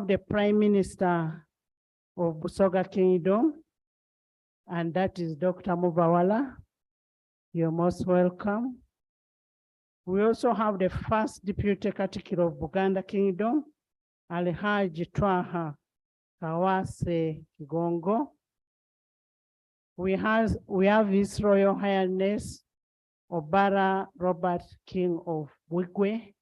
have the Prime Minister of Busoga Kingdom, and that is Dr. Mubawala. You're most welcome. We also have the first Deputy Katikiro of Buganda Kingdom, Alhaji Twaha Kawase Kigongo. We have His Royal Highness Obara Robert King of Wigwe.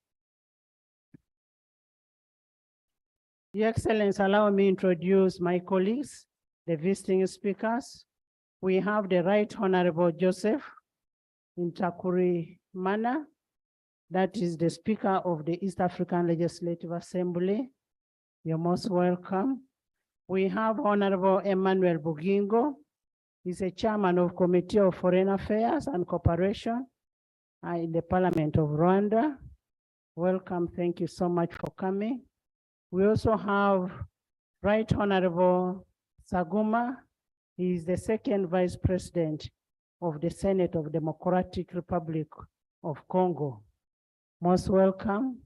Your Excellency, allow me to introduce my colleagues, the visiting speakers. We have the Right Honorable Joseph Intakuri Mana, that is the Speaker of the East African Legislative Assembly. You're most welcome. We have Honorable Emmanuel Bugingo. He's a Chairman of Committee of Foreign Affairs and Cooperation in the Parliament of Rwanda. Welcome, thank you so much for coming. We also have Right Honorable Saguma. He is the second Vice President of the Senate of Democratic Republic of Congo. Most welcome.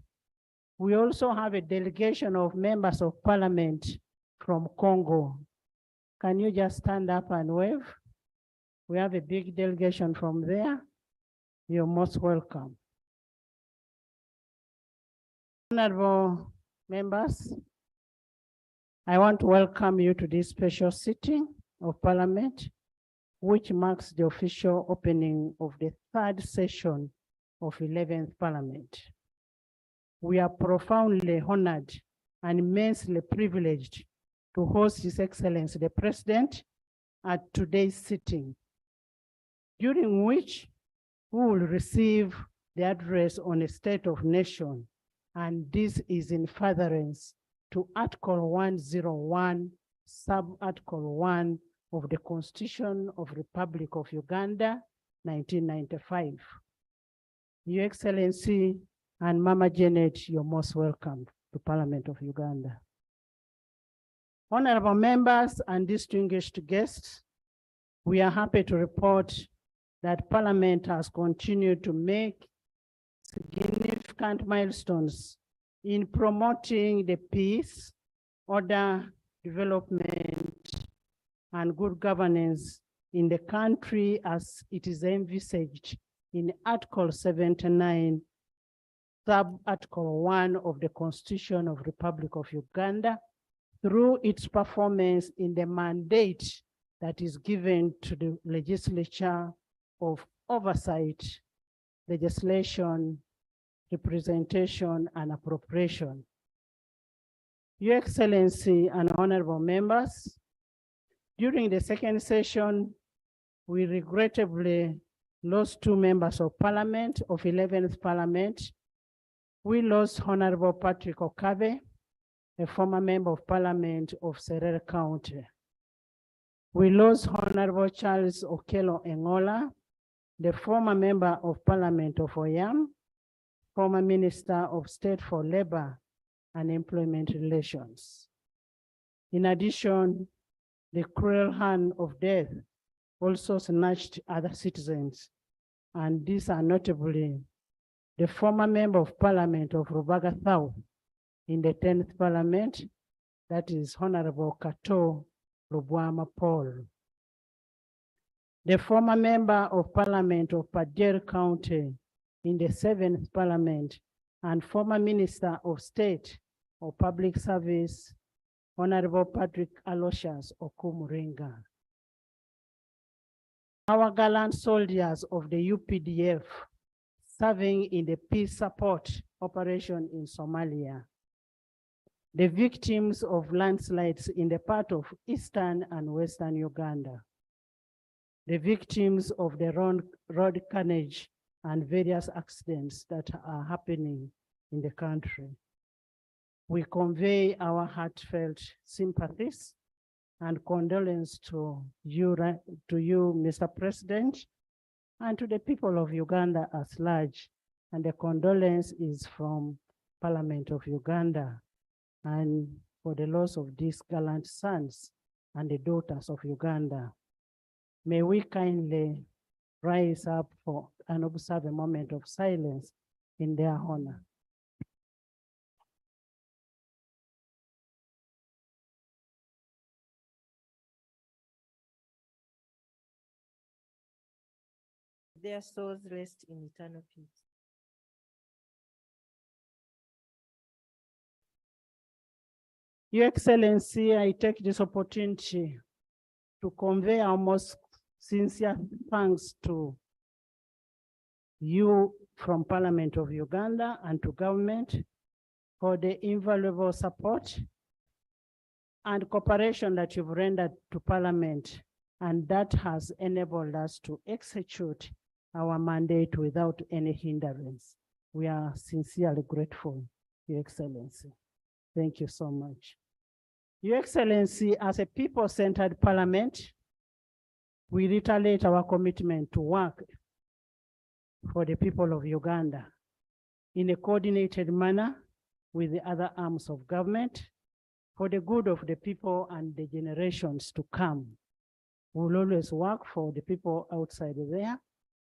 We also have a delegation of members of Parliament from Congo. Can you just stand up and wave? We have a big delegation from there. You're most welcome. Honorable members, I want to welcome you to this special sitting of Parliament, which marks the official opening of the third session of 11th Parliament. We are profoundly honored and immensely privileged to host His Excellency the President at today's sitting, during which we will receive the address on a state of nation, and this is in furtherance to Article 101, Sub-Article 1 of the Constitution of Republic of Uganda, 1995. Your Excellency and Mama Janet, you're most welcome to Parliament of Uganda. Honorable members and distinguished guests, we are happy to report that Parliament has continued to make significant milestones in promoting the peace, order, development, and good governance in the country as it is envisaged in Article 79, Sub-Article 1 of the Constitution of Republic of Uganda, through its performance in the mandate that is given to the legislature of oversight, legislation, representation, and appropriation. Your Excellency and honorable members, during the second session, we regrettably lost 2 members of Parliament of 11th Parliament. We lost Honorable Patrick Okabe, a former member of Parliament of Serere County. We lost Honorable Charles Okello Engola, the former member of Parliament of Oyam, former Minister of State for Labor and Employment Relations. In addition, the cruel hand of death also snatched other citizens, and these are notably the former member of Parliament of Rubaga South in the 10th Parliament, that is Honorable Kato Lubwama Paul. The former member of Parliament of Padel County in the 7th Parliament and former Minister of State or Public Service, Honorable Patrick Aloysius Okumuringa. Our gallant soldiers of the UPDF serving in the peace support operation in Somalia. The victims of landslides in the part of eastern and western Uganda. The victims of the road carnage and various accidents that are happening in the country. We convey our heartfelt sympathies and condolence to you, Mr. President, and to the people of Uganda at large. And the condolence is from Parliament of Uganda, and for the loss of these gallant sons and the daughters of Uganda. May we kindly rise up for and observe a moment of silence in their honor. their souls rest in eternal peace. Your Excellency, I take this opportunity to convey our most sincere thanks to you from Parliament of Uganda and to government for the invaluable support and cooperation that you've rendered to Parliament, and that has enabled us to execute our mandate without any hindrance. We are sincerely grateful, Your Excellency. Thank you so much. Your Excellency, as a people-centered Parliament, we reiterate our commitment to work for the people of Uganda in a coordinated manner with the other arms of government for the good of the people and the generations to come. We will always work for the people outside there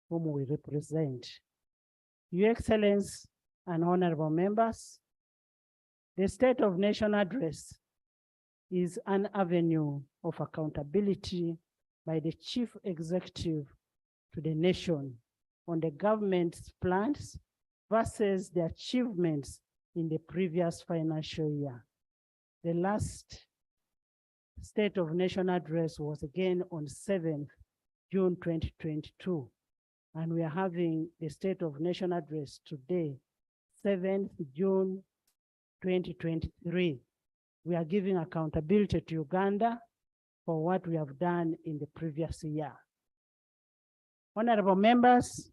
whom we represent. Your Excellency and honorable members, the State of Nation Address is an avenue of accountability by the Chief Executive to the nation on the government's plans versus the achievements in the previous financial year. The last State of Nation Address was again on 7th June 2022, and we are having the State of Nation Address today, 7th June 2023. We are giving accountability to Uganda for what we have done in the previous year. Honorable members,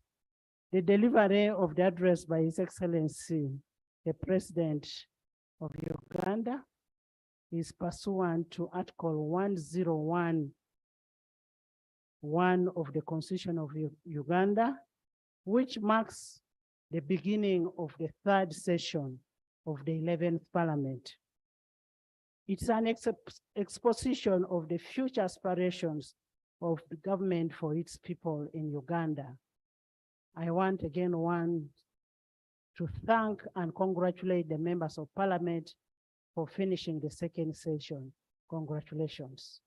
the delivery of the address by His Excellency, the President of Uganda, is pursuant to Article 101(1) of the Constitution of Uganda, which marks the beginning of the third session of the 11th Parliament. It's an exposition of the future aspirations of the government for its people in Uganda. I want again to thank and congratulate the members of Parliament for finishing the second session. Congratulations.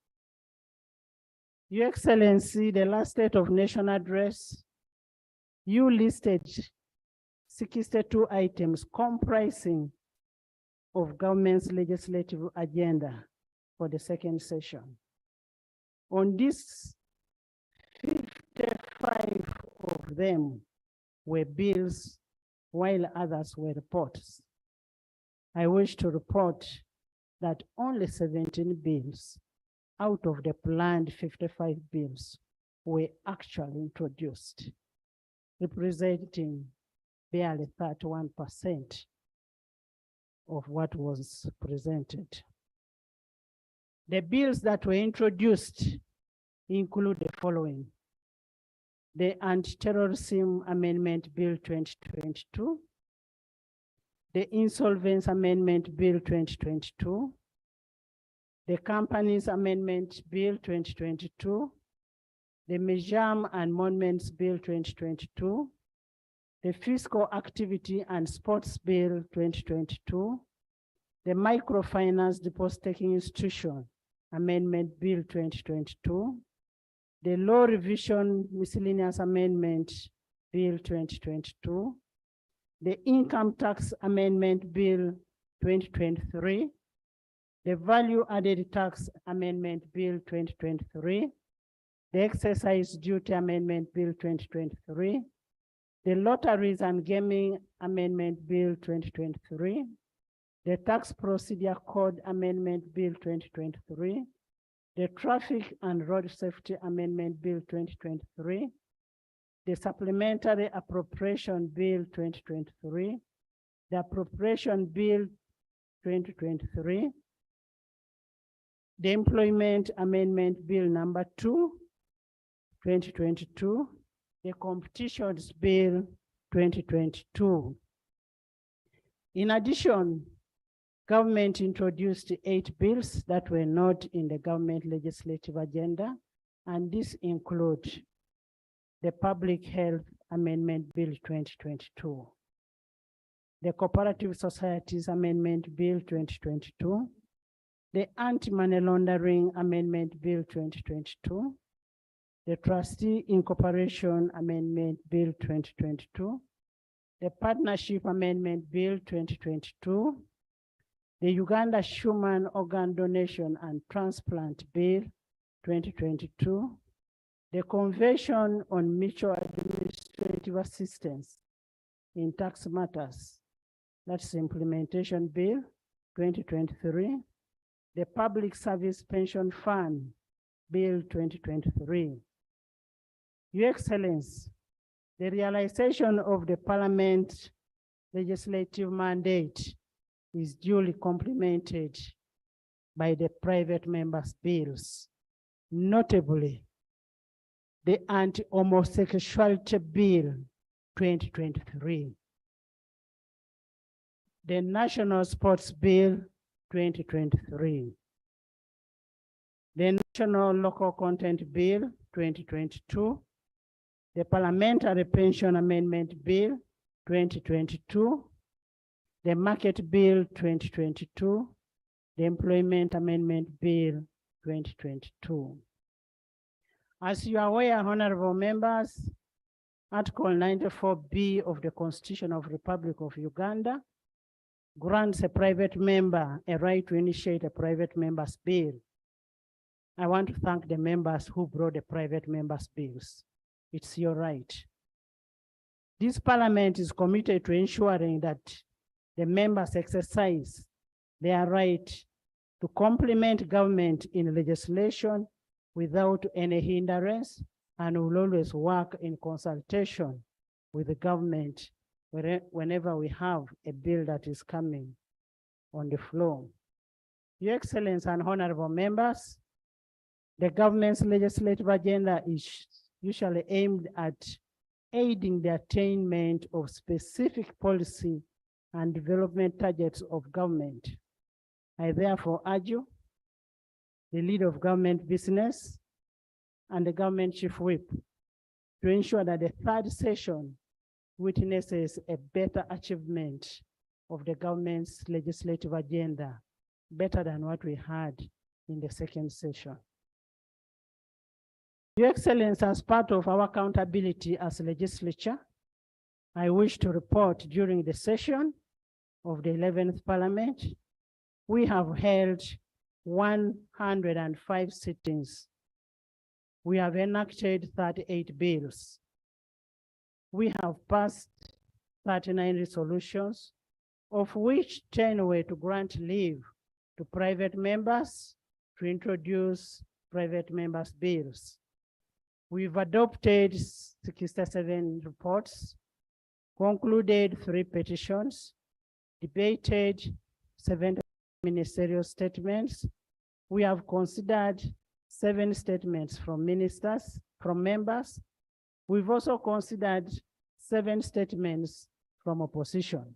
Your Excellency, the last State of Nation Address, you listed 62 items comprising of government's legislative agenda for the second session. On this, 55 of them were bills, while others were reports. I wish to report that only 17 bills out of the planned 55 bills were actually introduced, representing barely 31% of what was presented. The bills that were introduced include the following: the Anti-Terrorism Amendment Bill 2022, the Insolvency Amendment Bill 2022, the Companies Amendment Bill 2022, the Museum and Monuments Bill 2022, the Fiscal Activity and Sports Bill 2022, the Microfinance Deposit-Taking Institution Amendment Bill 2022, the Law Revision Miscellaneous Amendment Bill 2022, the Income Tax Amendment Bill 2023, the Value Added Tax Amendment Bill 2023, the Excise Duty Amendment Bill 2023, the Lotteries and Gaming Amendment Bill 2023, the Tax Procedure Code Amendment Bill 2023, the Traffic and Road Safety Amendment Bill 2023, the Supplementary Appropriation Bill 2023, the Appropriation Bill 2023, the Employment Amendment Bill number 2, 2022, the Competitions Bill 2022. In addition, government introduced 8 bills that were not in the government legislative agenda, and this includes the Public Health Amendment Bill 2022, the Cooperative Societies Amendment Bill 2022, the Anti-Money Laundering Amendment Bill 2022, the Trustee Incorporation Amendment Bill 2022, the Partnership Amendment Bill 2022, the Uganda Human Organ Donation and Transplant Bill 2022, the Convention on Mutual Administrative Assistance in Tax Matters, that's the Implementation Bill 2023, the Public Service Pension Fund Bill 2023. Your Excellency, the realization of the Parliament legislative mandate is duly complemented by the private members' bills, notably the Anti-Homosexuality Bill 2023, the National Sports Bill 2023, the National Local Content Bill 2022, the Parliamentary Pension Amendment Bill 2022, the Market Bill 2022, the Employment Amendment Bill 2022. As you are aware, honorable members, Article 94B of the Constitution of the Republic of Uganda grants a private member a right to initiate a private member's bill. I want to thank the members who brought the private members' bills. It's your right. This Parliament is committed to ensuring that the members exercise their right to complement government in legislation without any hindrance, and will always work in consultation with the government whenever we have a bill that is coming on the floor. Your Excellency and honorable members, the government's legislative agenda is usually aimed at aiding the attainment of specific policy and development targets of government. I therefore urge you, the leader of government business and the government chief whip, to ensure that the third session witnesses a better achievement of the government's legislative agenda, better than what we had in the second session. Your Excellency, as part of our accountability as legislature, I wish to report during the session of the 11th Parliament, we have held 105 sittings. We have enacted 38 bills. We have passed 39 resolutions, of which 10 were to grant leave to private members to introduce private members' bills. We've adopted 67 reports, concluded 3 petitions, debated 70 ministerial statements. We have considered 7 statements from ministers, from members. We've also considered 7 statements from opposition.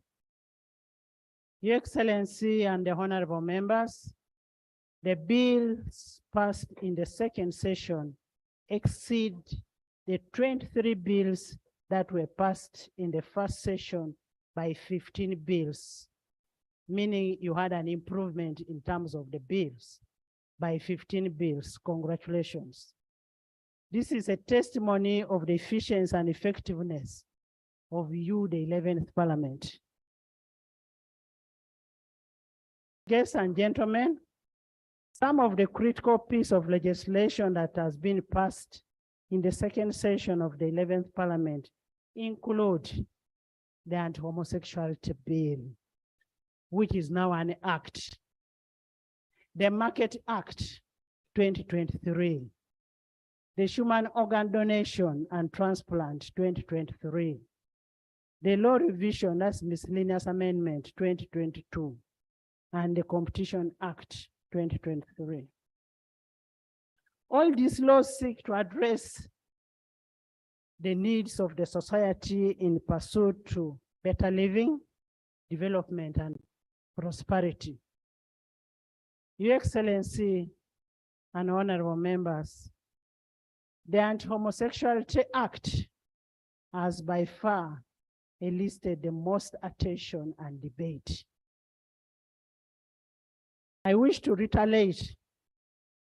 Your Excellency and the honorable members, the bills passed in the second session exceed the 23 bills that were passed in the first session by 15 bills, meaning you had an improvement in terms of the bills by 15 bills. Congratulations. This is a testimony of the efficiency and effectiveness of you, the 11th Parliament. Guests and gentlemen, some of the critical piece of legislation that has been passed in the second session of the 11th Parliament include the Anti-Homosexuality Bill, which is now an act, the Market Act 2023, the Human Organ Donation and Transplant 2023, the Law Revision, that's Miscellaneous Amendment 2022, and the Competition Act 2023. All these laws seek to address the needs of the society in pursuit to better living, development, and prosperity. Your Excellency and honorable members, the Anti-Homosexuality Act has by far elicited the most attention and debate. I wish to reiterate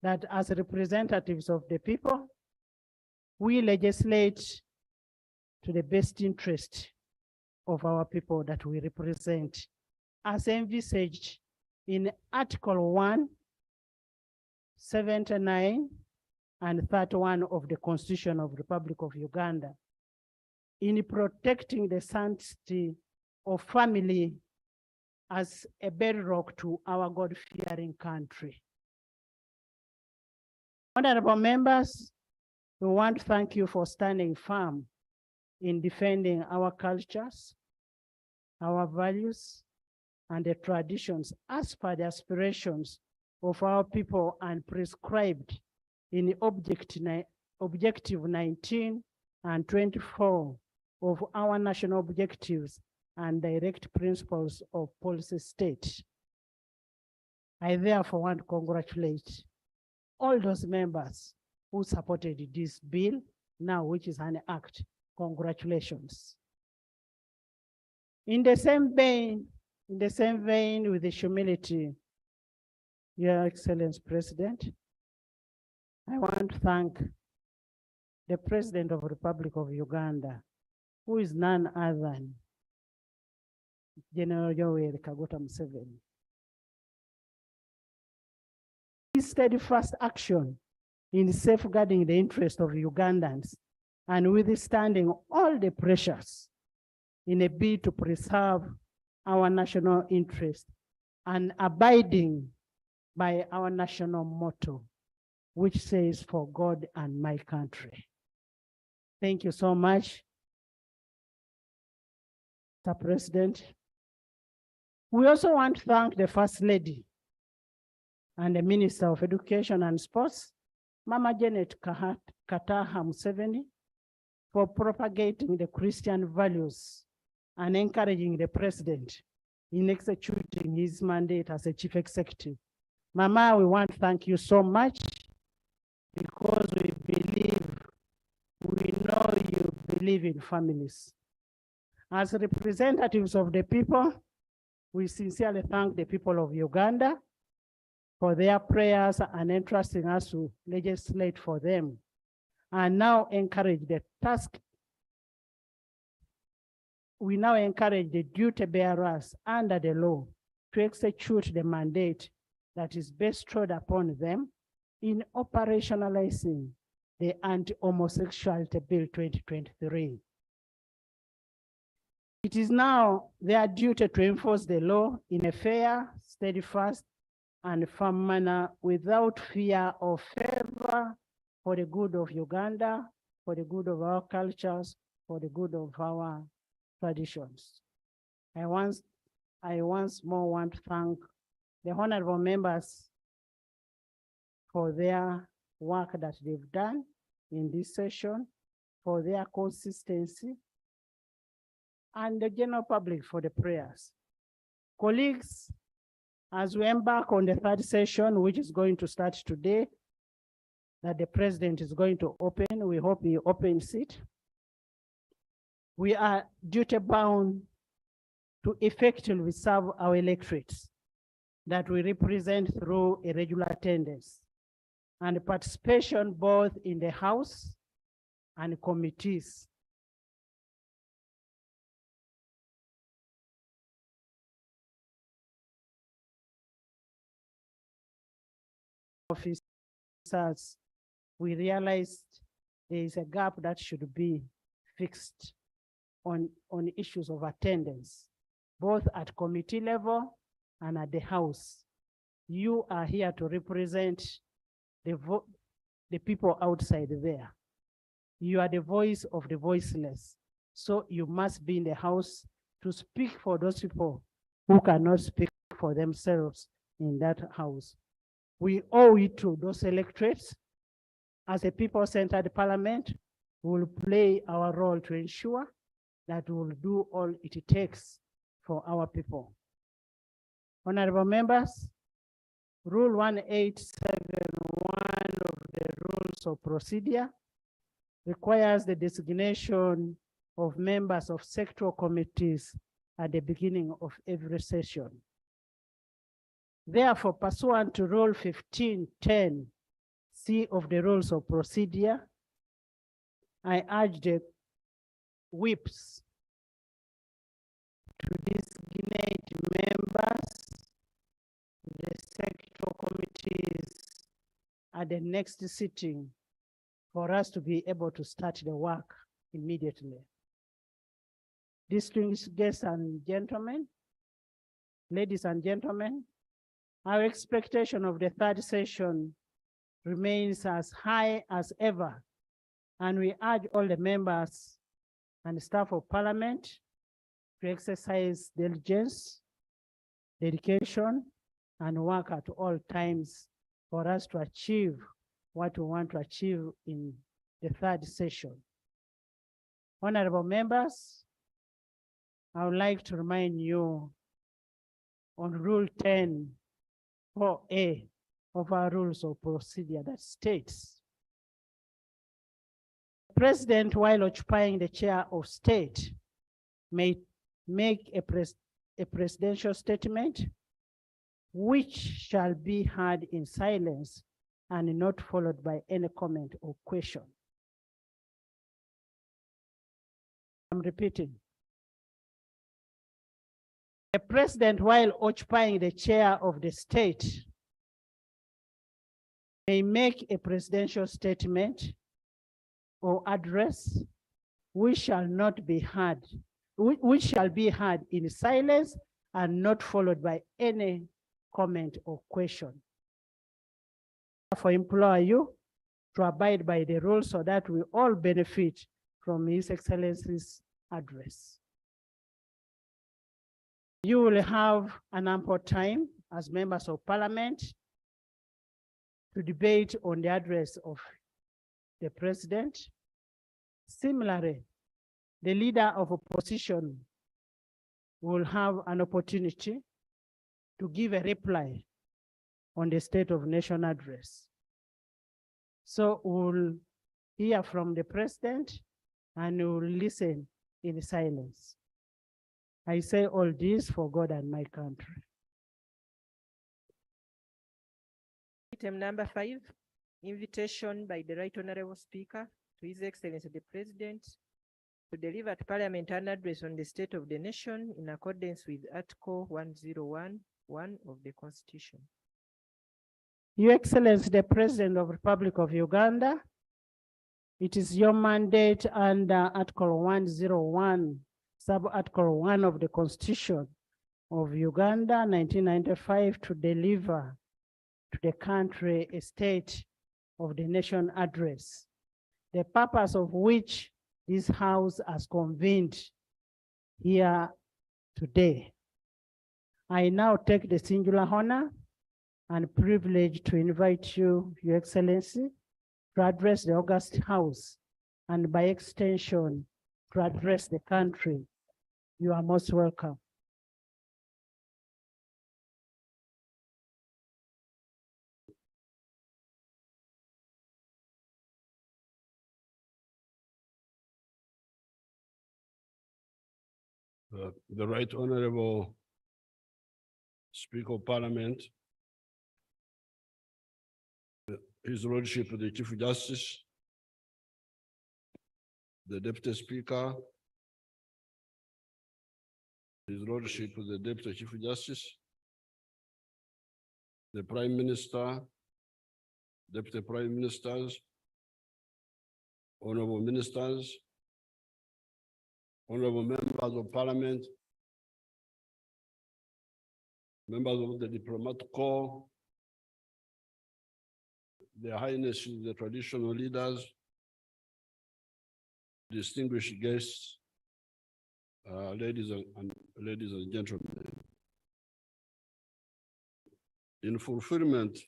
that as representatives of the people, we legislate to the best interest of our people that we represent, as envisaged in Article 1, 79, and 31 of the Constitution of the Republic of Uganda, in protecting the sanctity of family as a bedrock to our God-fearing country. Honorable members, we want to thank you for standing firm in defending our cultures, our values, and the traditions as per the aspirations of our people and prescribed in Objective 19 and 24 of our national objectives and direct principles of policy state. I therefore want to congratulate all those members who supported this bill now, which is an act. Congratulations. In the same vein, with the humility, Your Excellency President, I want to thank the President of the Republic of Uganda, who is none other than General Yoweri Kaguta Museveni. His steadfast action in safeguarding the interest of Ugandans and withstanding all the pressures in a bid to preserve our national interest and abiding by our national motto, which says, "For God and my country." Thank you so much, Mr. President. We also want to thank the First Lady and the Minister of Education and Sports, Mama Janet Kataha Museveni, for propagating the Christian values and encouraging the President in executing his mandate as a Chief Executive. Mama, we want to thank you so much because we know you believe in families. As representatives of the people, we sincerely thank the people of Uganda for their prayers and entrusting us to legislate for them, and now encourage the task. We now encourage the duty bearers under the law to execute the mandate that is bestowed upon them in operationalizing the Anti-Homosexuality Bill 2023. It is now their duty to enforce the law in a fair, steadfast, and firm manner without fear or favor, for the good of Uganda, for the good of our cultures, for the good of our traditions. I once more want to thank the honorable members for their work that they've done in this session, for their consistency, and the general public for the prayers. Colleagues, as we embark on the third session, which is going to start today, that the President is going to open, we hope he opens it. We are duty-bound to effectively serve our electorates that we represent through a regular attendance and participation both in the House and committees. Officers, we realized there is a gap that should be fixed on issues of attendance, both at committee level and at the House. You are here to represent the people outside there. You are the voice of the voiceless. So you must be in the House to speak for those people who cannot speak for themselves in that House. We owe it to those electorates. As a people-centered parliament, we will play our role to ensure that we will do all it takes for our people. Honorable members, Rule 1871 of the Rules of Procedure requires the designation of members of sectoral committees at the beginning of every session. Therefore, pursuant to Rule 1510C of the Rules of Procedure, I urge the whips to designate members of the sectoral committees at the next sitting for us to be able to start the work immediately. Distinguished guests and gentlemen, ladies and gentlemen, our expectation of the third session remains as high as ever, and we urge all the members and staff of Parliament to exercise diligence, dedication, and work at all times for us to achieve what we want to achieve in the third session. Honorable members, I would like to remind you on Rule 10, 4A of our rules of procedure that states, the President, while occupying the chair of state, may make a presidential statement which shall be heard in silence and not followed by any comment or question. I'm repeating. The President, while occupying the chair of the state, may make a presidential statement or address which shall not be heard, which shall be heard in silence and not followed by any comment or question. Therefore, implore you to abide by the rules so that we all benefit from His Excellency's address. You will have an ample time as members of Parliament to debate on the address of the President. Similarly, the leader of opposition will have an opportunity to give a reply on the State of Nation address. So we'll hear from the President and we'll listen in silence. I say all this for God and my country. Item number 5, invitation by the Right Honorable Speaker to His Excellency the President to deliver to Parliament an address on the state of the nation in accordance with Article 101(1) of the Constitution. Your Excellency, the President of the Republic of Uganda, it is your mandate under Article 101, Sub-Article 1 of the Constitution of Uganda, 1995, to deliver to the country a State of the Nation address, the purpose of which this House has convened here today. I now take the singular honor and privilege to invite you, Your Excellency, to address the august House and by extension, to address the country. You are most welcome. The Right Honorable Speaker of Parliament, His Lordship the Chief Justice, the Deputy Speaker, His Lordship the Deputy Chief Justice, the Prime Minister, Deputy Prime Ministers, Honorable Ministers, Honorable Members of Parliament, members of the Diplomatic Corps, Their Highnesses, the traditional leaders, distinguished guests, ladies and gentlemen. In fulfillment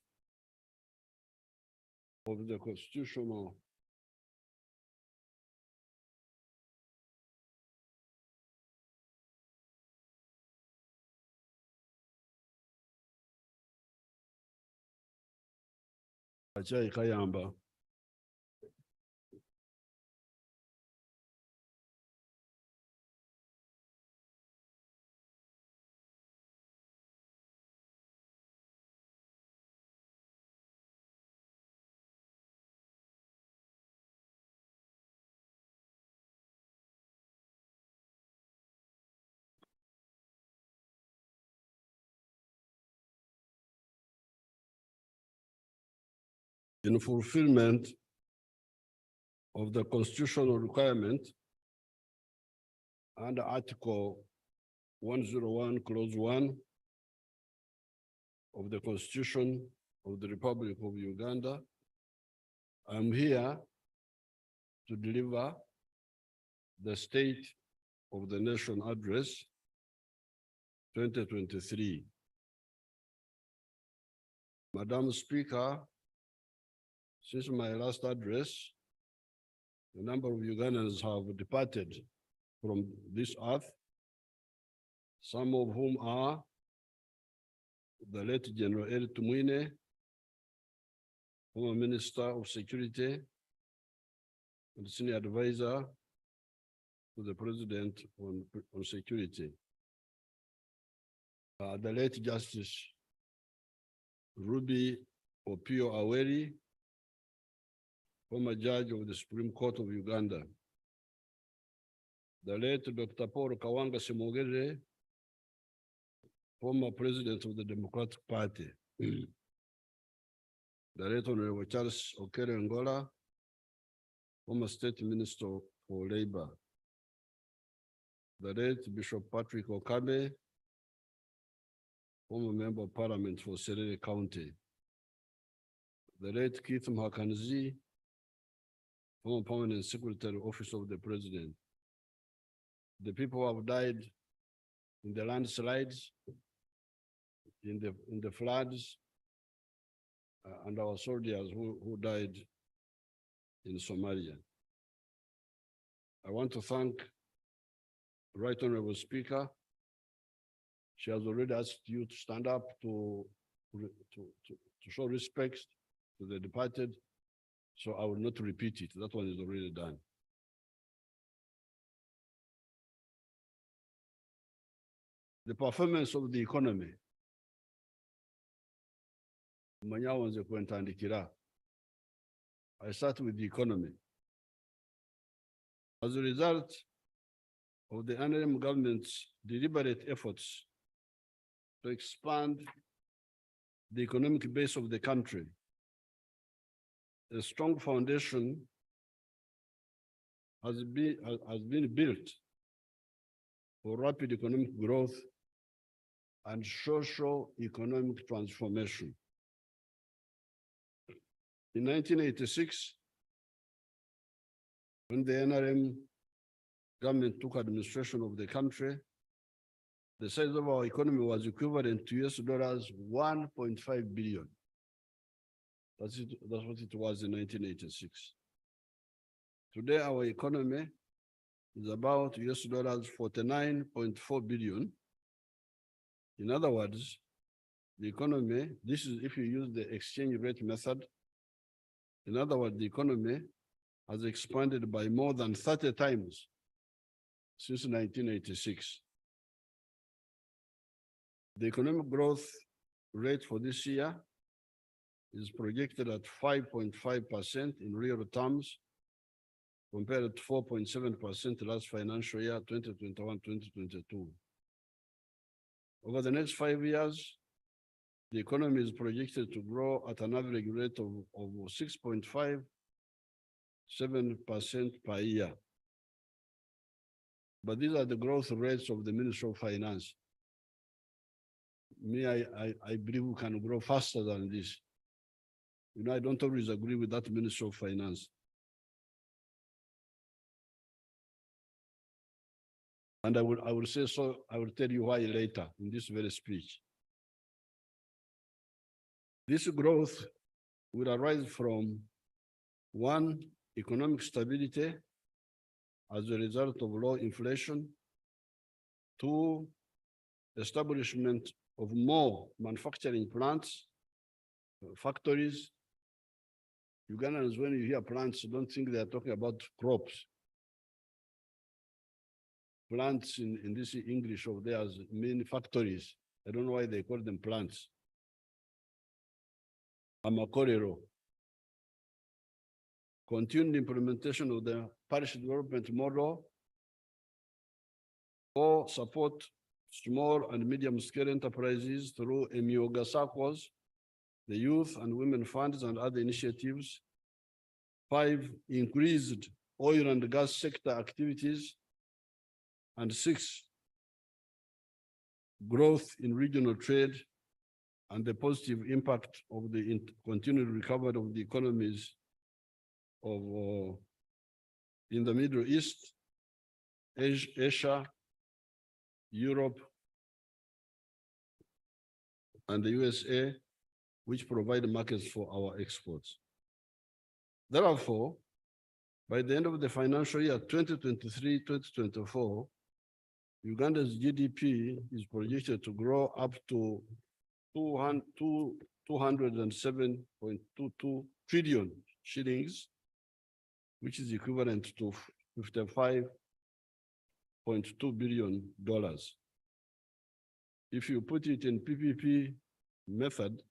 of the constitutional Achai Kayamba. in fulfillment of the constitutional requirement under Article 101, Clause 1 of the Constitution of the Republic of Uganda, I'm here to deliver the State of the Nation Address 2023. Madam Speaker, since my last address, a number of Ugandans have departed from this earth, some of whom are the late General Eli Tumwine, former Minister of Security and Senior Advisor to the President on Security. The late Justice Ruby Opio Aweri, former Judge of the Supreme Court of Uganda. The late Dr. Paul Kawanga Simogere, former President of the Democratic Party. The late Honorable Charles Okere Ngola, former State Minister for Labor. The late Bishop Patrick Okabe, former Member of Parliament for Serere County. The late Keith Mhakanzi, former Permanent Secretary, Office of the President. The people who have died in the landslides, in the floods, and our soldiers who died in Somalia. I want to thank the Right Honorable Speaker. She has already asked you to stand up to show respect to the departed, so I will not repeat it. That one is already done. The performance of the economy. I start with the economy. As a result of the NRM government's deliberate efforts to expand the economic base of the country, a strong foundation has been built for rapid economic growth and socio-economic transformation. In 1986, when the NRM government took administration of the country, the size of our economy was equivalent to US dollars 1.5 billion. That's what it was in 1986. Today, our economy is about US dollars 49.4 billion. In other words, the economy, this is if you use the exchange rate method. In other words, the economy has expanded by more than 30 times since 1986. The economic growth rate for this year is projected at 5.5% in real terms, compared to 4.7% last financial year, 2021-2022. Over the next 5 years, the economy is projected to grow at an average rate of 6.57% per year. But these are the growth rates of the Ministry of Finance. Me, I believe we can grow faster than this. You know, I don't always agree with that Ministry of Finance. And I will say so, I will tell you why later in this very speech. This growth will arise from, one, economic stability as a result of low inflation. Two, establishment of more manufacturing plants, factories. Ugandans, when you hear plants, don't think they are talking about crops. Plants in this English of theirs mean factories. I don't know why they call them plants. Amakorero. Continued implementation of the parish development model or support small and medium scale enterprises through Emyoga circles the Youth and Women Funds and other initiatives. 5, increased oil and gas sector activities. And 6, growth in regional trade and the positive impact of the continued recovery of the economies of in the Middle East, Asia, Europe, and the USA, which provide markets for our exports. Therefore, by the end of the financial year 2023-2024, Uganda's GDP is projected to grow up to 207.22 trillion shillings, which is equivalent to $55.2 billion. If you put it in PPP method,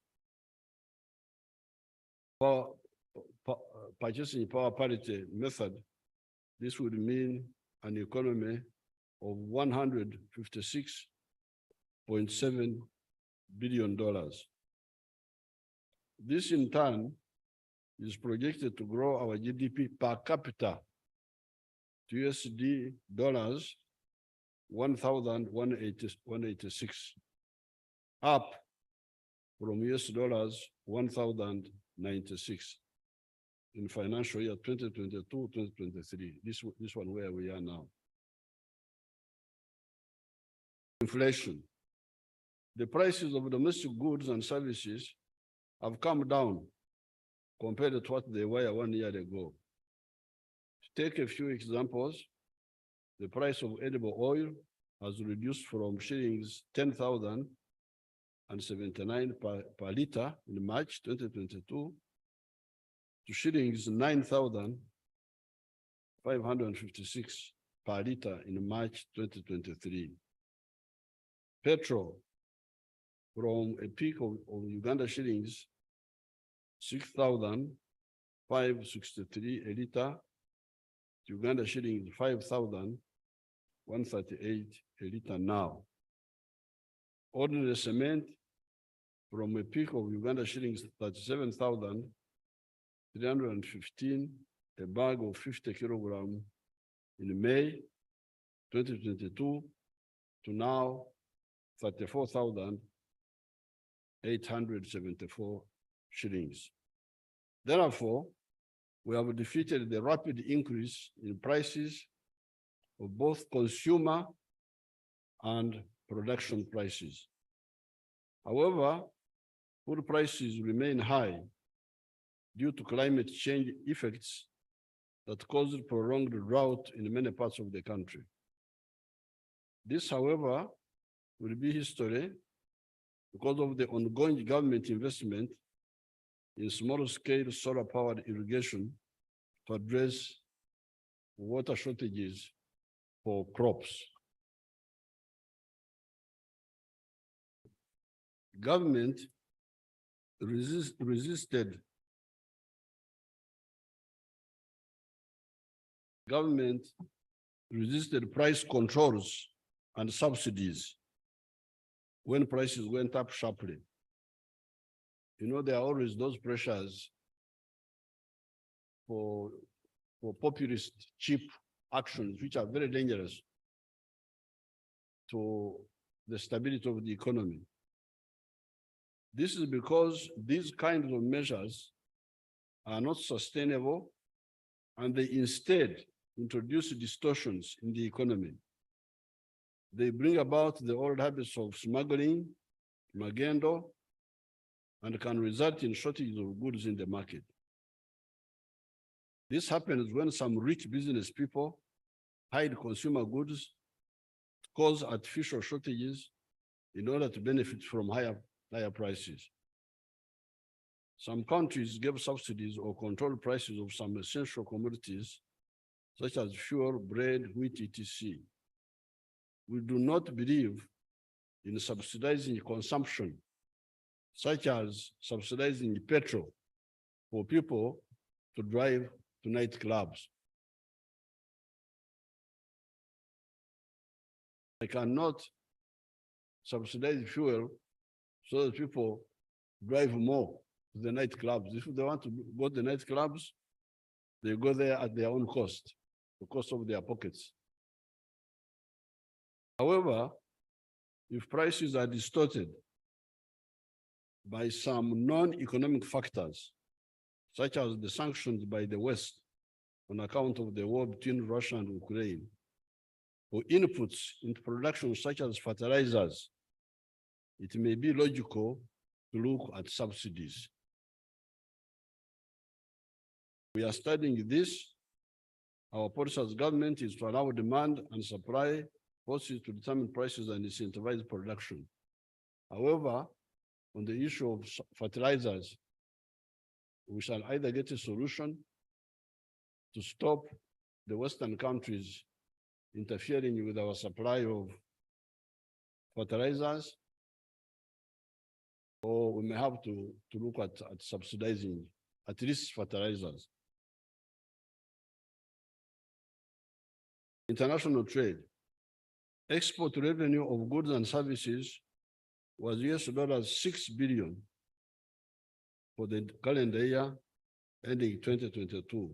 purchasing power parity method, this would mean an economy of $156.7 billion. This in turn is projected to grow our GDP per capita to USD dollars 1,186, up from US dollars 1,096 in financial year 2022-2023. This one where we are now. Inflation. The prices of domestic goods and services have come down compared to what they were 1 year ago. To take a few examples, the price of edible oil has reduced from shillings 10,079 per liter in March 2022 to shillings 9,556 per liter in March 2023. Petrol, from a peak of Uganda shillings 6,563 a liter to Uganda shillings 5,138 a liter now. Ordinary cement, from a peak of Uganda shillings 37,315 a bag of 50 kilograms in May 2022 to now 34,874 shillings. Therefore, we have defeated the rapid increase in prices of both consumer and production prices. However, food prices remain high due to climate change effects that caused prolonged drought in many parts of the country. This, however, will be history because of the ongoing government investment in small-scale solar-powered irrigation to address water shortages for crops. Government resisted price controls and subsidies when prices went up sharply. You know, there are always those pressures for populist, cheap actions, which are very dangerous to the stability of the economy. This is because these kinds of measures are not sustainable, and they instead introduce distortions in the economy. They bring about the old habits of smuggling, magendo, and can result in shortages of goods in the market. This happens when some rich business people hide consumer goods, cause artificial shortages in order to benefit from higher prices. Some countries give subsidies or control prices of some essential commodities, such as fuel, bread, wheat, etc. We do not believe in subsidizing consumption, such as subsidizing petrol for people to drive to nightclubs. I cannot subsidize fuel so that people drive more to the nightclubs. If they want to go to the nightclubs, they go there at their own cost, the cost of their pockets. However, if prices are distorted by some non-economic factors, such as the sanctions by the West on account of the war between Russia and Ukraine, or inputs into production such as fertilizers, it may be logical to look at subsidies. We are studying this. Our policy as government is to allow demand and supply forces to determine prices and incentivize production. However, on the issue of fertilizers, we shall either get a solution to stop the Western countries interfering with our supply of fertilizers, or we may have to look at subsidizing at least fertilizers. International trade. Export revenue of goods and services was $6 billion for the calendar year ending 2022,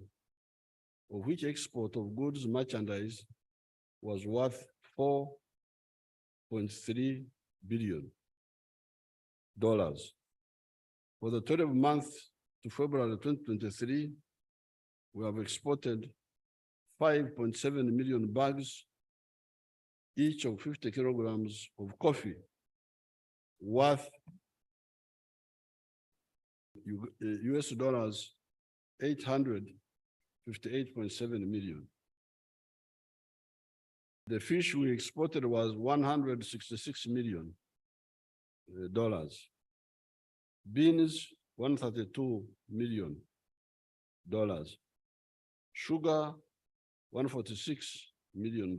of which export of goods merchandise was worth $4.3 billion. For the 12 months to February 2023, we have exported 5.7 million bags, each of 50 kilograms of coffee, worth $858.7 million. The fish we exported was $166 million. Beans, $132 million. Sugar, $146 million.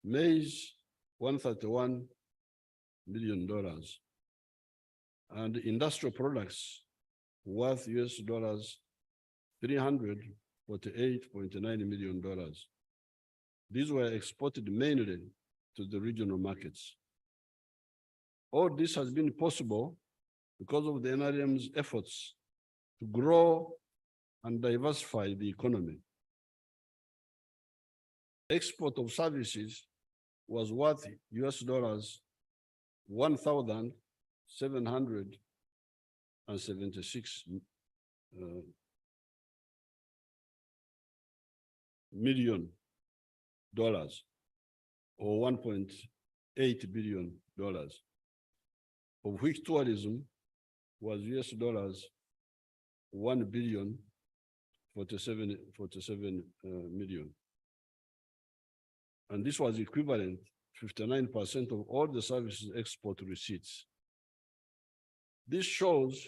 Maize, $131 million. And industrial products worth $348.9 million. These were exported mainly to the regional markets. All this has been possible because of the NRM's efforts to grow and diversify the economy. Export of services was worth $1,776 million, or $1.8 billion, of which tourism was $1,047 million. And this was equivalent to 59% of all the services export receipts. This shows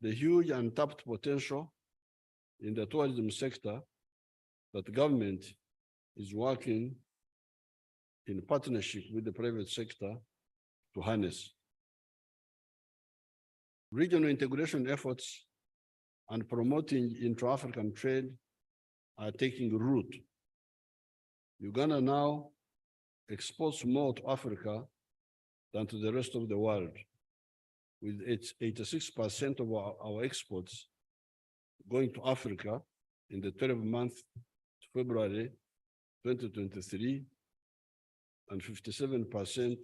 the huge untapped potential in the tourism sector that the government is working in partnership with the private sector to harness. Regional integration efforts and promoting intra-African trade are taking root. Uganda now exports more to Africa than to the rest of the world, with 86% of our exports going to Africa in the 12 months to February 2023, and 57%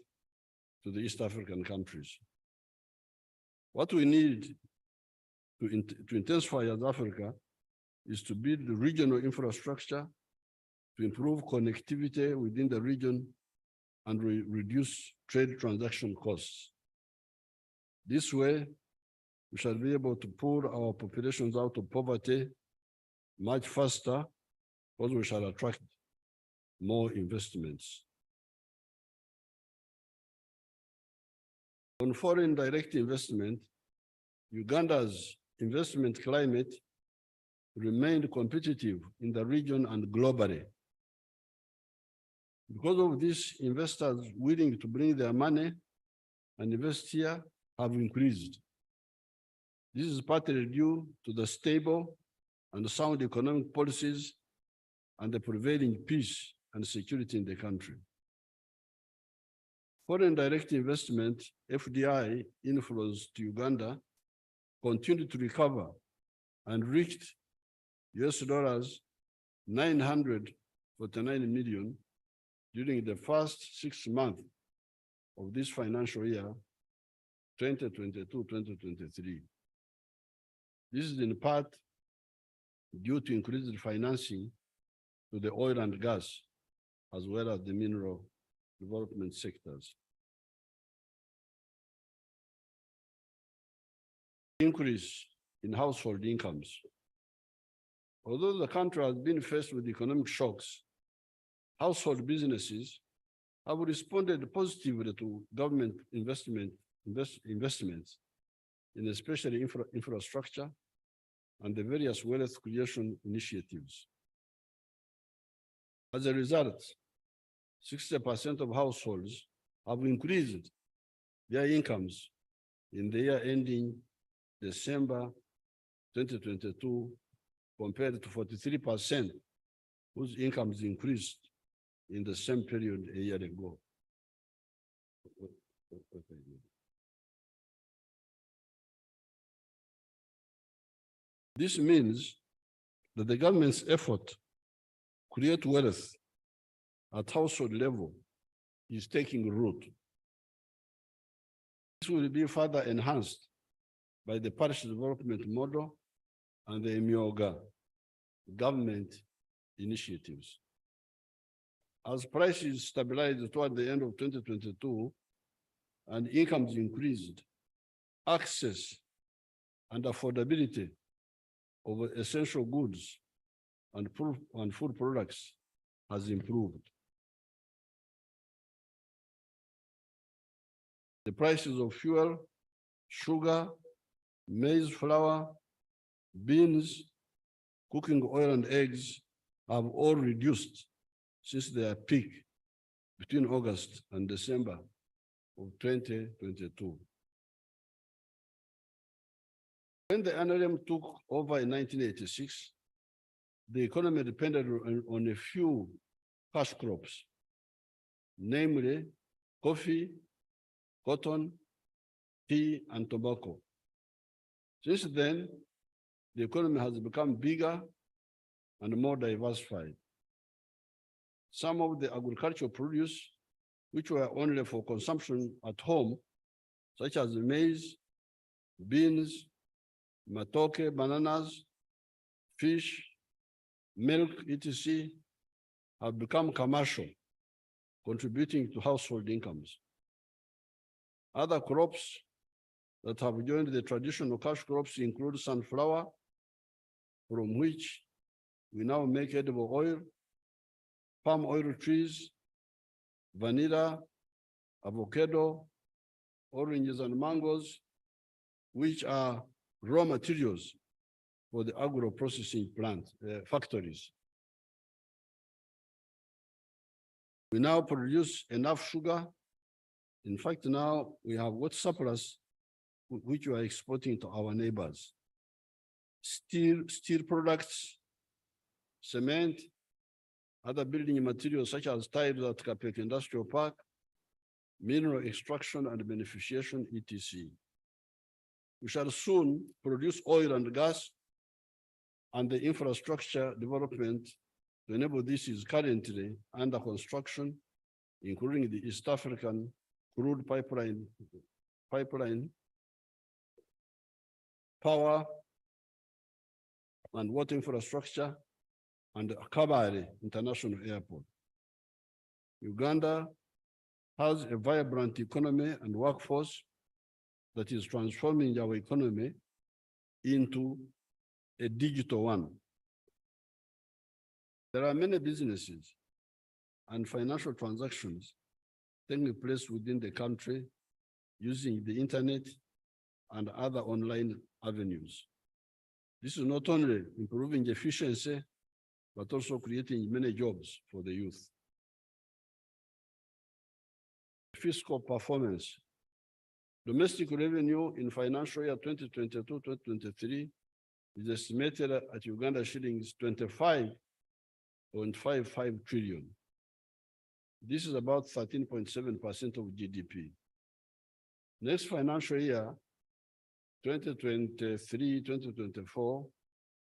to the East African countries. What we need to intensify as Africa is to build the regional infrastructure to improve connectivity within the region and reduce trade transaction costs. This way, we shall be able to pull our populations out of poverty much faster, because we shall attract more investments. On foreign direct investment, Uganda's investment climate remained competitive in the region and globally. Because of this, investors willing to bring their money and invest here have increased. This is partly due to the stable and sound economic policies and the prevailing peace and security in the country. Foreign direct investment, FDI, inflows to Uganda continued to recover and reached US$ 949 million during the first 6 months of this financial year, 2022-2023. This is in part due to increased financing to the oil and gas, as well as the mineral development sectors. Increase in household incomes. Although the country has been faced with economic shocks, household businesses have responded positively to government investments in especially infrastructure and the various wealth creation initiatives. As a result, 60% of households have increased their incomes in the year ending December 2022, compared to 43% whose incomes increased in the same period a year ago. This means that the government's effort to create wealth at household level is taking root. This will be further enhanced by the parish development model and the Emyoga government initiatives. As prices stabilized toward the end of 2022 and incomes increased, access and affordability of essential goods and food products has improved. The prices of fuel, sugar, maize flour, beans, cooking oil, and eggs have all reduced since their peak between August and December of 2022. When the NRM took over in 1986, the economy depended on a few cash crops, namely coffee, cotton, tea, and tobacco. Since then, the economy has become bigger and more diversified. Some of the agricultural produce, which were only for consumption at home, such as maize, beans, matoke, bananas, fish, milk, etc., have become commercial, contributing to household incomes. Other crops that have joined the traditional cash crops include sunflower, from which we now make edible oil, palm oil trees, vanilla, avocado, oranges, and mangoes, which are raw materials for the agro-processing factories. We now produce enough sugar. In fact, now we have what surplus, which we are exporting to our neighbors. Steel products, cement, other building materials such as tiles at Kapek Industrial Park, mineral extraction and beneficiation, etc. We shall soon produce oil and gas, and the infrastructure development to enable this is currently under construction, including the East African crude pipeline, power and water infrastructure, and Kabale International Airport. Uganda has a vibrant economy and workforce that is transforming our economy into a digital one. There are many businesses and financial transactions taking place within the country using the internet and other online avenues. This is not only improving efficiency, but also creating many jobs for the youth. Fiscal performance. Domestic revenue in financial year 2022-2023 is estimated at Uganda shillings 25.55 trillion. This is about 13.7% of GDP. Next financial year, 2023-2024,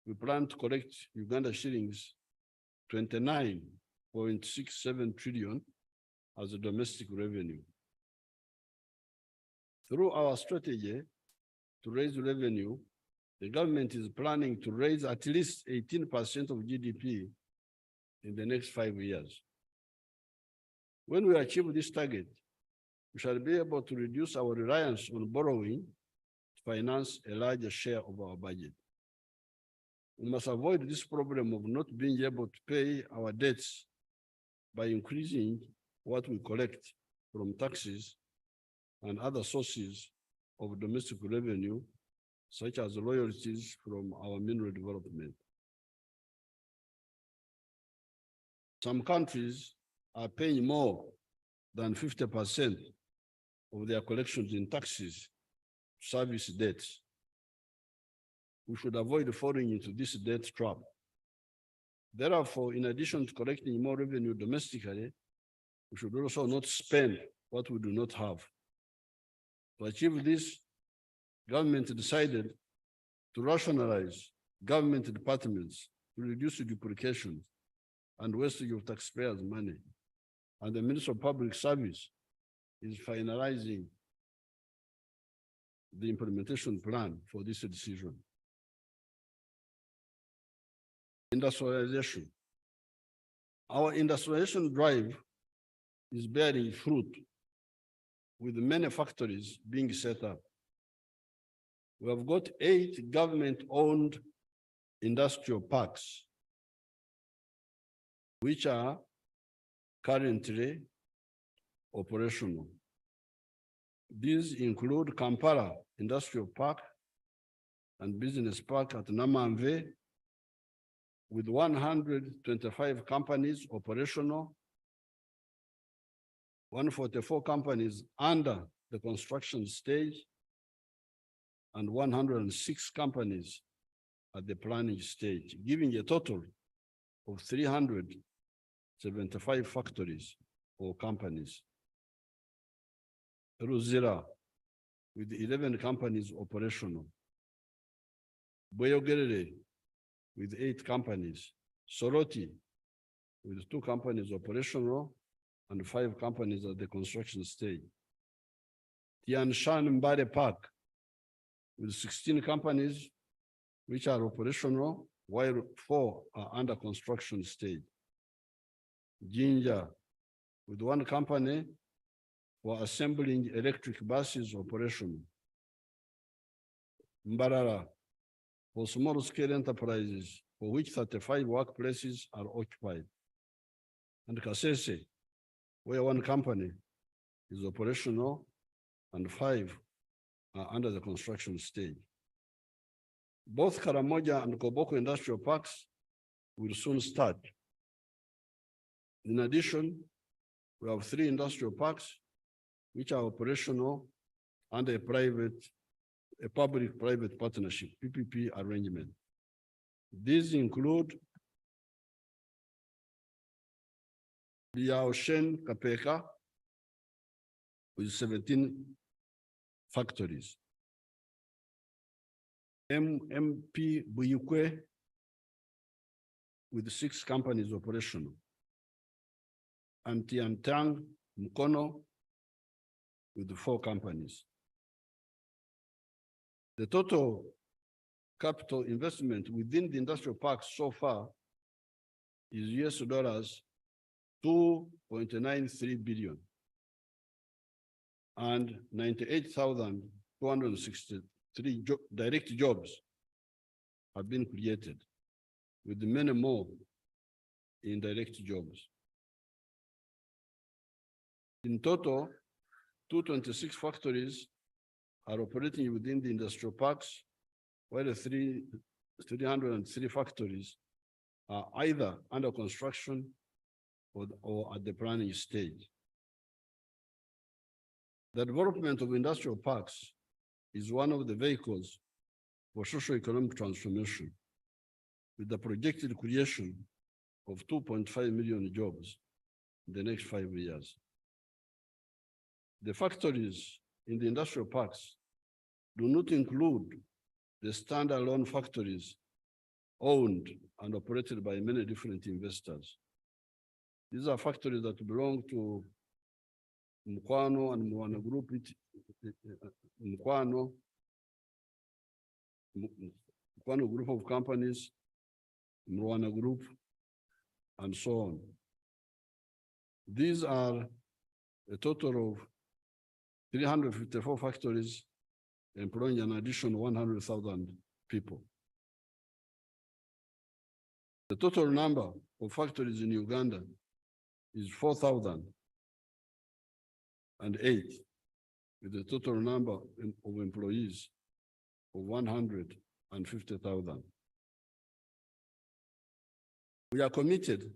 we plan to collect Uganda shillings 29.67 trillion as a domestic revenue. Through our strategy to raise revenue, the government is planning to raise at least 18% of GDP in the next 5 years. When we achieve this target, we shall be able to reduce our reliance on borrowing to finance a larger share of our budget. We must avoid this problem of not being able to pay our debts by increasing what we collect from taxes and other sources of domestic revenue, such as royalties from our mineral development. Some countries are paying more than 50% of their collections in taxes to service debts. We should avoid falling into this debt trap. Therefore, in addition to collecting more revenue domestically, we should also not spend what we do not have. To achieve this, government decided to rationalize government departments to reduce duplication and wastage of taxpayers' money. And the Minister of Public Service is finalizing the implementation plan for this decision. Industrialization. Our industrialization drive is bearing fruit, with many factories being set up. We have got 8 government-owned industrial parks, which are currently operational. These include Kampala Industrial Park and Business Park at Namanve, with 125 companies operational, 144 companies under the construction stage, and 106 companies at the planning stage, giving a total of 375 factories or companies. Ruzira, with 11 companies operational. Boyogerere, with 8 companies. Soroti, with 2 companies operational and 5 companies at the construction stage. Tianshan Mbare Park, with 16 companies which are operational, while 4 are under construction stage. Jinja, with 1 company for assembling electric buses operational. Mbarara, for small-scale enterprises, for which 35 workplaces are occupied. And Kasese, where 1 company is operational and 5 are under the construction stage. Both Karamoja and Koboko industrial parks will soon start. In addition, we have 3 industrial parks which are operational under a public-private partnership, PPP arrangement. These include Liaoshen Kapeka with 17 factories. MP Buyukwe with 6 companies operational. And Tiantang Mukono with 4 companies. The total capital investment within the industrial parks so far is $2.93 billion and 98,263 direct jobs have been created, with many more indirect jobs. In total, 226 factories are operating within the industrial parks, while the 303 factories are either under construction or at the planning stage. The development of industrial parks is one of the vehicles for socio-economic transformation, with the projected creation of 2.5 million jobs in the next 5 years. The factories in the industrial parks do not include the standalone factories owned and operated by many different investors. These are factories that belong to Mkwano and Mwana Group, Mkwano Group of companies, Mwana Group, and so on. These are a total of 354 factories employing an additional 100,000 people. The total number of factories in Uganda is 4,008, with a total number of employees of 150,000. We are committed,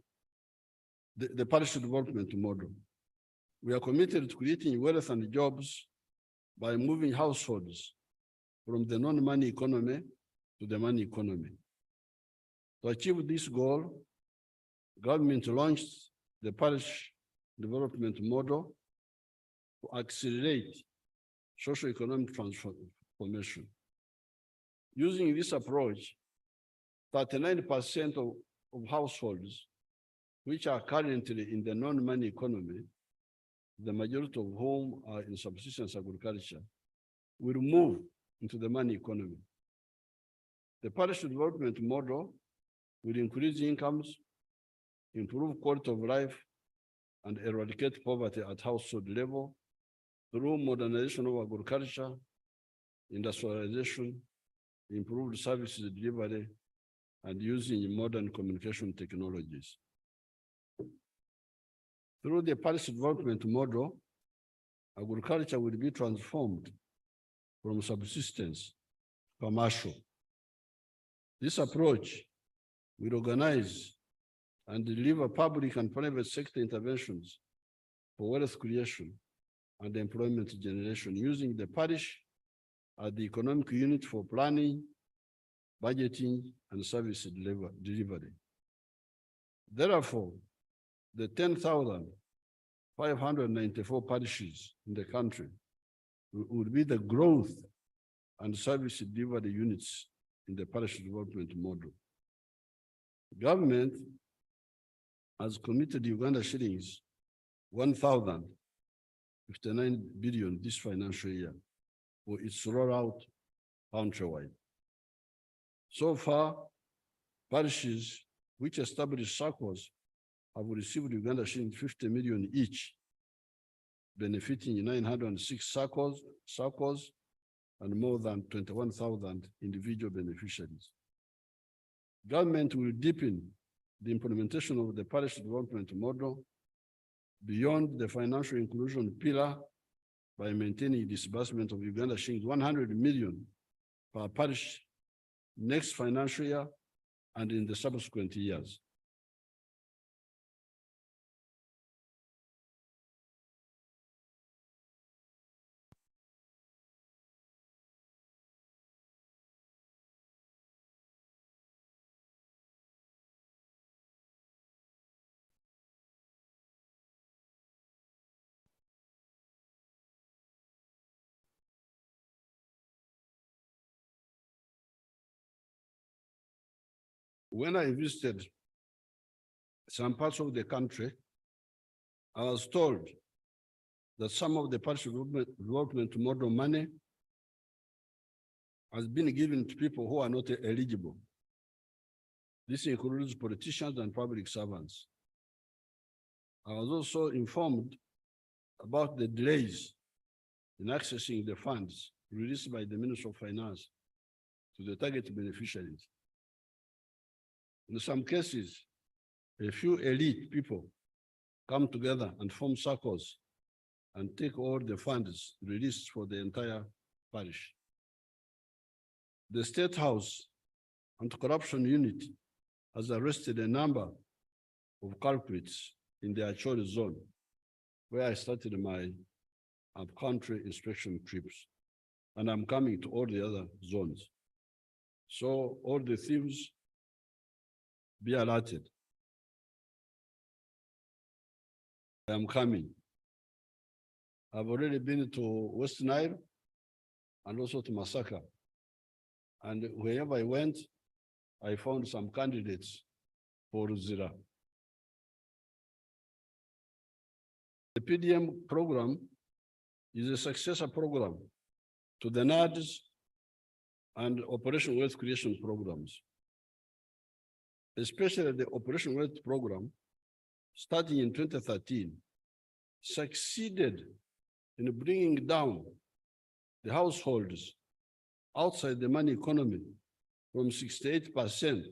the parish development model. We are committed to creating wealth and jobs by moving households from the non-money economy to the money economy. To achieve this goal, government launched the parish development model to accelerate socio-economic transformation. Using this approach, 39% of households which are currently in the non-money economy, the majority of whom are in subsistence agriculture, will move into the money economy. The parish development model will increase incomes, improve quality of life, and eradicate poverty at household level through modernization of agriculture, industrialization, improved services delivery, and using modern communication technologies. Through the parish development model, agriculture will be transformed from subsistence to commercial. This approach will organize and deliver public and private sector interventions for wealth creation and employment generation, using the parish as the economic unit for planning, budgeting, and service delivery. Therefore, the 10,594 parishes in the country would be the growth and service delivery units in the parish development model. Government has committed Uganda shillings 1,059 billion this financial year for its rollout countrywide. So far, parishes which established circles have received Uganda shillings 50 million each, benefiting 906 circles and more than 21,000 individual beneficiaries. Government will deepen the implementation of the parish development model beyond the financial inclusion pillar by maintaining disbursement of Uganda shillings 100 million per parish next financial year and in the subsequent years. When I visited some parts of the country, I was told that some of the parish development model money has been given to people who are not eligible. This includes politicians and public servants. I was also informed about the delays in accessing the funds released by the Ministry of Finance to the target beneficiaries. In some cases, a few elite people come together and form circles and take all the funds released for the entire parish. The State House Anti-Corruption Unit has arrested a number of culprits in the Acholi zone, where I started my up-country inspection trips, and I'm coming to all the other zones. So all the thieves be alerted. I'm coming. I've already been to West Nile, and also to Masaka. And wherever I went, I found some candidates for Zira. The PDM program is a successor program to the NADS and Operation Wealth Creation programs. Especially the Operation Wealth program, starting in 2013, succeeded in bringing down the households outside the money economy from 68%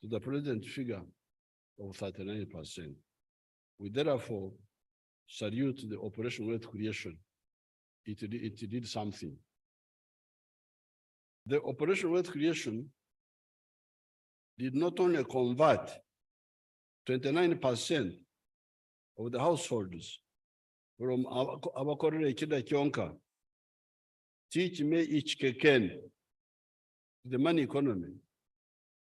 to the present figure of 39%. We therefore salute the Operation Wealth Creation. It did something. The Operation Wealth Creation did not only convert 29% of the households from Abakorere Kida Kionka, Teach Me Each Keken, the money economy,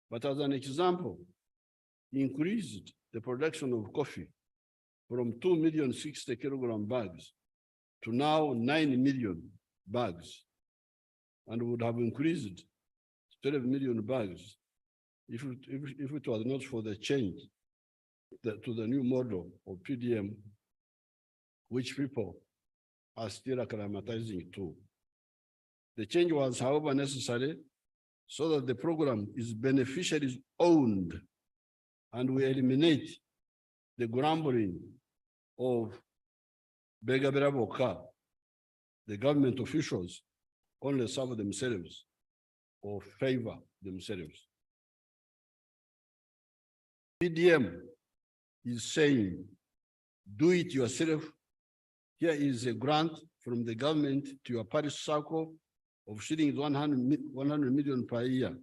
but as an example, increased the production of coffee from 2,060,000 kilogram bags to now 9 million bags, and would have increased 12 million bags if it was not for the change to the new model of PDM, which people are still acclimatizing to. The change was, however, necessary so that the program is beneficiaries owned and we eliminate the grumbling of Begabera Boka. The government officials only serve themselves or favor themselves. PDM is saying, do it yourself. Here is a grant from the government to your parish circle of shillings 100 million per year.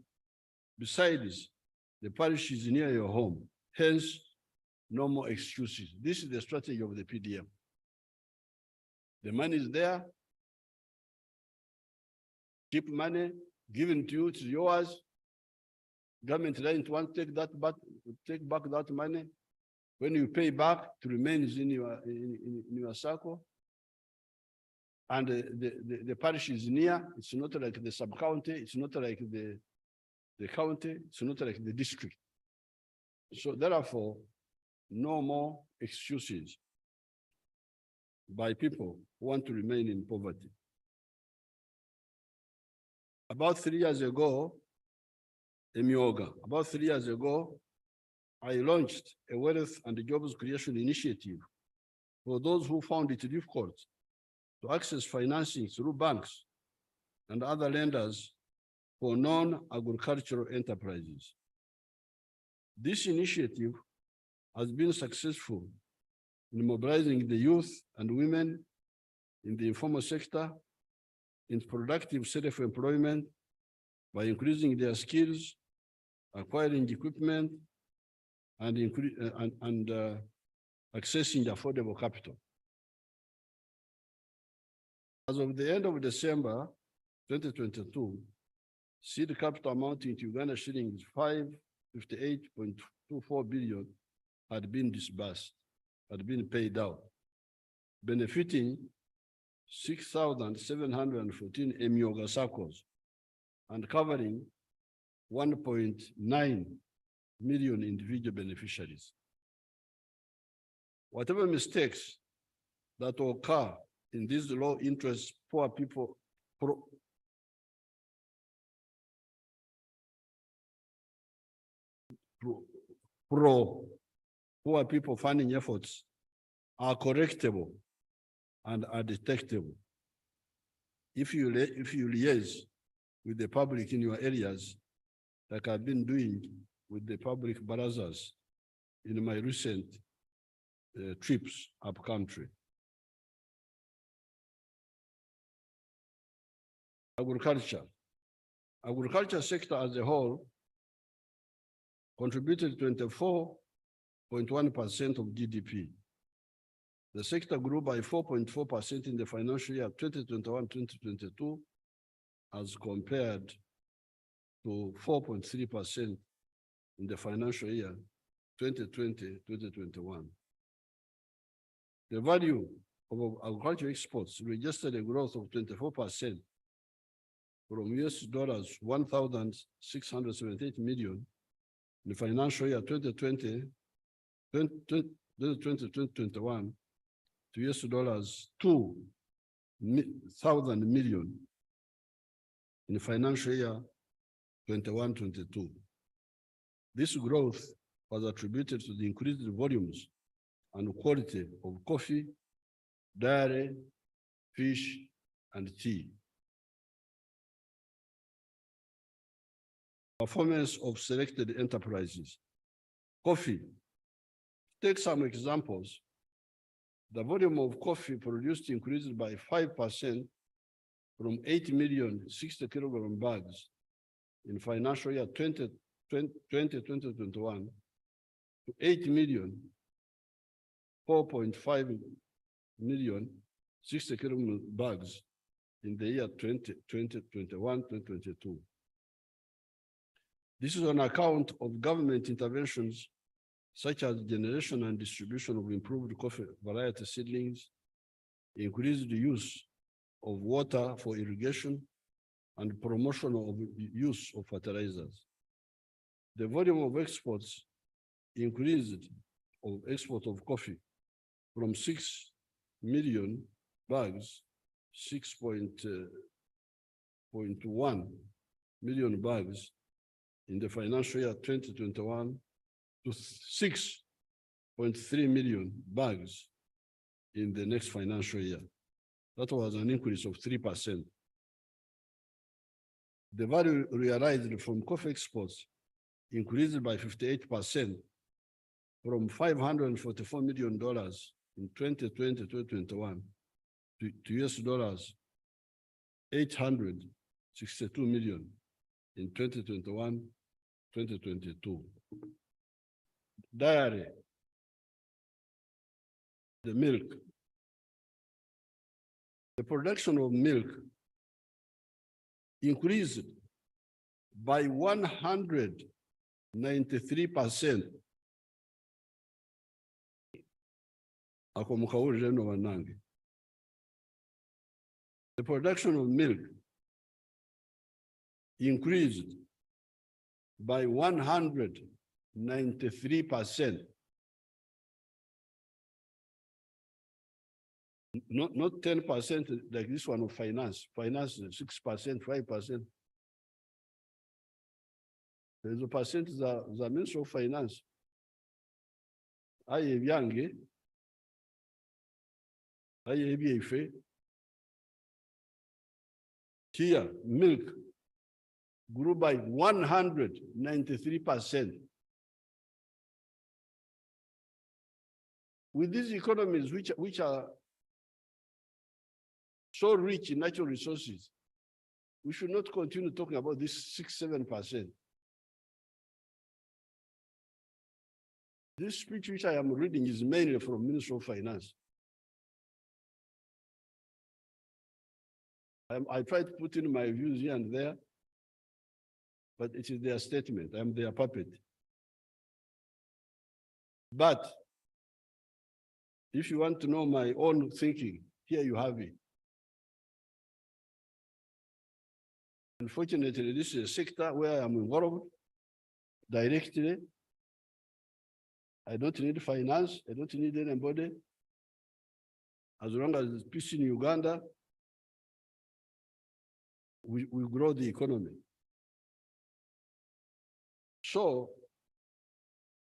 Besides, the parish is near your home. Hence, no more excuses. This is the strategy of the PDM. The money is there. Keep money given to you, it's yours. Government doesn't want to take back that money. When you pay back, it remains in your circle. And the parish is near. It's not like the sub-county. It's not like the county. It's not like the district. So therefore, no more excuses by people who want to remain in poverty. About 3 years ago, about 3 years ago, I launched a wealth and jobs creation initiative for those who found it difficult to access financing through banks and other lenders for non-agricultural enterprises. This initiative has been successful in mobilizing the youth and women in the informal sector in productive self-employment by increasing their skills, acquiring equipment, and accessing affordable capital. As of the end of December 2022, seed capital amounting to Uganda shillings 558.24 billion had been disbursed, had been paid out, benefiting 6,714 Emyoga circles and covering 1.9 million individual beneficiaries. Whatever mistakes that occur in these low interest poor people poor people funding efforts are correctable and are detectable. If you liaise with the public in your areas, like I've been doing with the public barazas in my recent trips up country. Agriculture sector as a whole contributed 24.1% of GDP. The sector grew by 4.4% in the financial year 2021-2022 as compared to 4.3% in the financial year 2020-2021. The value of agricultural exports registered a growth of 24% from $1,678 million in financial year 2020, 2021 to $2,000 million in financial year 21-22. This growth was attributed to the increased volumes and quality of coffee, dairy, fish, and tea. Performance of selected enterprises. Coffee. Take some examples. The volume of coffee produced increased by 5% from 8,060,000 kilogram bags in financial year 2020-2021 to 4.5 million 60 kilogram bags in the year 2021-2022. This is on account of government interventions such as generation and distribution of improved coffee variety seedlings, increased use of water for irrigation, and promotion of use of fertilizers. The volume of exports increased of export of coffee from 6 million bags, 6.1 million bags in the financial year 2021 to 6.3 million bags in the next financial year. That was an increase of 3%. The value realized from coffee exports increased by 58% from $544 million in 2020-2021 to $862 million in 2021-2022. Dairy, the milk. The production of milk increased by 193%. The production of milk increased by 193%. Not 10% like this one of finance. Finance is 6%, 5%. There's a percentage that Ministry of Finance. I have young, I have here, milk grew by 193%. With these economies, which are so rich in natural resources, we should not continue talking about this 6-7%. This speech which I am reading is mainly from Ministry of Finance. I try to put in my views here and there, but it is their statement. I'm their puppet. But if you want to know my own thinking, here you have it. Unfortunately, this is a sector where I'm involved directly. I don't need finance. I don't need anybody. As long as there's peace in Uganda, we grow the economy. So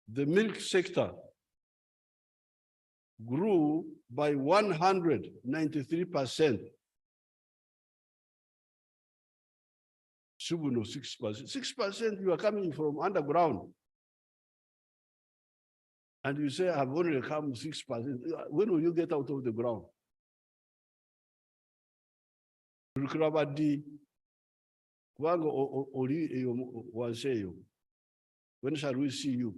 the milk sector grew by 193%. 6%. 6% you are coming from underground. And you say, I've only come 6%. When will you get out of the ground? When shall we see you?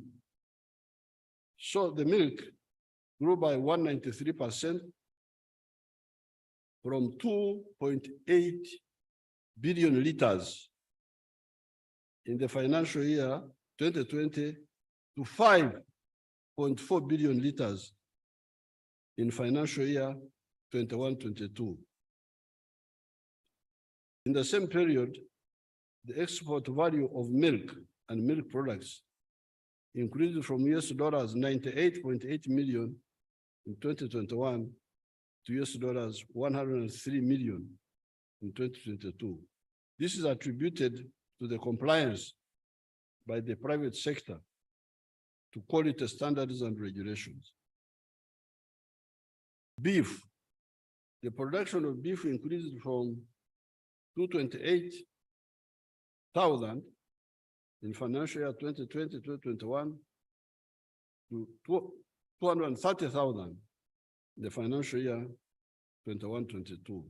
So the milk grew by 193% from 2.8 billion liters in the financial year 2020 to 5.4 billion liters in financial year 21-22. In the same period, the export value of milk and milk products increased from US $98.8 million in 2021 to US $103 million in 2022. This is attributed to the compliance by the private sector to quality standards and regulations. Beef. The production of beef increased from 228,000 in financial year 2020-2021 to 230,000 in the financial year 21-22.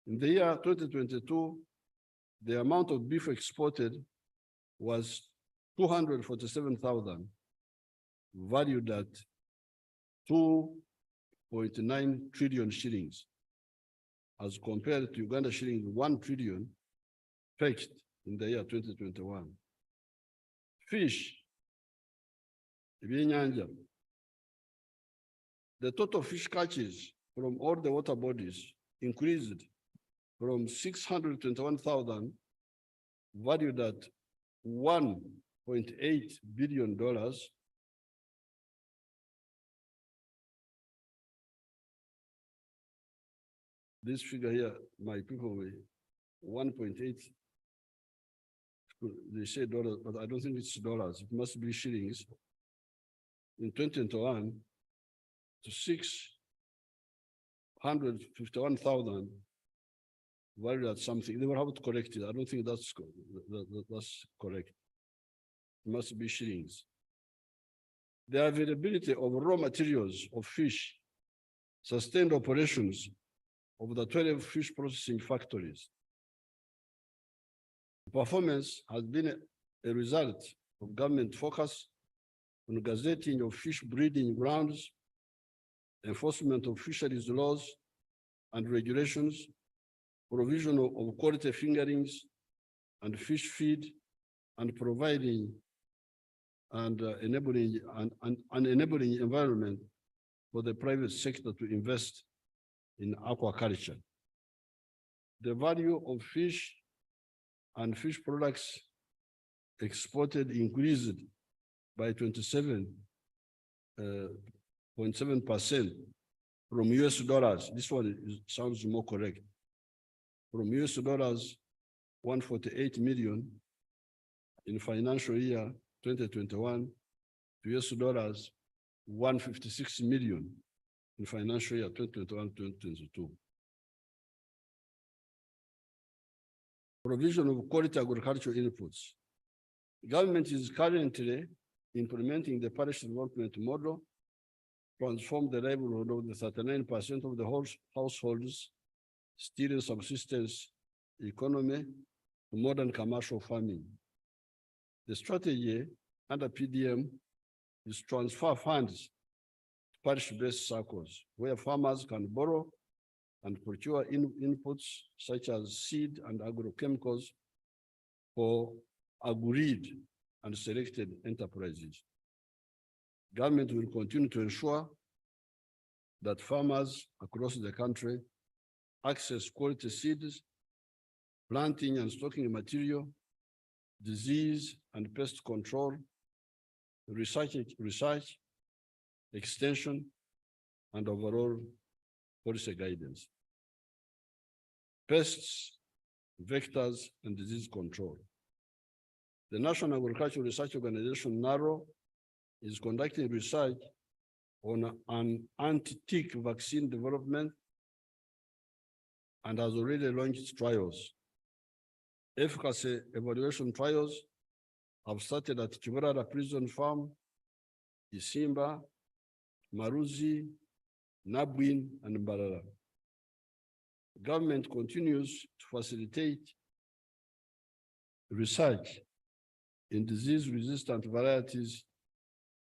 In the year 2022, the amount of beef exported was 247,000, valued at 2.9 trillion shillings, as compared to Uganda shillings 1 trillion fetched in the year 2021. Fish, ibyenyanja. The total fish catches from all the water bodies increased from 621,000, valued at $1.8 billion, this figure here, my people, 1.8, they say dollars, but I don't think it's dollars. It must be shillings. In 2021 to 651,000, valued at something. They will have to correct it. I don't think that's correct. It must be shillings. The availability of raw materials of fish sustained operations of the 12 fish processing factories. Performance has been a result of government focus on gazetting of fish breeding grounds, enforcement of fisheries laws and regulations, provision of quality fingerings and fish feed, and providing and enabling an enabling environment for the private sector to invest in aquaculture. The value of fish and fish products exported increased by 27.7% from US dollars. This one sounds more correct. From US dollars 148 million in financial year 2021 to US dollars 156 million in financial year 2021-2022. Provision of quality agricultural inputs. Government is currently implementing the parish development model, transform the livelihood of the 39% of the households still in subsistence economy to modern commercial farming. The strategy under PDM is transfer funds to parish-based circles where farmers can borrow and procure inputs such as seed and agrochemicals for agreed and selected enterprises. Government will continue to ensure that farmers across the country access quality seeds, planting and stocking material, disease and pest control, research, extension, and overall policy guidance. Pests, vectors, and disease control. The National Agricultural Research Organization, NARO, is conducting research on an anti-tick vaccine development and has already launched trials. Efficacy evaluation trials have started at Chibarara Prison Farm, Isimba, Maruzi, Nabwin, and Mbarara. Government continues to facilitate research in disease-resistant varieties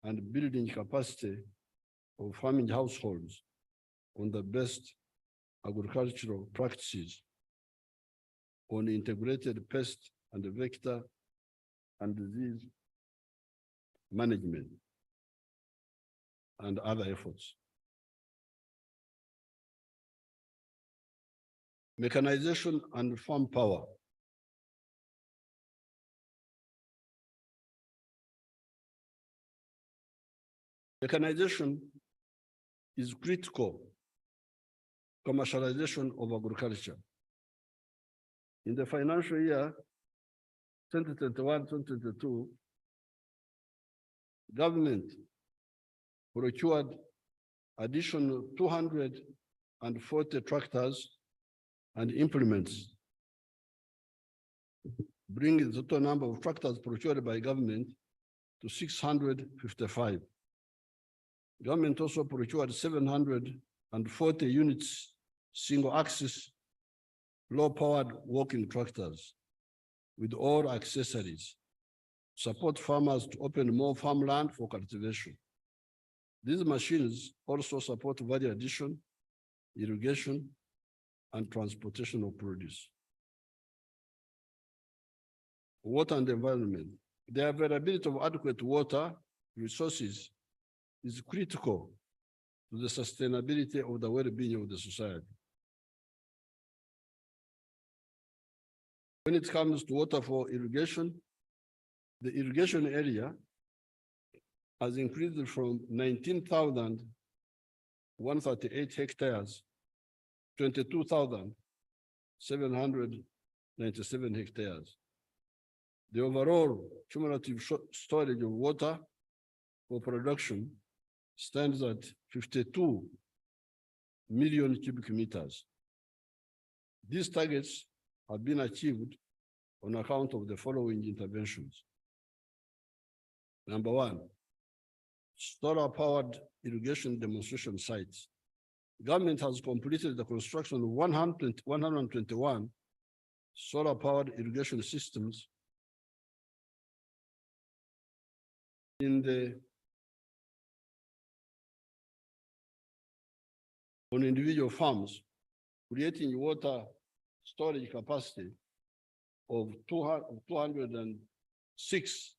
and building capacity of farming households on the best agricultural practices on integrated pest and vector and disease management and other efforts. mechanization and farm power. Mechanization is critical commercialization of agriculture. In the financial year 2021-2022, government procured additional 240 tractors and implements, bringing the total number of tractors procured by government to 655. Government also procured 740 units single-axis, low-powered walking tractors with all accessories, support farmers to open more farmland for cultivation. These machines also support value addition, irrigation, and transportation of produce. Water and environment. The availability of adequate water resources is critical to the sustainability of the well-being of the society. When it comes to water for irrigation, the irrigation area has increased from 19,138 hectares, 22,797 hectares. The overall cumulative storage of water for production stands at 52 million cubic meters. These targets have been achieved on account of the following interventions. Number one, solar-powered irrigation demonstration sites. Government has completed the construction of 121 solar-powered irrigation systems on individual farms, creating water storage capacity of 206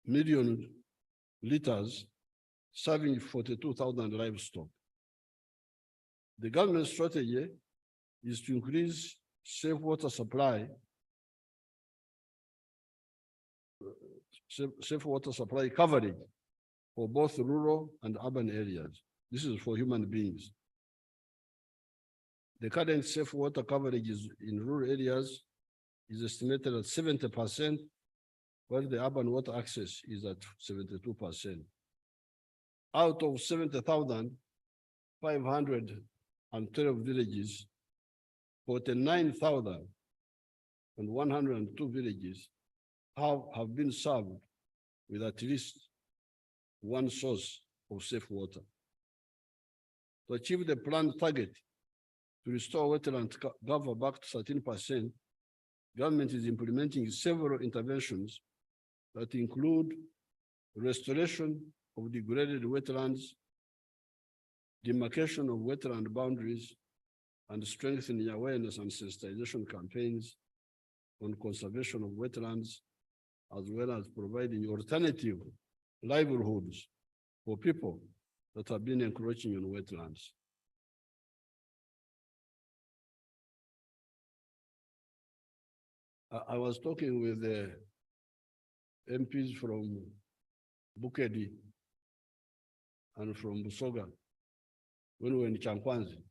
million liters, serving 42,000 livestock. The government strategy is to increase safe water supply, coverage for both rural and urban areas. This is for human beings. The current safe water coverage in rural areas is estimated at 70%, while the urban water access is at 72%. Out of 70,512 villages, 49,102 villages have been served with at least one source of safe water. To achieve the planned target to restore wetland cover back to 13%, government is implementing several interventions that include restoration of degraded wetlands, demarcation of wetland boundaries, and strengthening awareness and sensitization campaigns on conservation of wetlands, as well as providing alternative livelihoods for people that have been encroaching on wetlands. I was talking with the MPs from Bukedi and from Busoga when we were in Chankwanzi,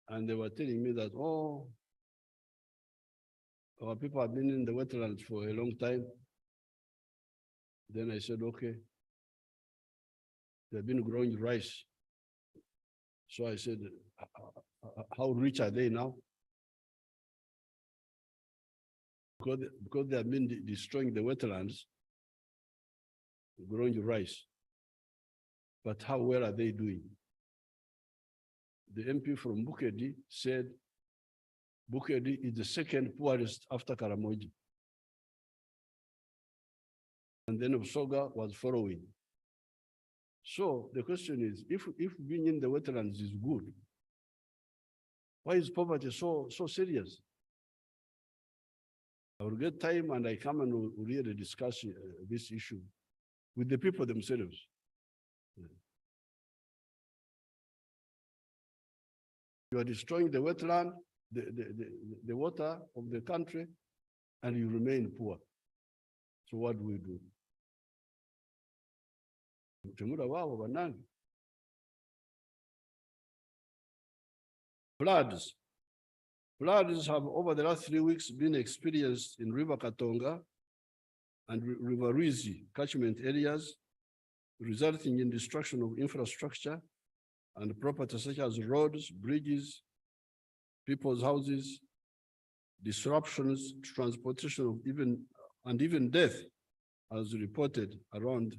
and they were telling me that, oh, our people have been in the wetlands for a long time. Then I said, okay, they've been growing rice. So I said, how rich are they now? Because they have been destroying the wetlands, growing rice. But how well are they doing? The MP from Bukedi said, Bukedi is the second poorest after Karamoji. And then Busoga was following. So the question is, if being in the wetlands is good, why is poverty so serious? I will get time and I come and we'll really discuss this issue with the people themselves. You are destroying the wetland, the water of the country, and you remain poor. So what do we do? Floods. Floods have over the last 3 weeks been experienced in River Katonga and River Ruizi catchment areas, resulting in destruction of infrastructure and property such as roads, bridges, people's houses, disruptions to transportation of even death, as reported around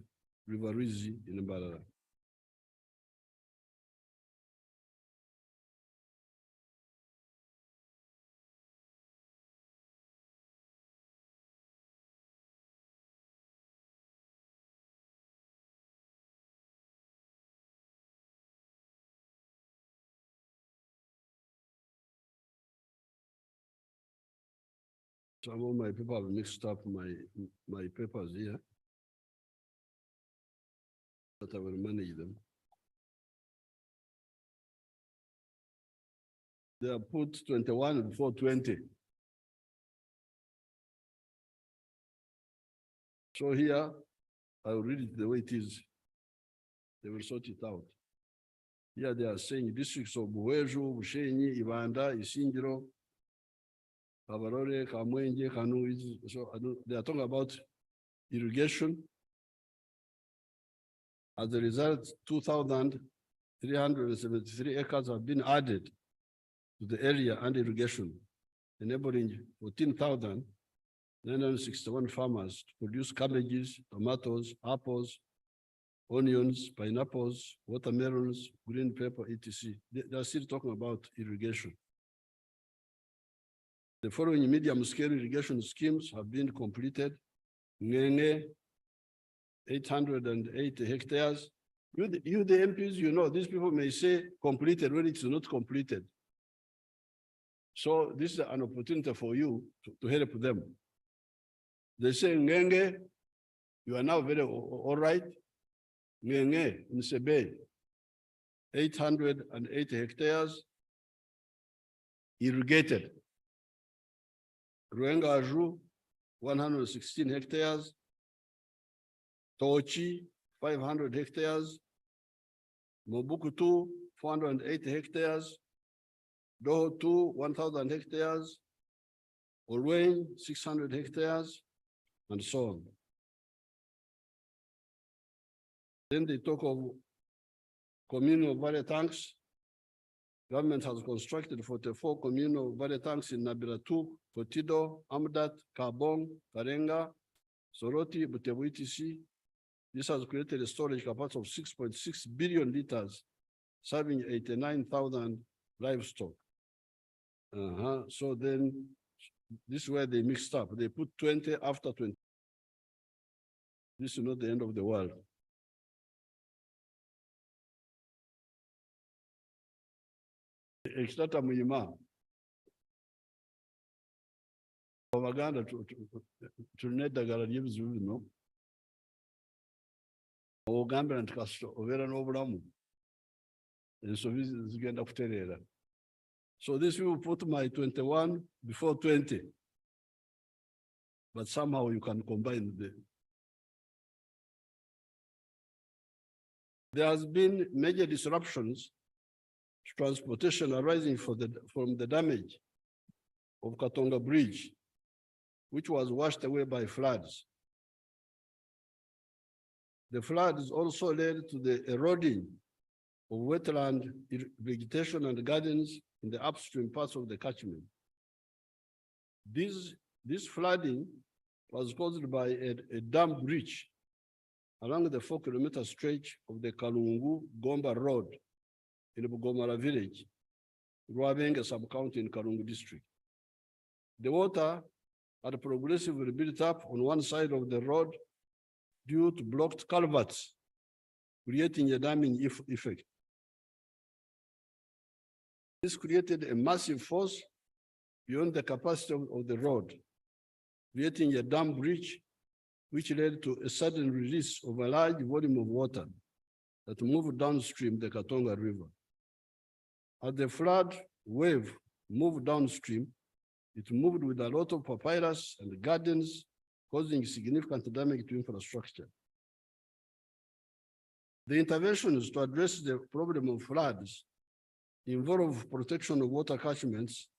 River Ruizi in Mbarara. Some of my people have mixed up my papers here, but I will manage them. They are put 21 before 20. So here, I will read it the way it is. They will sort it out. Here they are saying districts of Buweju, Bushenyi, Ibanda, Isingiro, Kabarore, Kamwenje, Kanu. So they are talking about irrigation. As a result, 2,373 acres have been added to the area under irrigation, enabling 14,961 farmers to produce cabbages, tomatoes, apples, onions, pineapples, watermelons, green pepper, etc. They are still talking about irrigation. The following medium-scale irrigation schemes have been completed. Ngenge, 880 hectares. You the MPs, you know, these people may say completed when it's not completed. So this is an opportunity for you to help them. They say, Ngenge, you are now very all right. Ngenge, Nsebe, 880 hectares irrigated. Ruengaju, 116 hectares. Tochi, 500 hectares. Mobukutu, 480 hectares. Dohotu, 1,000 hectares. Olwen, 600 hectares, and so on. Then they talk of communal valley tanks. Government has constructed 44 communal valley tanks in Nabiratu, Kotido, Amdat, Kabong, Karenga, Soroti, Butebu, etc. This has created a storage capacity of 6.6 billion liters, serving 89,000 livestock. So then, this is where they mixed up. They put 20 after 20. This is not the end of the world. Ekitata muyima. Abaganda tulina eddagala ly'ebizibu bino. Ogambira nti kasita obeera n'obulamu, ensobi zigenda kutereera. So this will put my 21 before 20. But somehow you can combine the. There has been major disruptions to transportation arising from the damage of Katonga Bridge, which was washed away by floods. The floods also led to the eroding of wetland vegetation and gardens in the upstream parts of the catchment. This flooding was caused by a dam breach along the 4-kilometer stretch of the Kalungu-Gomba Road in Bugomara village, Rwabenga sub-county in Kalungu district. The water had progressively built up on one side of the road due to blocked culverts, creating a damming effect. This created a massive force beyond the capacity of the road, creating a dam breach, which led to a sudden release of a large volume of water that moved downstream the Katonga River. As the flood wave moved downstream, it moved with a lot of papyrus and gardens, causing significant damage to infrastructure. The interventions to address the problem of floods involve protection of water catchments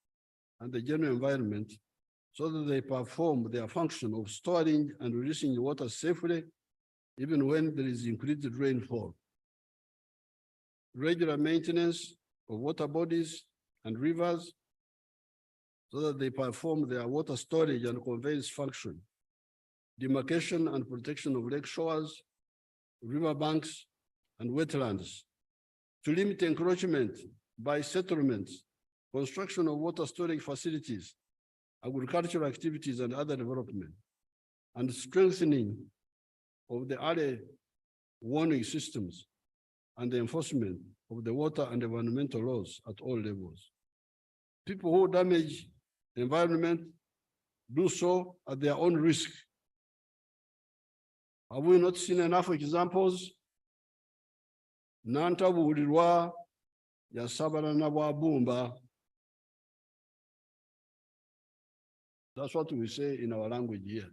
and the general environment so that they perform their function of storing and releasing water safely, even when there is increased rainfall. Regular maintenance of water bodies and rivers so that they perform their water storage and conveyance function. Demarcation and protection of lake shores, riverbanks, and wetlands. To limit encroachment by settlements, construction of water storage facilities, agricultural activities, and other development, and strengthening of the early warning systems and the enforcement of the water and environmental laws at all levels. People who damage the environment do so at their own risk. Have we not seen enough examples? Nantabulirwa yasabana na bwabumba. That's what we say in our language here.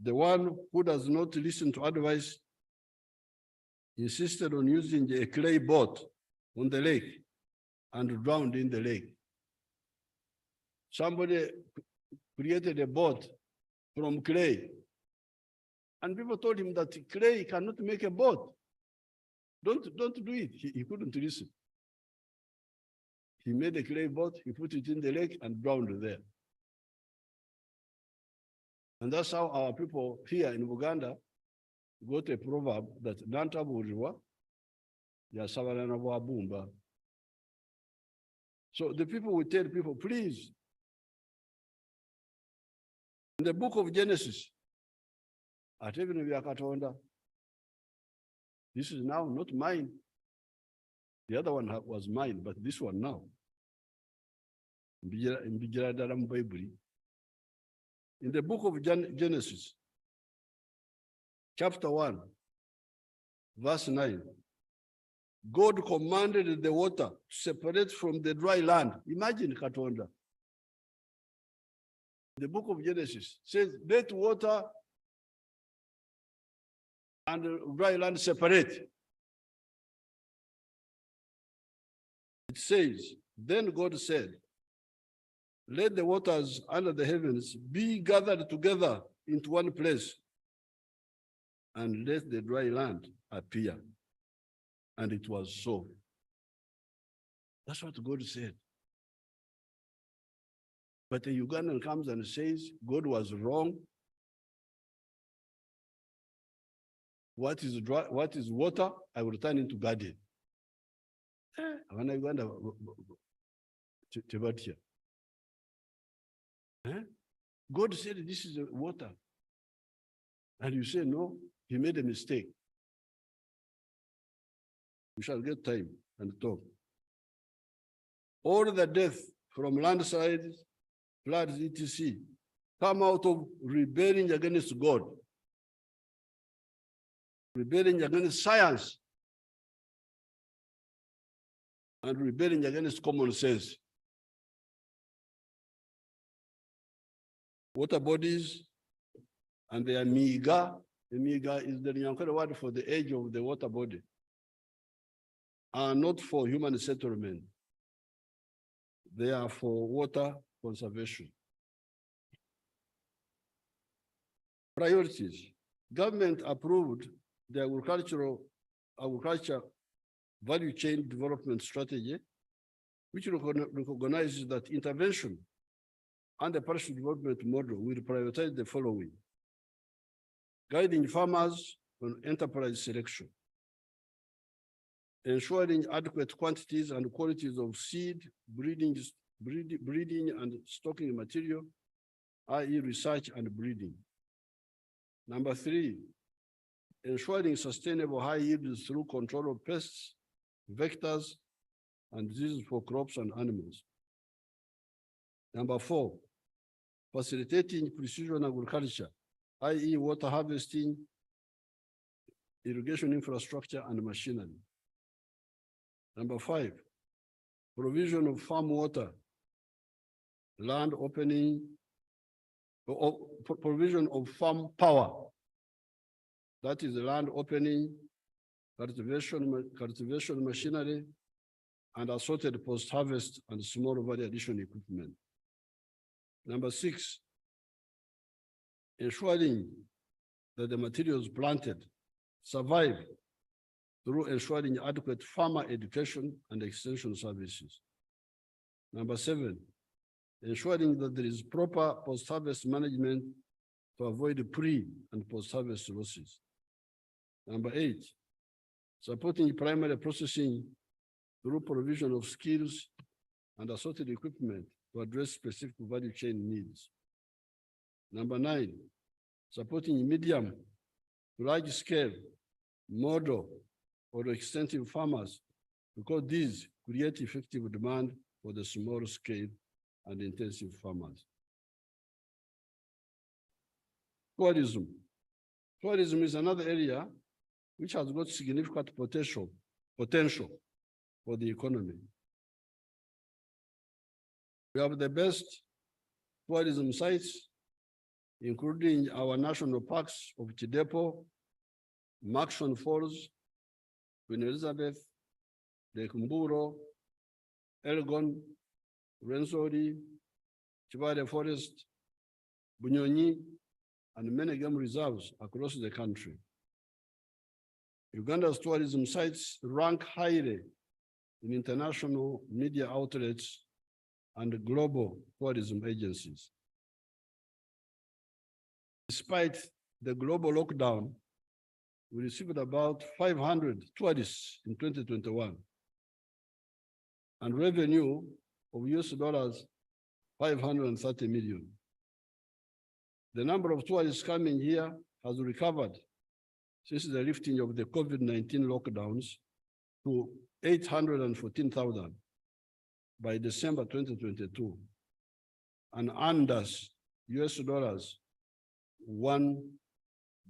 The one who does not listen to advice insisted on using a clay boat on the lake and drowned in the lake. Somebody created a boat from clay, and people told him that clay cannot make a boat. Don't do it. He couldn't listen. He made a clay boat, he put it in the lake and drowned there. And that's how our people here in Uganda got a proverb that Nantabulirwa yasabana na bwabumba. So the people will tell people, please, in the book of Genesis, this is now not mine. The other one was mine, but this one now. In the book of Genesis, chapter 1, verse 9, God commanded the water to separate from the dry land. Imagine Katonda. The book of Genesis says, let water and dry land separate. It says, then God said, let the waters under the heavens be gathered together into one place, and let the dry land appear. And it was so. That's what God said. But the Ugandan comes and says, God was wrong. What is dry, what is water? I will turn into garden. God said this is water. And you say, no, he made a mistake. We shall get time and talk. All the death from landslides, floods, etc., come out of rebelling against God, rebelling against science, and rebelling against common sense. Water bodies and their miga, the miga is the Nyankore word for the edge of the water body, are not for human settlement. They are for water conservation. Priorities. Government approved the agriculture value chain development strategy, which recognizes that intervention and the partial development model will prioritize the following: guiding farmers on enterprise selection, ensuring adequate quantities and qualities of seed, breeding and stocking material, i.e. research and breeding. Number 3, ensuring sustainable high yields through control of pests, vectors, and diseases for crops and animals. Number 4, facilitating precision agriculture, i.e. water harvesting, irrigation infrastructure, and machinery. Number 5, provision of farm water, land opening, provision of farm power. That is land opening, cultivation machinery, and assorted post-harvest and small value addition equipment. Number 6, ensuring that the materials planted survive through ensuring adequate farmer education and extension services. Number 7, ensuring that there is proper post-harvest management to avoid pre- and post-harvest losses. Number 8, supporting primary processing through provision of skills and assorted equipment to address specific value chain needs. Number 9, supporting medium to large scale, model, or extensive farmers, because these create effective demand for the small scale and intensive farmers. Tourism. Tourism is another area which has got significant potential for the economy. We have the best tourism sites, including our national parks of Chidepo, Maxon Falls, Queen Elizabeth, Lake Mburo, Elgon, Rwenzori, Chibale Forest, Bunyonyi, and many game reserves across the country. Uganda's tourism sites rank highly in international media outlets and global tourism agencies. Despite the global lockdown, we received about 500 tourists in 2021 and revenue of $530 million. The number of tourists coming here has recovered since the lifting of the COVID-19 lockdowns to 814,000 by December 2022 and earned us $1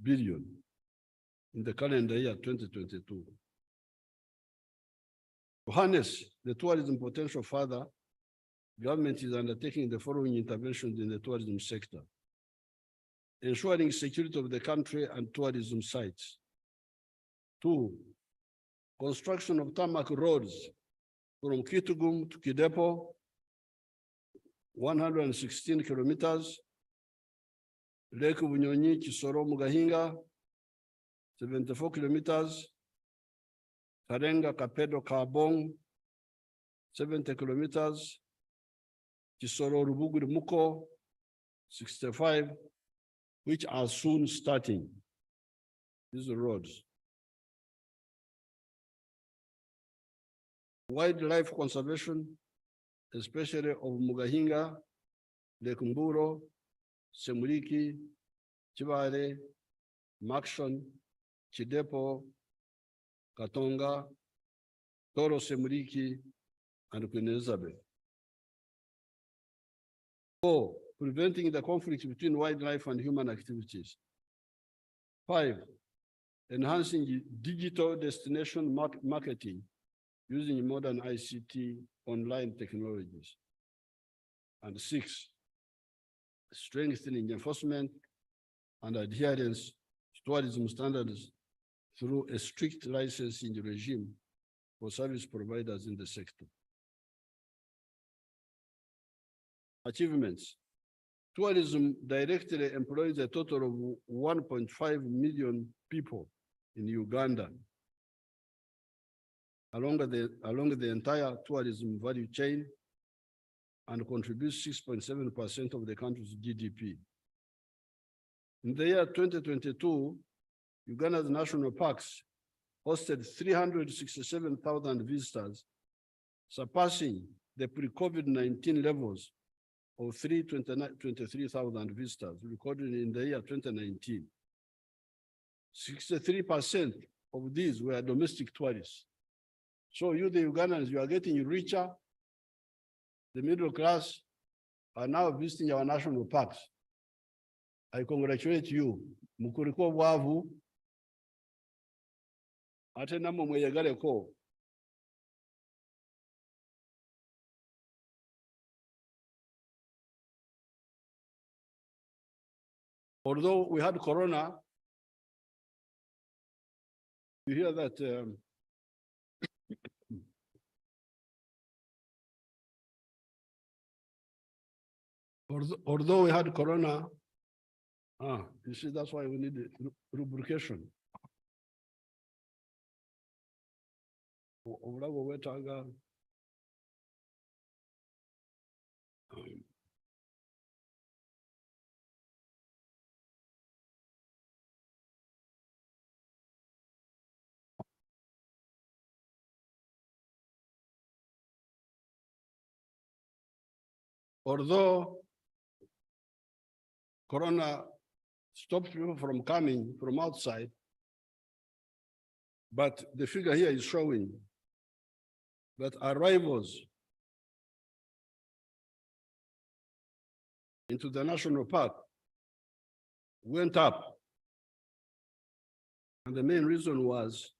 billion in the calendar year 2022. To harness the tourism potential further, government is undertaking the following interventions in the tourism sector: ensuring security of the country and tourism sites. 2, construction of tarmac roads from Kitgum to Kidepo, 116 kilometers. Lake Bunyonyi, Kisoro, Mugahinga, 74 kilometers. Karenga, Kapedo, Kabong, 70 kilometers. Kisoro, Rubuguri, Muko, 65, which are soon starting. These are roads. Wildlife conservation, especially of Mugahinga, Lake Mburo, Semuliki, Chibale, Maxon, Chidepo, Katonga, Toro Semuliki, and Queen Elizabeth. 4, preventing the conflict between wildlife and human activities. 5, enhancing digital destination marketing using modern ICT online technologies. And 6, strengthening enforcement and adherence to tourism standards through a strict licensing regime for service providers in the sector. Achievements. Tourism directly employs a total of 1.5 million people in Uganda along the entire tourism value chain and contributes 6.7% of the country's GDP. In the year 2022, Uganda's national parks hosted 367,000 visitors, surpassing the pre-COVID-19 levels of 323,000 visitors recorded in the year 2019. 63% of these were domestic tourists. So you, the Ugandans, you are getting richer. The middle class are now visiting our national parks. I congratulate you. Mukuriko bwavu. Ate namwe mweyegaleko. although we had corona, you hear that although we had corona, you see, that's why we need lubrication. Although corona stops people from coming from outside, but the figure here is showing that arrivals into the national park went up. And the main reason was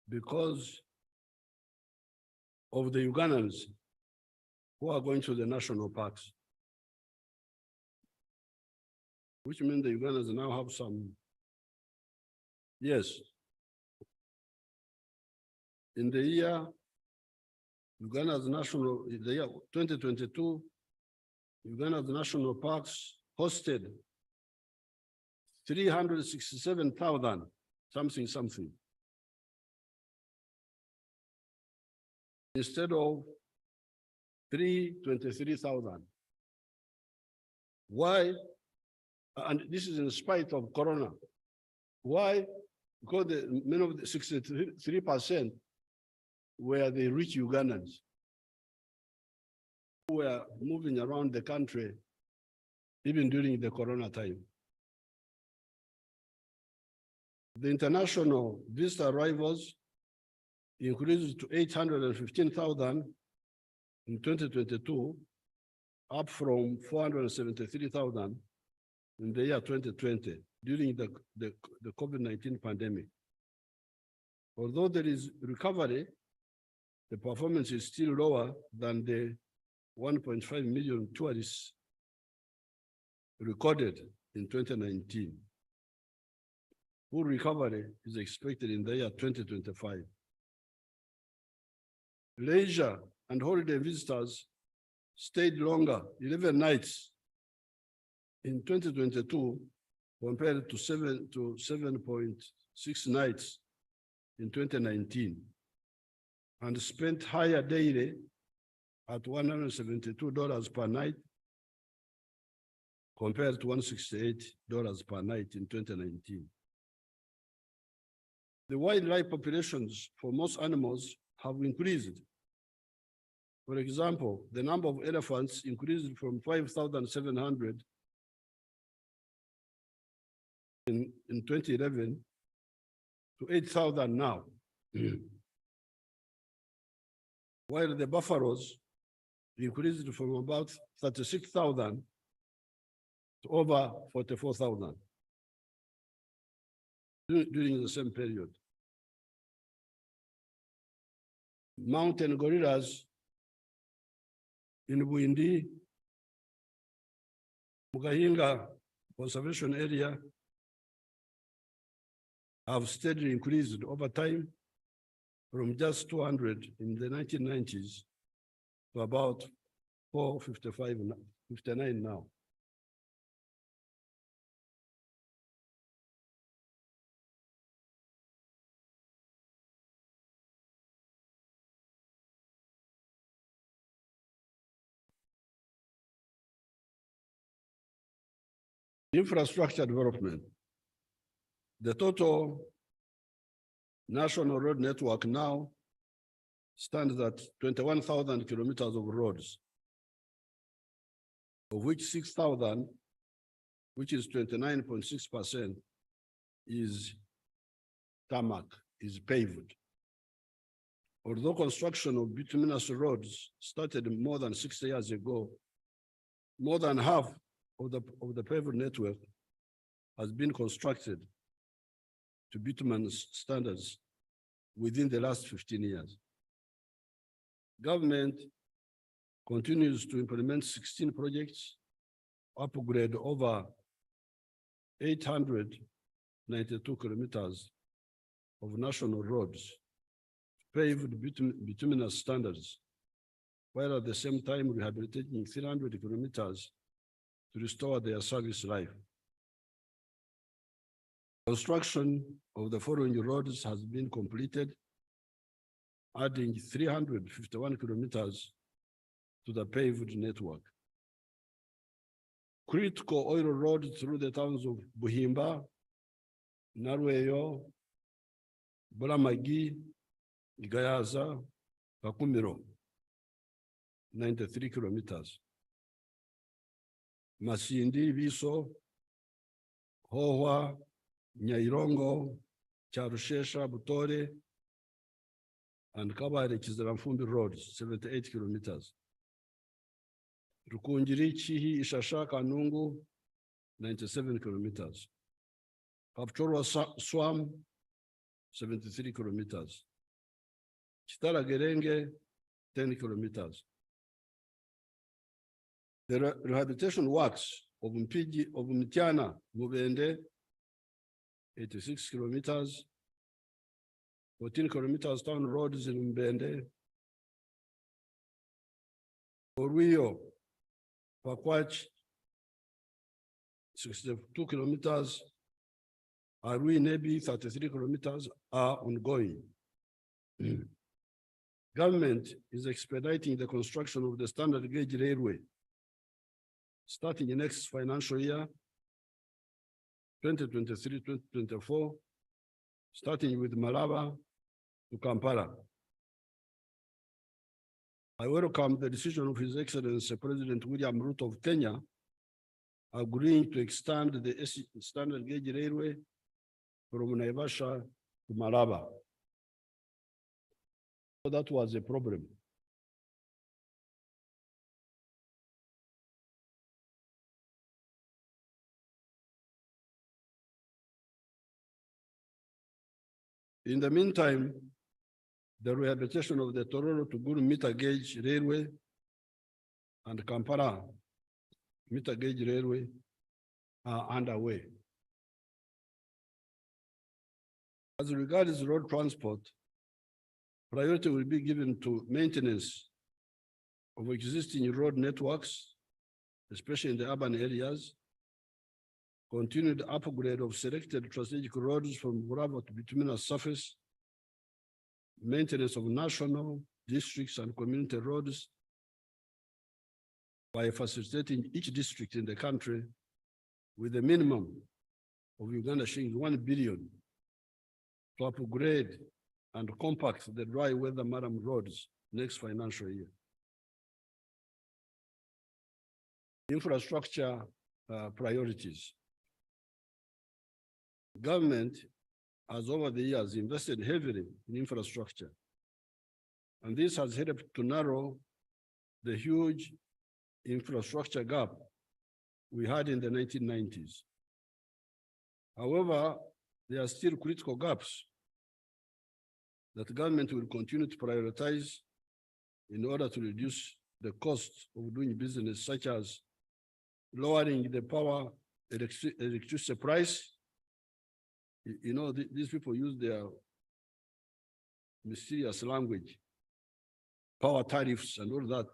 because of the Ugandans who are going to the national parks, which means the Ugandans now have some, yes. In the year, Uganda's national, in the year 2022, Uganda's national parks hosted 367,000 something, instead of 323,000. Why? And this is in spite of corona. Why? Because many of the 63% were the rich Ugandans who were moving around the country even during the corona time. The international visitor arrivals increased to 815,000 in 2022, up from 473,000 in the year 2020 during the COVID-19 pandemic. Although there is recovery, the performance is still lower than the 1.5 million tourists recorded in 2019. Full recovery is expected in the year 2025. Leisure and holiday visitors stayed longer, 11 nights in 2022 compared to 7.6 nights in 2019, and spent higher daily at $172 per night compared to $168 per night in 2019. The wildlife populations for most animals have increased. For example, the number of elephants increased from 5,700 in 2011 to 8,000 now. While the buffaloes increased from about 36,000 to over 44,000 during the same period. Mountain gorillas in Buindi, Mugahinga Conservation Area have steadily increased over time from just 200 in the 1990s to about 459 now. Infrastructure development. The total national road network now stands at 21,000 kilometers of roads, of which 6,000, which is 29.6%, is tarmac, is paved. Although construction of bituminous roads started more than 60 years ago, more than half of the paved network has been constructed to bituminous standards within the last 15 years. Government continues to implement 16 projects, upgrade over 892 kilometers of national roads, paved bituminous standards, while at the same time rehabilitating 300 kilometers to restore their service life. Construction of the following roads has been completed, adding 351 kilometers to the paved network. Critical oil road through the towns of Buhimba, Narweyo, Bulamagi, Igayaza, Kakumiro, 93 kilometers. Masindi, Viso, Hohwa, Nyairongo, Charushesha, Butore, and Kabare Kizaramfumbi roads, 78 kilometers. Rukungiri, Chihi, Ishasha, Kanungu, 97 kilometers. Kapchorwa Swam, 73 kilometers. Chitara Gerenge, 10 kilometers. The rehabilitation works of Mtiana, Mubende, 86 kilometers. 14 kilometers town roads in Mbende. Oruyo, Pakwach, 62 kilometers. Arui Nebi, 33 kilometers are ongoing. Government is expediting the construction of the standard gauge railway starting in next financial year, 2023-2024, starting with Malaba to Kampala. I welcome the decision of His Excellency President William Ruto of Kenya agreeing to extend the standard gauge railway from Naivasha to Malaba. So that was a problem. In the meantime, the rehabilitation of the Tororo to Guru meter gauge railway and Kampala meter gauge railway are underway. As regards road transport, priority will be given to maintenance of existing road networks, especially in the urban areas, continued upgrade of selected strategic roads from gravel to bituminous surface, maintenance of national, districts, and community roads by facilitating each district in the country with a minimum of Uganda shillings 1 billion to upgrade and compact the dry weather Maram roads next financial year. Infrastructure priorities. Government has over the years invested heavily in infrastructure, and this has helped to narrow the huge infrastructure gap we had in the 1990s. However, there are still critical gaps that the government will continue to prioritize in order to reduce the cost of doing business, such as lowering the power electricity price. You know, these people use their mysterious language, power tariffs and all that.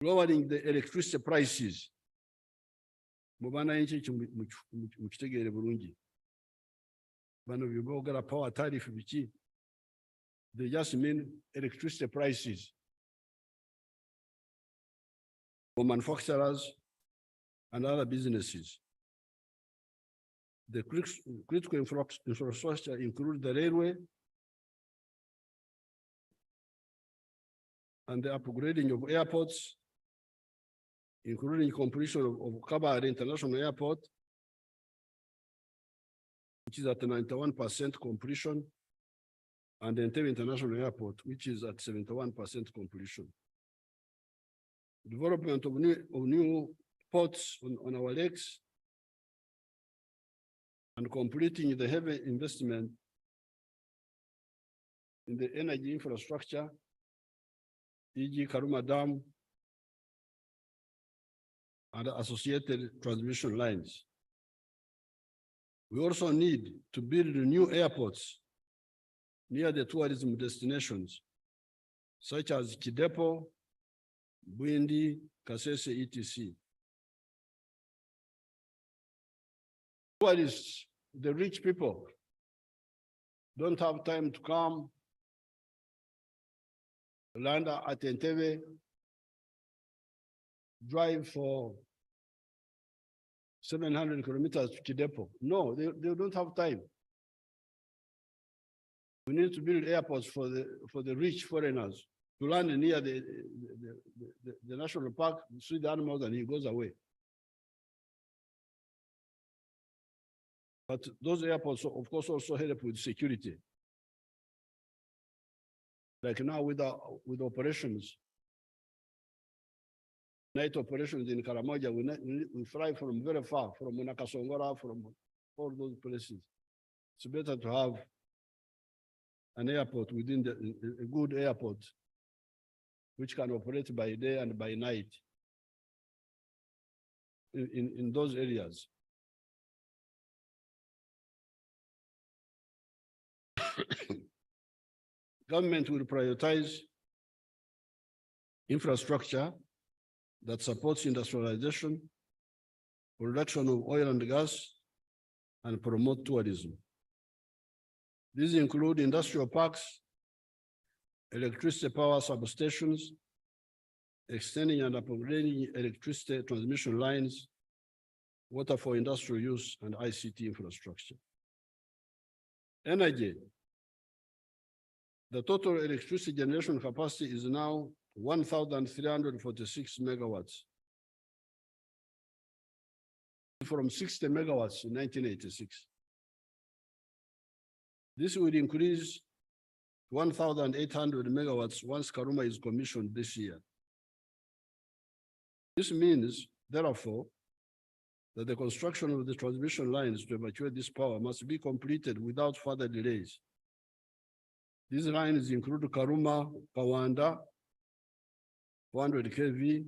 Lowering the electricity prices. Power tariff, they just mean electricity prices for manufacturers and other businesses. The critical infrastructure include the railway and the upgrading of airports, including completion of Kabare International Airport, which is at 91% completion, and Entebbe International Airport, which is at 71% completion. Development of new ports on our lakes, and completing the heavy investment in the energy infrastructure, e.g. Karuma Dam and associated transmission lines. We also need to build new airports near the tourism destinations, such as Kidepo, Bwindi, Kasese, etc. Tourists, the rich people, don't have time to come, land at Entebbe, drive for 700 kilometers to Kidepo. No, they don't have time. We need to build airports for the rich foreigners to land near the national park, see the animals, and he goes away. But those airports, of course, also help with security. Like now with operations, night operations in Karamoja, we fly from very far, from Nakasongora, from all those places. It's better to have an airport within a good airport, which can operate by day and by night in those areas. Government will prioritize infrastructure that supports industrialization, production of oil and gas, and promote tourism. These include industrial parks, electricity power substations, extending and upgrading electricity transmission lines, water for industrial use, and ICT infrastructure. Energy. The total electricity generation capacity is now 1,346 megawatts from 60 megawatts in 1986. This will increase 1,800 megawatts once Karuma is commissioned this year. This means, therefore, that the construction of the transmission lines to evacuate this power must be completed without further delays. These lines include Karuma, Kawanda, 400 kV,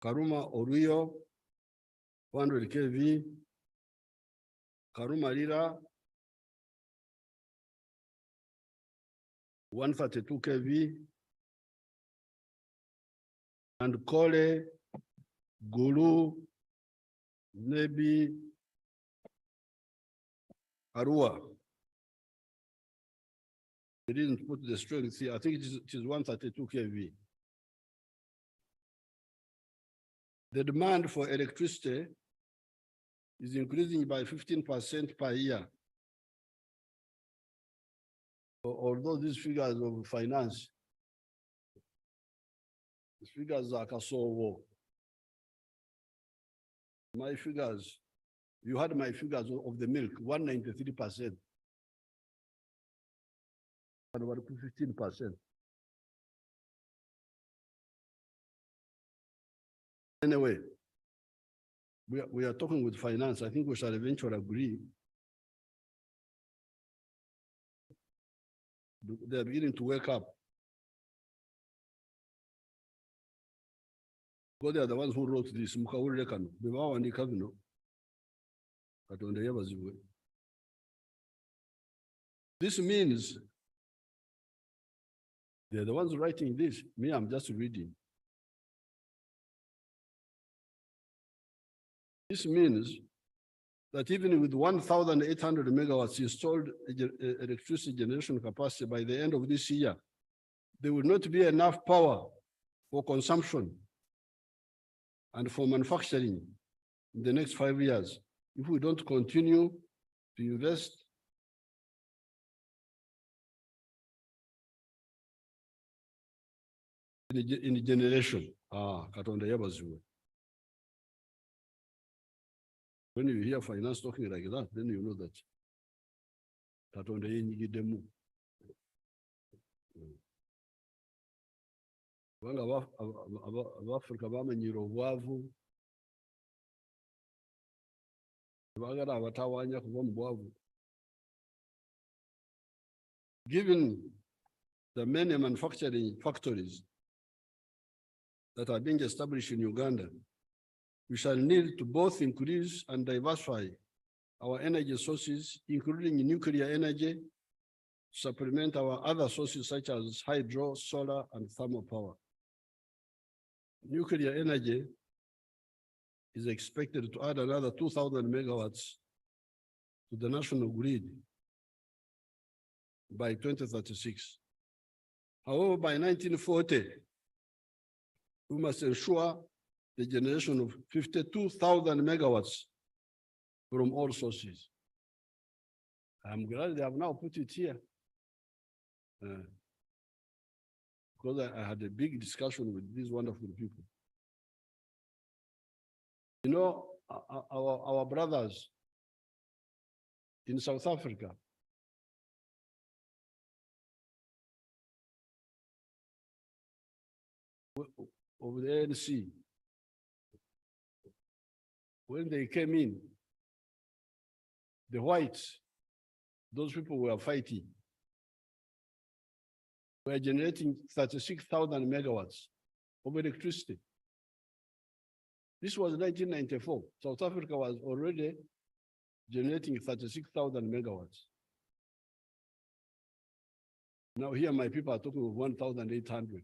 Karuma Oruyo, 400 kV, Karuma Lira, 132 kV, and Kole, Gulu, Nebi, Arua. They didn't put the strength here. I think it is 132 kV. The demand for electricity is increasing by 15% per year. Although these figures of finance, these figures are Kasowo. My figures, you had my figures of the milk, 193%. And about 15%. Anyway, we are talking with finance. I think we shall eventually agree. They are beginning to wake up. Because they are the ones who wrote this. This means they're the ones writing this. Me, I'm just reading. This means that even with 1,800 megawatts installed electricity generation capacity by the end of this year, there will not be enough power for consumption and for manufacturing in the next 5 years if we don't continue to invest in the generation. Katonda yabaziwe. When you hear finance talking like that, then you know that Katonda yenyigidemu. Kubanga Abafrika bamenyera obwavu. Bagala abatawanya kuva mu bwavu. Given the many manufacturing factories that are being established in Uganda, we shall need to both increase and diversify our energy sources, including nuclear energy, to supplement our other sources such as hydro, solar, and thermal power. Nuclear energy is expected to add another 2,000 megawatts to the national grid by 2036. However, by 1940, we must ensure the generation of 52,000 megawatts from all sources. I'm glad they have now put it here. Because I had a big discussion with these wonderful people. You know, our brothers in South Africa, of the ANC, when they came in, the whites, those people were fighting, were generating 36,000 megawatts of electricity. This was 1994. South Africa was already generating 36,000 megawatts. Now here my people are talking of 1,800.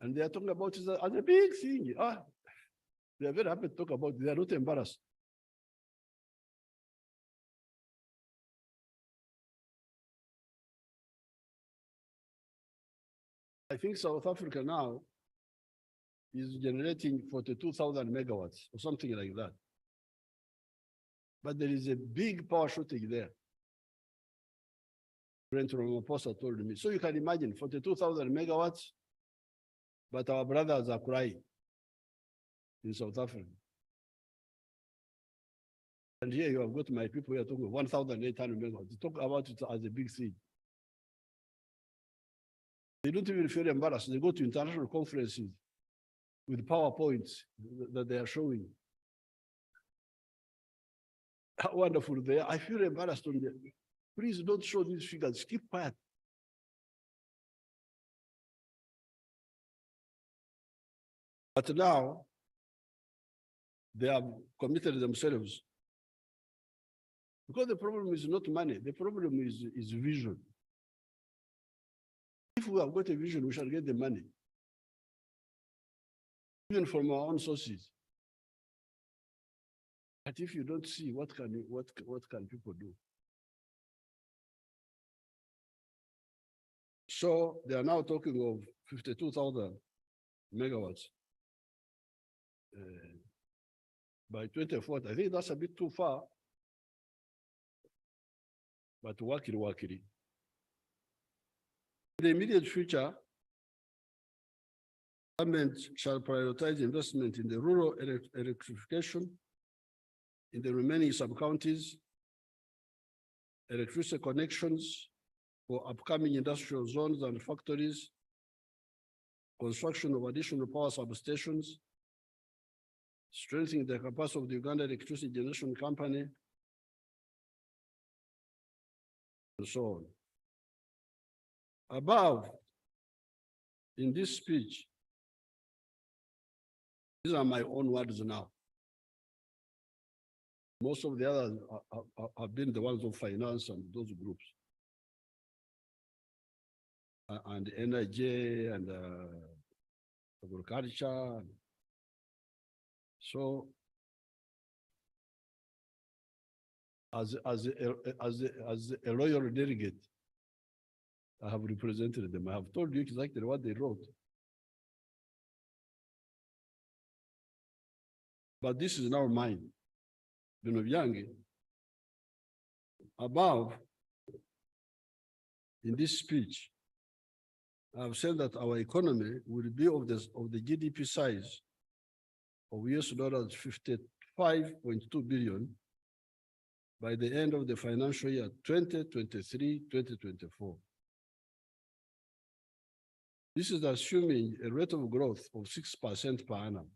And they are talking about it as a big thing. They are very happy to talk about it. They are not embarrassed. I think South Africa now is generating 42,000 megawatts or something like that. But there is a big power shortage there. Brent Ramaphosa told me. So you can imagine 42,000 megawatts, but our brothers are crying in South Africa. And here you have got my people here talking 1,800 megawatts. They talk about it as a big thing. They don't even feel embarrassed. They go to international conferences with PowerPoints that they are showing. How wonderful they are. I feel embarrassed on them. Please don't show these figures. Keep quiet. But now, they have committed themselves. Because the problem is not money. The problem is vision. If we have got a vision, we shall get the money. Even from our own sources. But if you don't see, what can people do? So they are now talking of 52,000 megawatts by 2040. I think that's a bit too far. But wakiri. In the immediate future, government shall prioritize investment in the rural electrification, in the remaining sub-counties, electricity connections for upcoming industrial zones and factories, construction of additional power substations, strengthening the capacity of the Uganda Electricity Generation Company, and so on. Above, in this speech, these are my own words now. Most of the others have been the ones of finance and those groups. And energy and agriculture. So, as a loyal delegate, I have represented them. I have told you exactly what they wrote. But this is now mine. Above, in this speech, I have said that our economy will be of the GDP size of US dollars 55.2 billion by the end of the financial year 2023-2024. This is assuming a rate of growth of 6% per annum.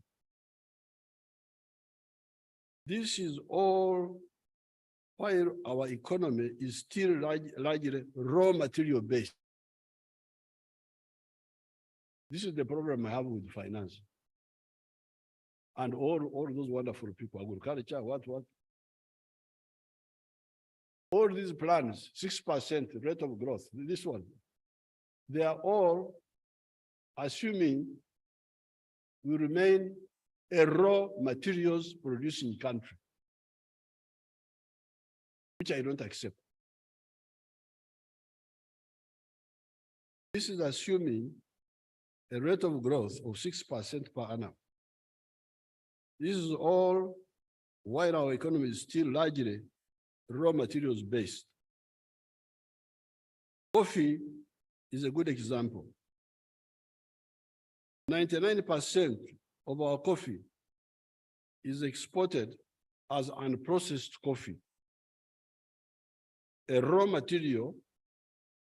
This is all while our economy is still largely raw material based. This is the problem I have with finance. And all those wonderful people, agriculture, what? All these plans, 6% rate of growth, this one, they are all assuming we remain a raw materials producing country, which I don't accept. This is assuming a rate of growth of 6% per annum. This is all while our economy is still largely raw materials based. Coffee is a good example. 99% of our coffee is exported as unprocessed coffee, a raw material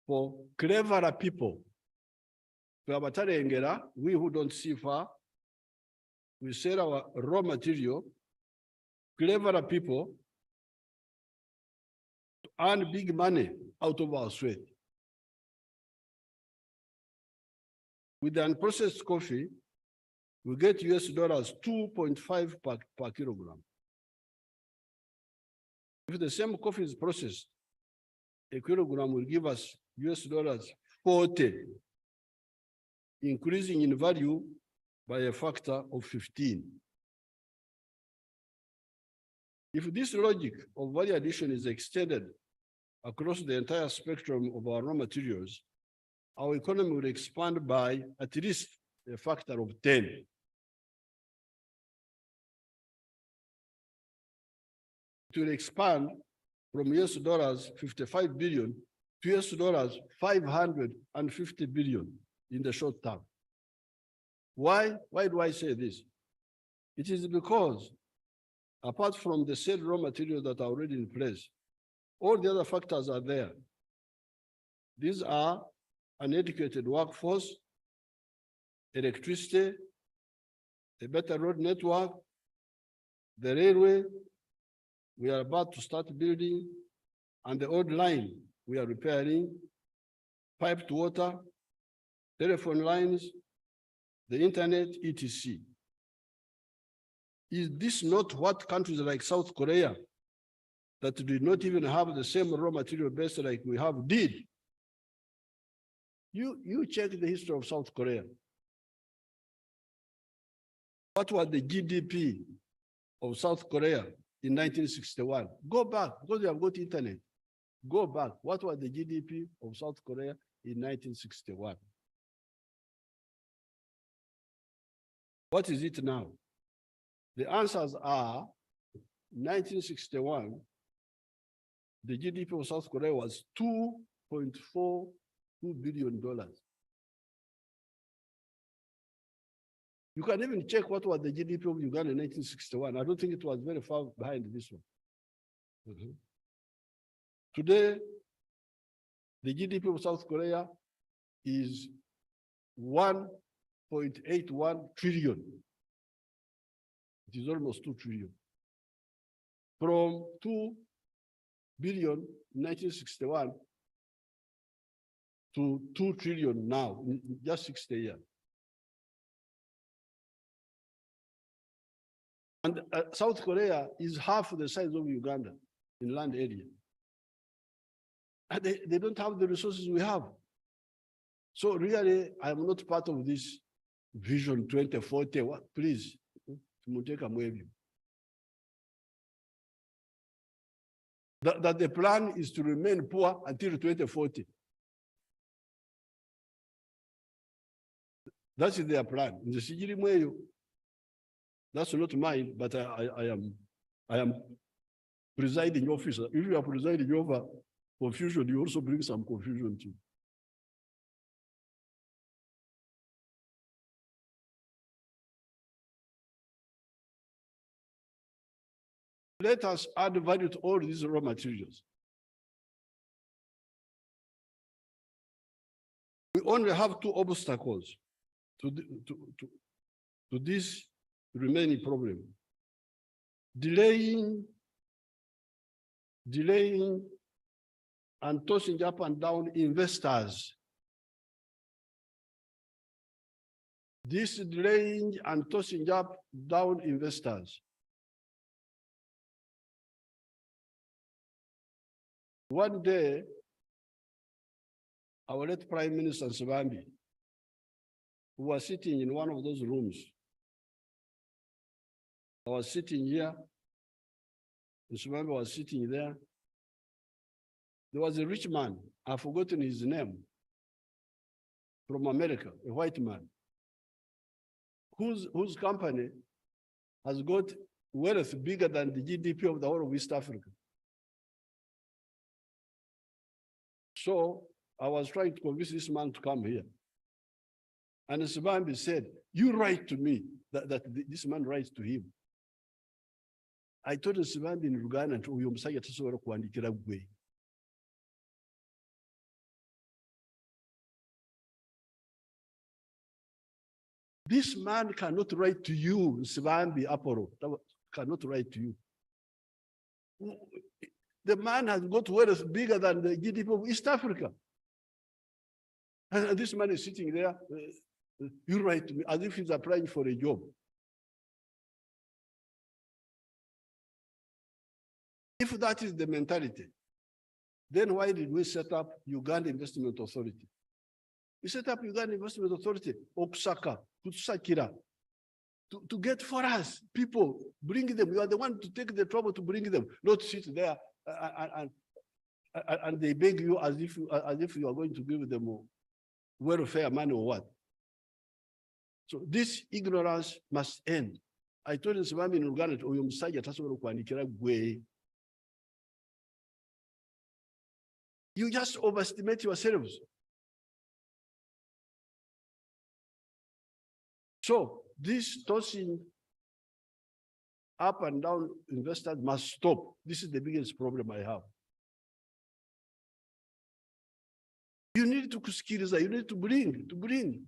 for cleverer people. We who don't see far, we sell our raw material, cleverer people, to earn big money out of our sweat. With the unprocessed coffee, we get US dollars 2.5 per kilogram. If the same coffee is processed, a kilogram will give us US dollars 40, increasing in value by a factor of 15. If this logic of value addition is extended across the entire spectrum of our raw materials, our economy will expand by at least a factor of 10. It will expand from US dollars 55 billion to US dollars 550 billion in the short term. Why? Why do I say this? It is because apart from the said raw materials that are already in place, all the other factors are there. These are an educated workforce, electricity, a better road network, the railway we are about to start building, and the old line we are repairing, piped water, telephone lines, the internet, etc. Is this not what countries like South Korea, that did not even have the same raw material base like we have, did? You check the history of South Korea. What was the GDP of South Korea in 1961? Go back, because you have got internet. Go back. What was the GDP of South Korea in 1961? What is it now? The answers are 1961, the GDP of South Korea was $2.42 billion. You can even check what was the GDP of Uganda in 1961. I don't think it was very far behind this one. Today, the GDP of South Korea is 1.81 trillion. It is almost 2 trillion. From 2 billion in 1961 to 2 trillion now, in just 60 years. And South Korea is half the size of Uganda in land area. And they don't have the resources we have. So really, I'm not part of this vision 2040. Please, that the plan is to remain poor until 2040. That is their plan. In the Sijiri Mweyo, that's not mine, but I am presiding officer. If you are presiding over confusion, you also bring some confusion too. Let us add value to all these raw materials. We only have two obstacles to this remaining problem. Delaying and tossing up and down investors This delaying and tossing up down investors. One day, our late Prime Minister Nsibambi, who was sitting in one of those rooms, I was sitting here, Nsibambi was sitting there. There was a rich man, I've forgotten his name, from America, a white man, whose company has got wealth bigger than the GDP of the whole of East Africa. So I was trying to convince this man to come here. And Nsibambi said, you write to me, that this man writes to him. I told Nsibambi in Uganda, uyo musajja tasobola kuwandikira gwe. This man cannot write to you, Nsibambi Apollo, cannot write to you. The man has got wealth bigger than the GDP of East Africa. And this man is sitting there, you write to me as if he's applying for a job. If that is the mentality, then why did we set up Uganda Investment Authority? We set up Uganda Investment Authority, Okusaka, Kutusakira, to get for us people, bring them. You are the one to take the trouble to bring them, not sit there and they beg you as if you are going to give them welfare money or what. So this ignorance must end. I told Nsibambi in Uganda, uyo musajja tasobola kuwandikira gwe. You just overestimate yourselves. So this tossing up and down investors must stop. This is the biggest problem I have. You need to kusikiliza, you need to bring.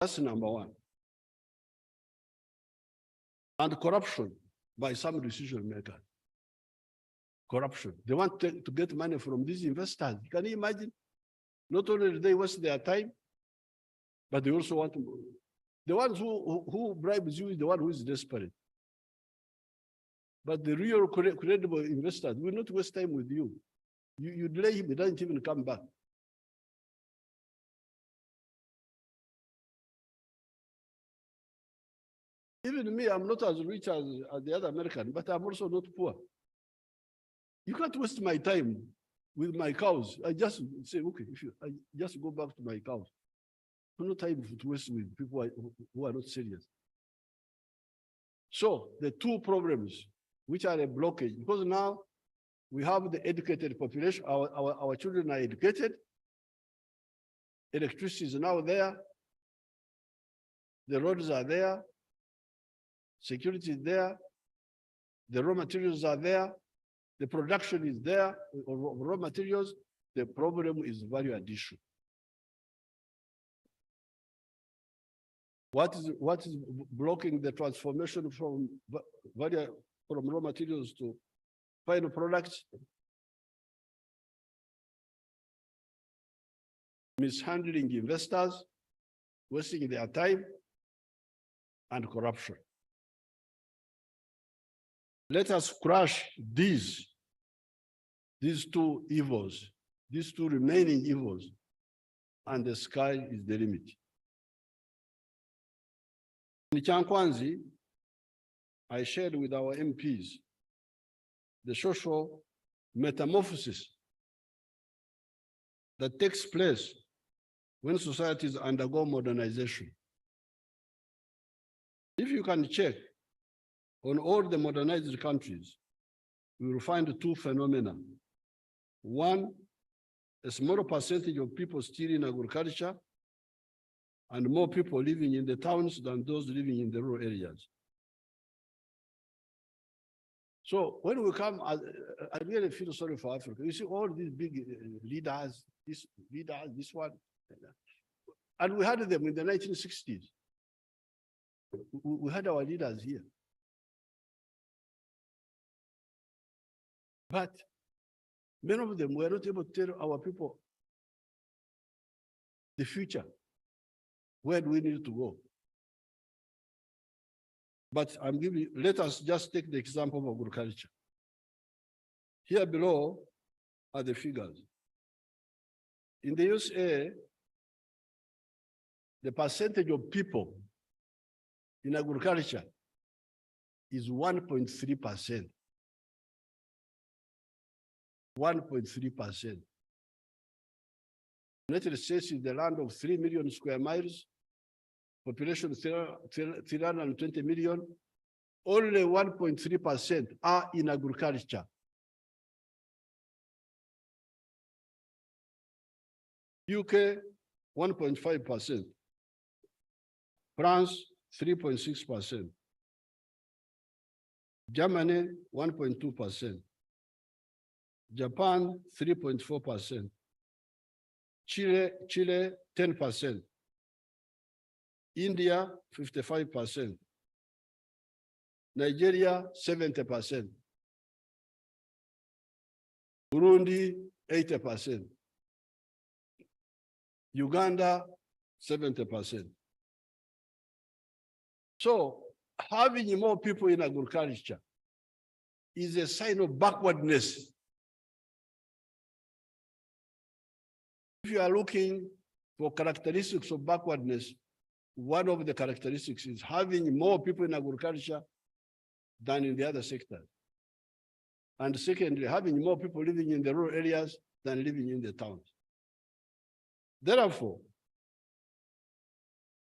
That's number one. And corruption by some decision makers. Corruption. They want to get money from these investors. Can you imagine? Not only do they waste their time, but they also want to. The ones who bribes you is the one who is desperate. But the real credible investors will not waste time with you. You delay him, he doesn't even come back. Even me, I'm not as rich as the other American, but I'm also not poor. You can't waste my time with my cows. I just say, okay, I just go back to my cows. No time to waste with people who are not serious. So the two problems, which are a blockage, because now we have the educated population, our children are educated, electricity is now there, the roads are there, security is there, the raw materials are there, the production is there of raw materials. The problem is value addition. What is blocking the transformation from raw materials to final products? Mishandling investors, wasting their time, and corruption. Let us crush these two evils, these two remaining evils, and the sky is the limit. In Chankwanzi, I shared with our MPs the social metamorphosis that takes place when societies undergo modernization. If you can check on all the modernized countries, we will find two phenomena. One, a smaller percentage of people still in agriculture, and more people living in the towns than those living in the rural areas. So when we come, I really feel sorry for Africa. You see all these big leaders, this one, and we had them in the 1960s. We had our leaders here. But many of them were not able to tell our people the future. Where do we need to go? But let us just take the example of agriculture. Here below are the figures. In the USA, the percentage of people in agriculture is 1.3%. 1.3%. United States is the land of 3 million square miles, population 320 million. Only 1.3% are in agriculture. UK, 1.5%. France, 3.6%. Germany, 1.2%. Japan, 3.4%. Chile, 10%. India, 55%. Nigeria, 70%. Burundi, 80%. Uganda, 70%. So having more people in agriculture is a sign of backwardness. If you are looking for characteristics of backwardness, one of the characteristics is having more people in agriculture than in the other sectors. And secondly, having more people living in the rural areas than living in the towns. Therefore,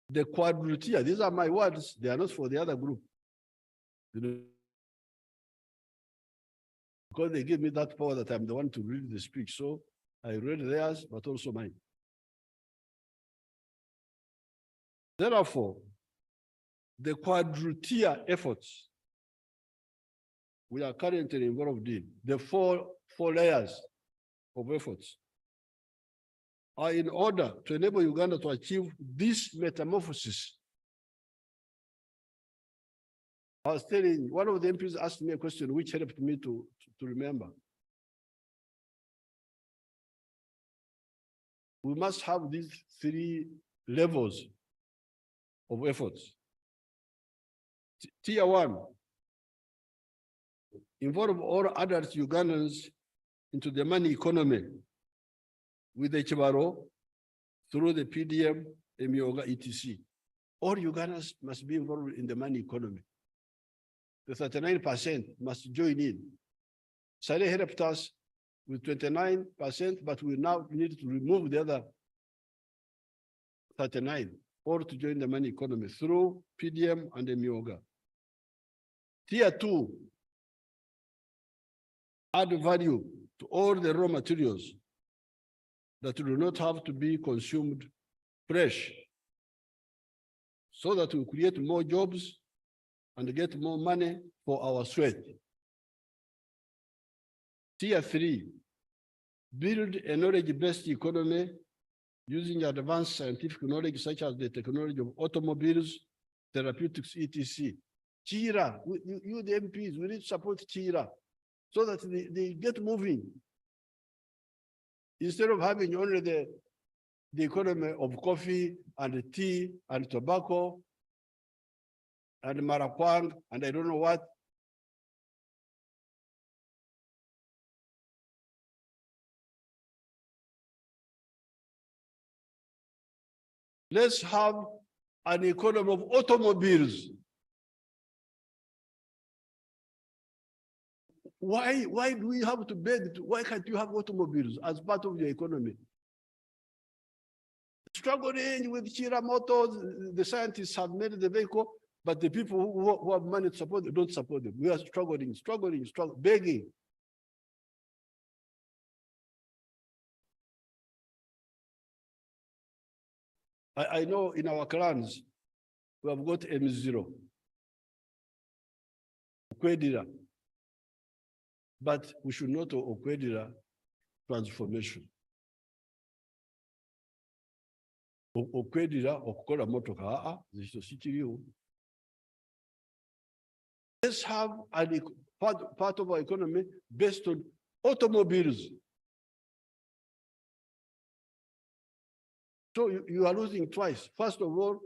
the quadrilateral, these are my words, they are not for the other group. You know, because they give me that power that I'm the one to read the speech. So I read theirs, but also mine. Therefore, the quadrilateral efforts we are currently involved in, the four layers of efforts, are in order to enable Uganda to achieve this metamorphosis. I was telling, one of the MPs asked me a question which helped me to remember. We must have these three levels of efforts. Tier one, involve all adult Ugandans into the money economy with the Chibaro through the PDM, Emioga, etc. All Ugandans must be involved in the money economy. The 39% must join in. Sale helped us with 29%, but we now need to remove the other 39 or to join the money economy through PDM and Emioga. Tier two, add value to all the raw materials that do not have to be consumed fresh, so that we create more jobs and get more money for our sweat. Tier three, build a knowledge-based economy using advanced scientific knowledge such as the technology of automobiles, therapeutics, etc. Chira, you the MPs, we need to support Chira so that they get moving. Instead of having only the economy of coffee and tea and tobacco and marakwang and I don't know what. Let's have an economy of automobiles. Why do we have to beg? Why can't you have automobiles as part of your economy? Struggling with Chira Motors, the scientists have made the vehicle, but the people who have money to support them don't support them. We are struggling, begging. I know in our clans, we have got M0, Okwedira, but we should not Okwedira transformation. Okwedira okukola motoka zisho sikiriyo. Let's have a part of our economy based on automobiles. So you are losing twice. First of all,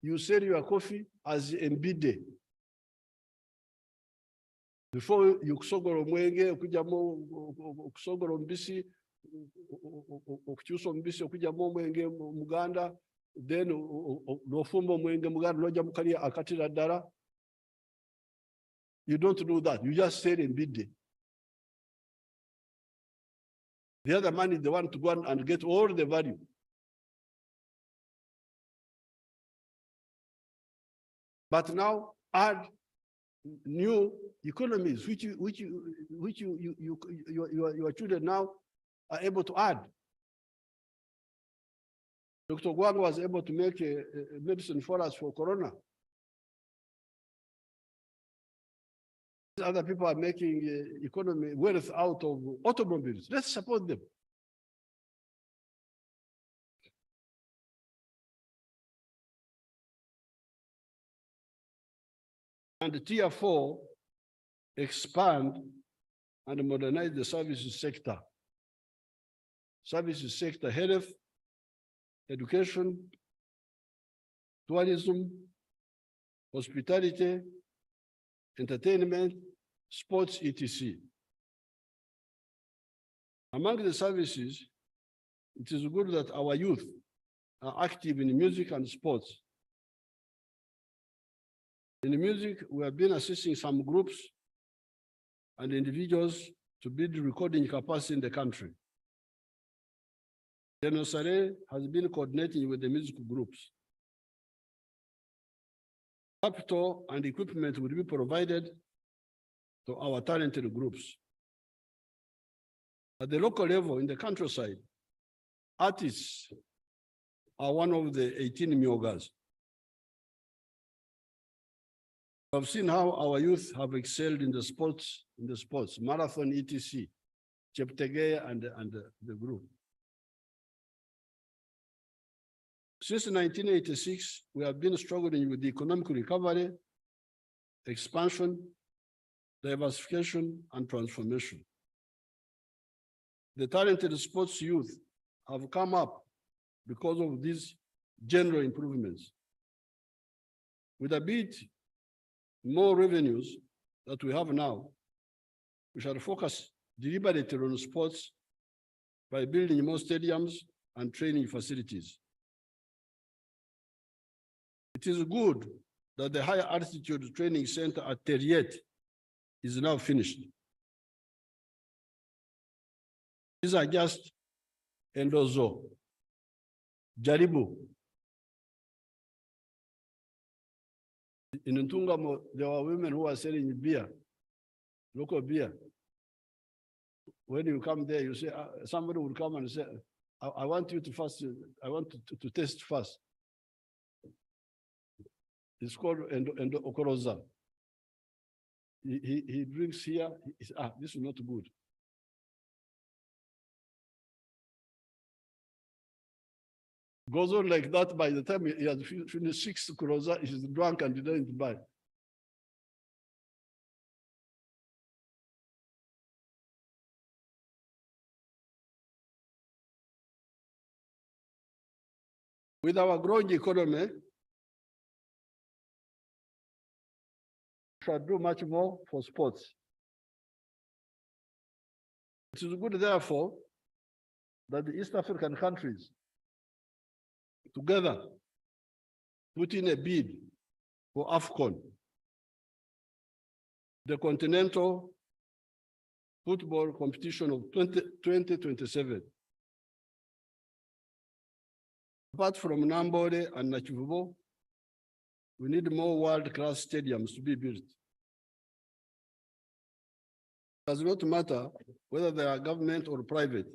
you sell your coffee as MBD. Before you kusogora omwenge okujamo okusogora ombisi okukyusa ombisi okujamo omwenge muganda, then nofumba omwenge muganda noja mukali akatira ddala. You don't do that. You just sell MBD. The other man is the one to go and get all the value. But now add new economies, which your children now are able to add. Dr. Gwang was able to make a medicine for us for corona. Other people are making economy wealth out of automobiles. Let's support them. And tier 4, expand and modernize the services sector. Services sector, health, education, tourism, hospitality, entertainment, sports, etc. Among the services, it is good that our youth are active in music and sports. In the music, we have been assisting some groups and individuals to build recording capacity in the country. General Sare has been coordinating with the musical groups. Capital and equipment will be provided to our talented groups. At the local level, in the countryside, artists are one of the 18 myogas. I've seen how our youth have excelled in the sports, marathon, etc., Cheptegei and the group. Since 1986, we have been struggling with the economic recovery, expansion, diversification, and transformation. The talented sports youth have come up because of these general improvements. With a bit more revenues that we have now, we shall focus deliberately on sports by building more stadiums and training facilities. It is good that the higher altitude training center at Teriet is now finished. These are just Endozo, Jaribu. In Ntungamo, there were women who are selling beer, local beer. When you come there, you say, somebody will come and say, I want you to first, I want to test first. It's called Endo Okoroza. He drinks here, he says, this is not good. Goes on like that. By the time he has finished 6 Okoroza, he's drunk and he doesn't buy. With our growing economy, we shall do much more for sports. It is good, therefore, that the East African countries together put in a bid for AFCON, the continental football competition of 2027. Apart from Nambole and Nachivubo, we need more world-class stadiums to be built. It does not matter whether they are government or private,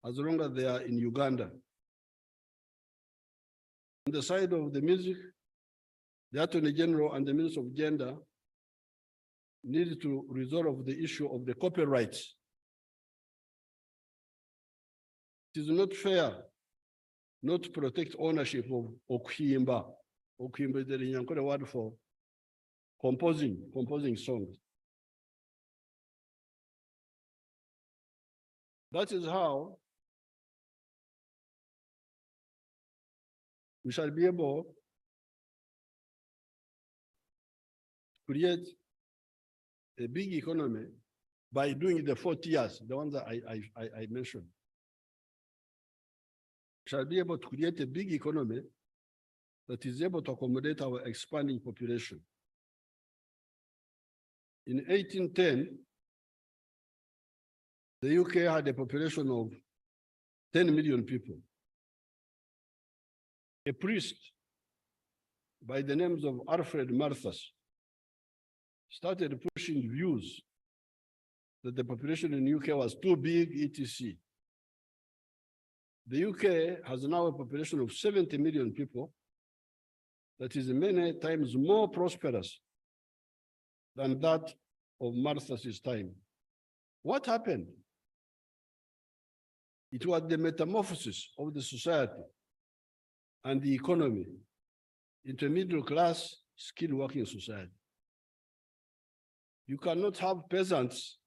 as long as they are in Uganda. On the side of the music, the Attorney General and the Minister of Gender need to resolve the issue of the copyrights. It is not fair not to protect ownership of Okuhimba. Okuhimba is the Nyankole word for composing songs. That is how we shall be able to create a big economy by doing the 4 tiers, the ones that I mentioned. Shall be able to create a big economy that is able to accommodate our expanding population. In 1810, the UK had a population of 10 million people. A priest by the names of Alfred Malthus started pushing views that the population in the UK was too big, etc. The UK has now a population of 70 million people that is many times more prosperous than that of Malthus's time. What happened? It was the metamorphosis of the society and the economy into a middle-class, skilled-working society. You cannot have peasants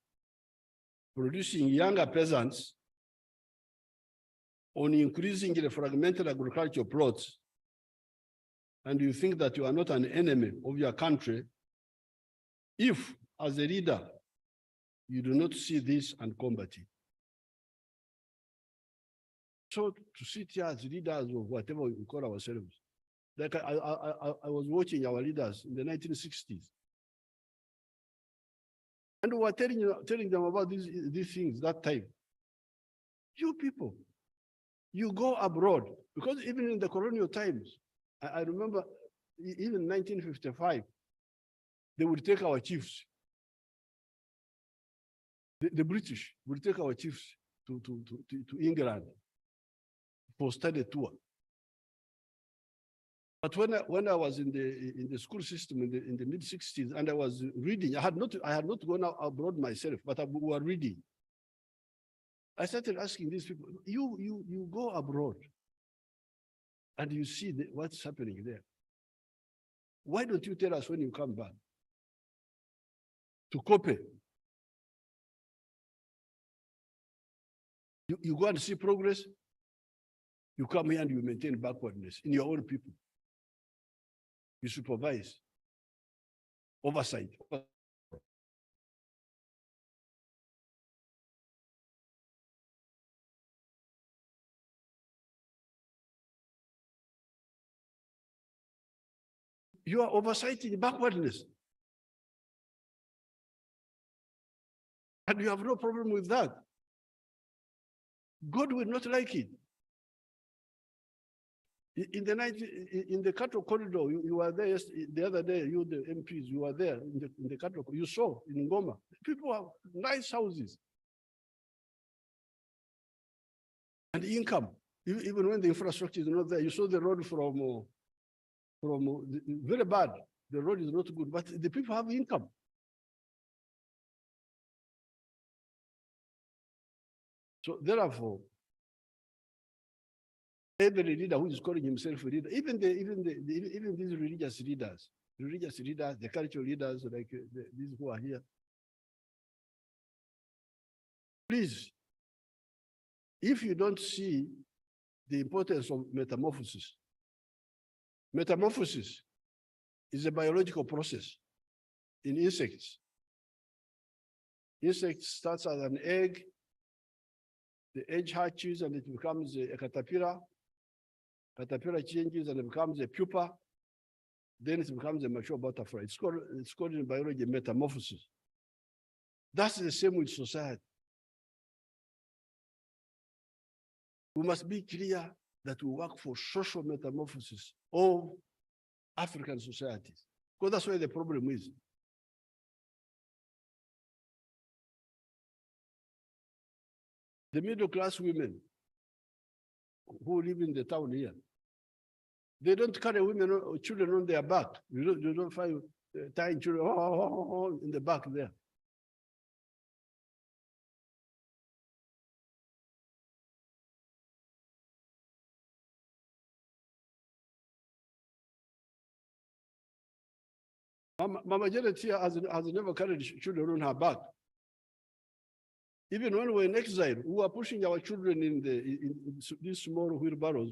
producing younger peasants on increasing the fragmented agricultural plots, and you think that you are not an enemy of your country if, as a leader, you do not see this and combat it. So to sit here as leaders of whatever we call ourselves, like I was watching our leaders in the 1960s, and we were telling them about these things that time. You people, you go abroad, because even in the colonial times, I remember even 1955, they would take our chiefs. The British would take our chiefs to England for study tour. But when I was in the school system in the mid-60s, and I was reading, I had not gone abroad myself, but we were reading. I started asking these people, you go abroad and you see what's happening there. Why don't you tell us when you come back to copy? You go and see progress, you come here and you maintain backwardness in your own people. You supervise, oversight. You are oversighting backwardness. And you have no problem with that. God will not like it. In the cattle corridor, you were there the other day, you the MPs, you were there in the cattle, you saw in Ngoma, people have nice houses. And income, even when the infrastructure is not there. You saw the road from very bad, the road is not good, but the people have income. So therefore, every leader who is calling himself a leader, even these religious leaders, the cultural leaders like these who are here, please, if you don't see the importance of metamorphosis, metamorphosis is a biological process in insects. Insect starts as an egg, the egg hatches and it becomes a caterpillar. Caterpillar changes and it becomes a pupa. Then it becomes a mature butterfly. It's called in biology metamorphosis. That's the same with society. We must be clear that we work for social metamorphosis of African societies, because that's where the problem is. The middle-class women who live in the town here, they don't carry women or children on their back. You don't find tying children in the back there. Mama Janet here has never carried children on her back. Even when we were in exile, we were pushing our children in these small wheelbarrows.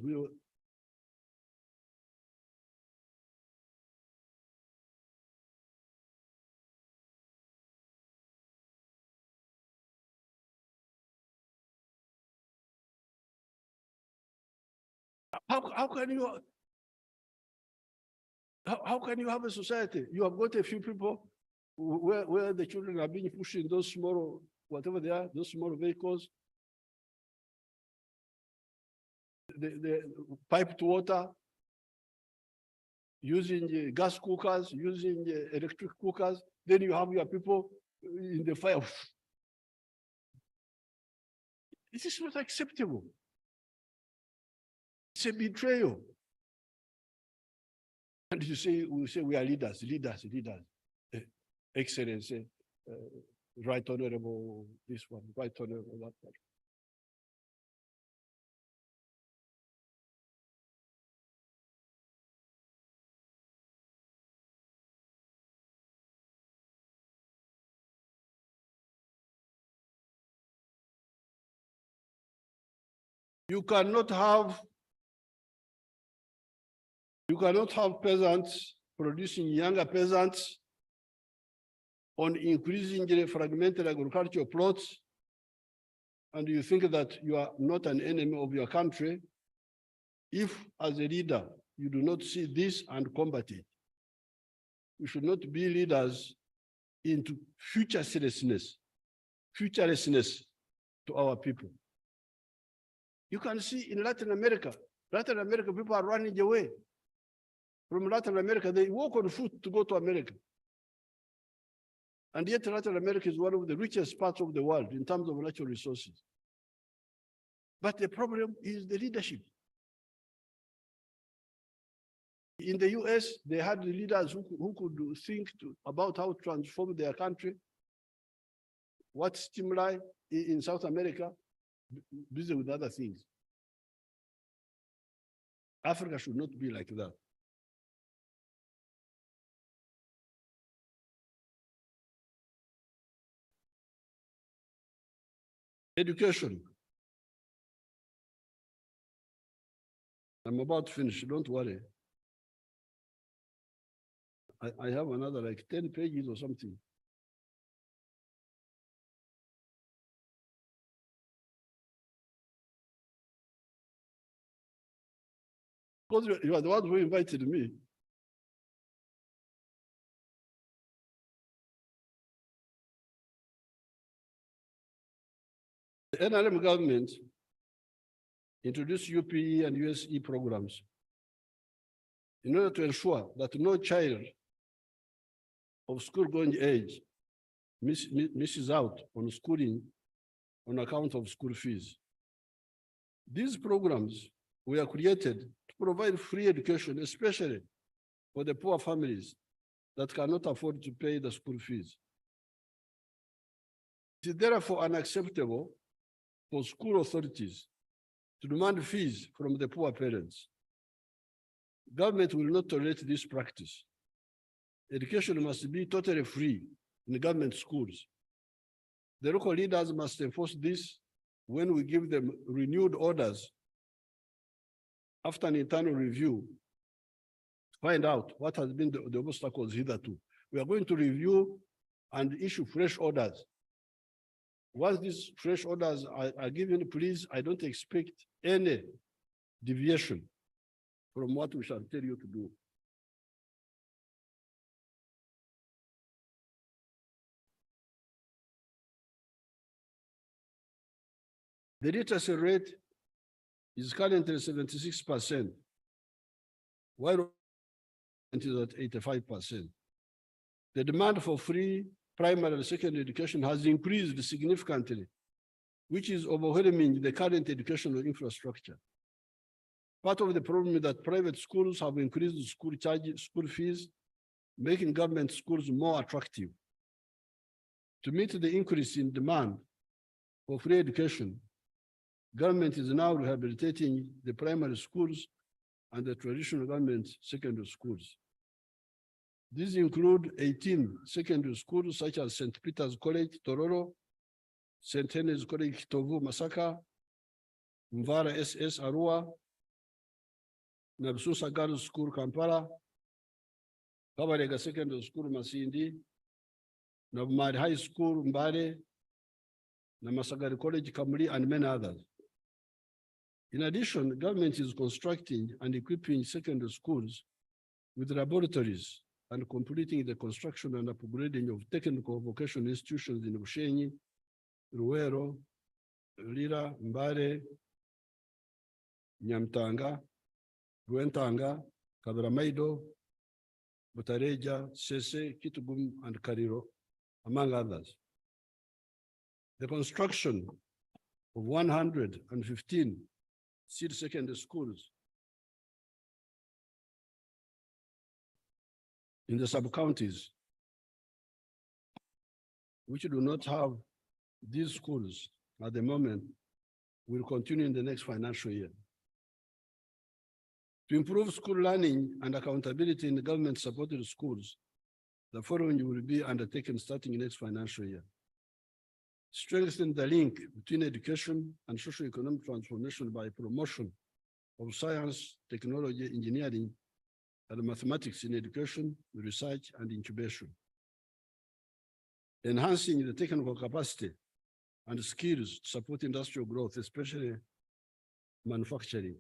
How can you how can you have a society? You have got a few people where the children are being pushed in those small, whatever they are, those small vehicles. The piped water, using gas cookers, using electric cookers. Then you have your people in the fire. This is not acceptable. It's a betrayal. And you say, we say we are leaders. Excellency, right honorable, this one, right honorable, that one. You cannot have peasants producing younger peasants on increasingly fragmented agricultural plots, and you think that you are not an enemy of your country if, as a leader, you do not see this and combat it. We should not be leaders into futurelessness to our people. You can see in Latin America people are running away from Latin America. They walk on foot to go to America. And yet Latin America is one of the richest parts of the world in terms of natural resources. But the problem is the leadership. In the US, they had the leaders who could think about how to transform their country. What stimuli in South America, busy with other things. Africa should not be like that. Education. I'm about to finish, don't worry. I have another like 10 pages or something. Because you are the ones who invited me. The NRM government introduced UPE and USE programs in order to ensure that no child of school-going age misses out on schooling on account of school fees. These programs were created to provide free education, especially for the poor families that cannot afford to pay the school fees. It is therefore unacceptable for school authorities to demand fees from the poor parents. Government will not tolerate this practice. Education must be totally free in government schools. The local leaders must enforce this when we give them renewed orders after an internal review to find out what has been the obstacles hitherto. We are going to review and issue fresh orders. Once these fresh orders are given, please, I don't expect any deviation from what we shall tell you to do. The literacy rate is currently 76%, while it is at 85%. The demand for free primary and secondary education has increased significantly, which is overwhelming the current educational infrastructure. Part of the problem is that private schools have increased school fees, making government schools more attractive. To meet the increase in demand for free education, government is now rehabilitating the primary schools and the traditional government secondary schools. These include 18 secondary schools such as St. Peter's College, Tororo, St. Henry's College, Kitovu, Masaka, Mvara SS, Arua, Nabsusa Girls School, Kampala, Kabarega Secondary School, Masindi, Navmari High School, Mbale, Namasagari College, Kamuli, and many others. In addition, the government is constructing and equipping secondary schools with laboratories and completing the construction and upgrading of technical vocational institutions in Bushenyi, Ruwero, Lira, Mbare, Nyamtanga, Ruentanga, Kabaramaido, Butareja, Sese, Kitugum, and Kariro, among others. The construction of 115 seed secondary schools in the sub-counties which do not have these schools at the moment will continue in the next financial year. To improve school learning and accountability in the government-supported schools, the following will be undertaken starting next financial year. Strengthen the link between education and socio-economic transformation by promotion of science, technology, engineering, and mathematics in education, research, and incubation. Enhancing the technical capacity and skills to support industrial growth, especially manufacturing.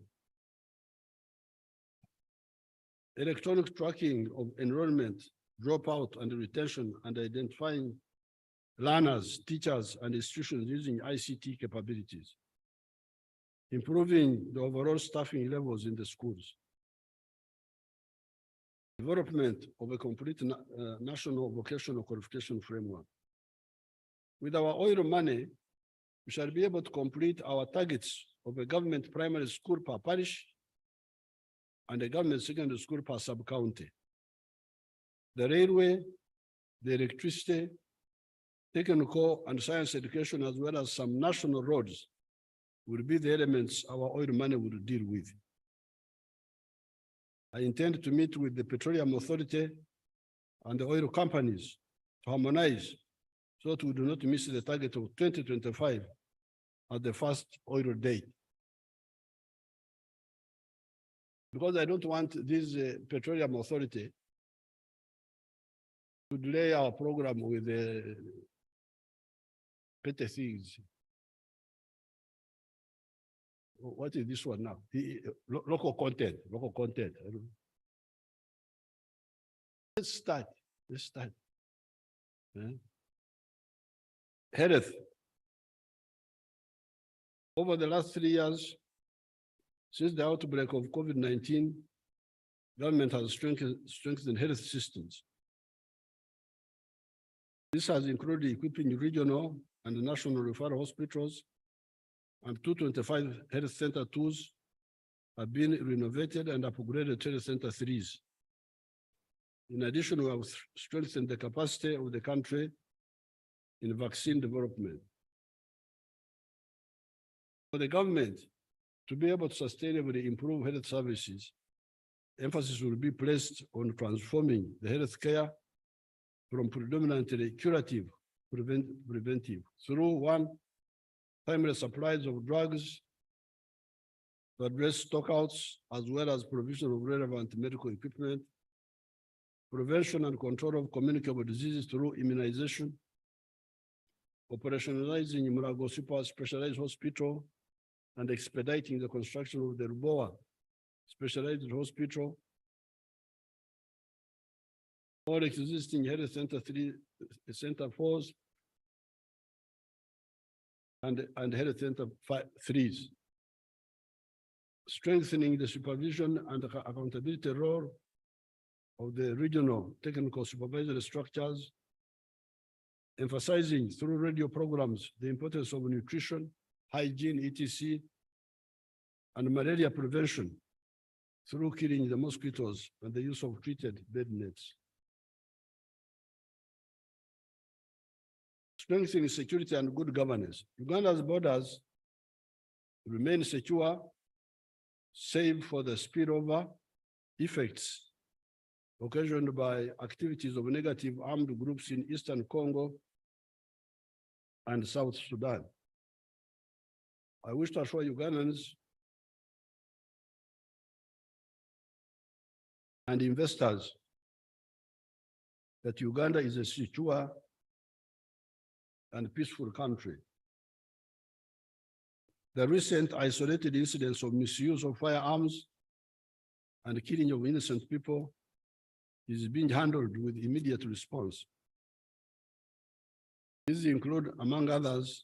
Electronic tracking of enrollment, dropout, and retention, and identifying learners, teachers, and institutions using ICT capabilities. Improving the overall staffing levels in the schools. Development of a complete national vocational qualification framework. With our oil money, we shall be able to complete our targets of a government primary school per parish and a government secondary school per sub-county. The railway, the electricity, technical and science education, as well as some national roads, will be the elements our oil money will deal with. I intend to meet with the Petroleum Authority and the oil companies to harmonize so that we do not miss the target of 2025 at the first oil date. Because I don't want this Petroleum Authority to delay our program with the petty things. What is this one now? Local content, local content. Let's start. Health. Over the last 3 years, since the outbreak of COVID-19, government has strengthened health systems. This has included equipping regional and national referral hospitals, and 225 health center 2s have been renovated and upgraded to center 3s. In addition, we have strengthened the capacity of the country in vaccine development. For the government to be able to sustainably improve health services, emphasis will be placed on transforming the health care from predominantly curative preventive through one, timely supplies of drugs to address stockouts, as well as provision of relevant medical equipment, prevention and control of communicable diseases through immunization, operationalizing Mulago Super Specialized Hospital, and expediting the construction of the Ruboa Specialized Hospital. All existing health center 3, center 4s, and health center 3s. Strengthening the supervision and accountability role of the regional technical supervisory structures, emphasizing through radio programs the importance of nutrition, hygiene, etc., and malaria prevention through killing the mosquitoes and the use of treated bed nets. Strengthening security and good governance. Uganda's borders remain secure, save for the spillover effects occasioned by activities of negative armed groups in Eastern Congo and South Sudan. I wish to assure Ugandans and investors that Uganda is a secure and peaceful country. The recent isolated incidents of misuse of firearms and killing of innocent people is being handled with immediate response. These include, among others,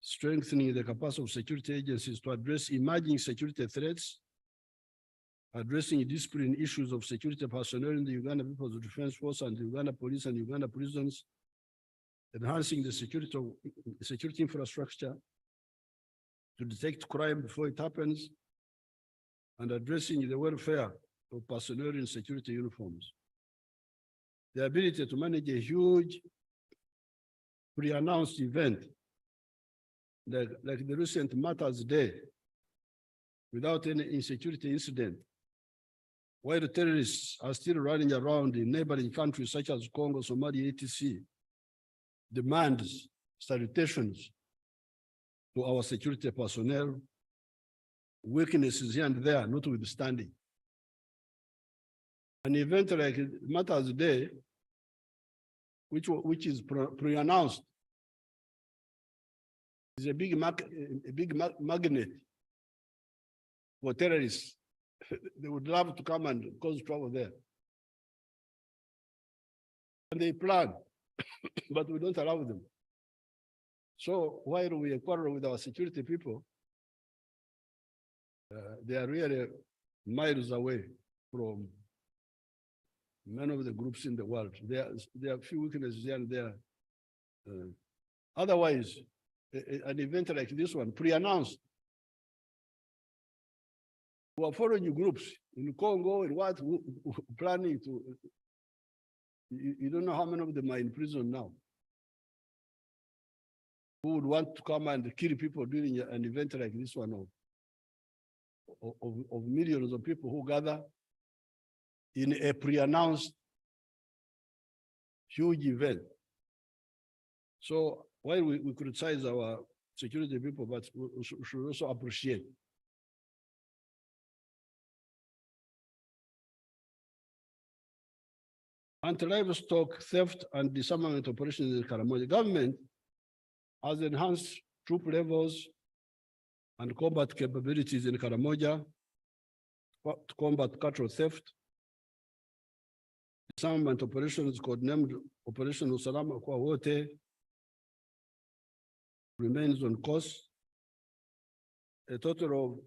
strengthening the capacity of security agencies to address emerging security threats, addressing discipline issues of security personnel in the Uganda People's Defense Force and the Uganda Police and Uganda prisons, enhancing the security infrastructure to detect crime before it happens, and addressing the welfare of personnel in security uniforms. The ability to manage a huge pre-announced event like the recent Martyrs' Day without any insecurity incident, while the terrorists are still running around in neighboring countries such as Congo, Somalia, etc., demands salutations to our security personnel, weaknesses here and there notwithstanding. An event like Martyrs' Day, which is pre-announced, is a big magnet for terrorists. They would love to come and cause trouble there. And they plan, but we don't allow them. So while we quarrel with our security people, they are really miles away from many of the groups in the world. There are few weaknesses here and there. Otherwise, an event like this one, pre-announced, we are following groups in Congo and what planning to, you don't know how many of them are in prison now, who would want to come and kill people during an event like this one of millions of people who gather in a pre-announced huge event. So while we criticize our security people, but we should also appreciate. Anti-livestock theft and disarmament operations in Karamoja. The government has enhanced troop levels and combat capabilities in Karamoja to combat cattle theft. Disarmament operations, codenamed Operation Usalama kwa Wote, remains on course. A total of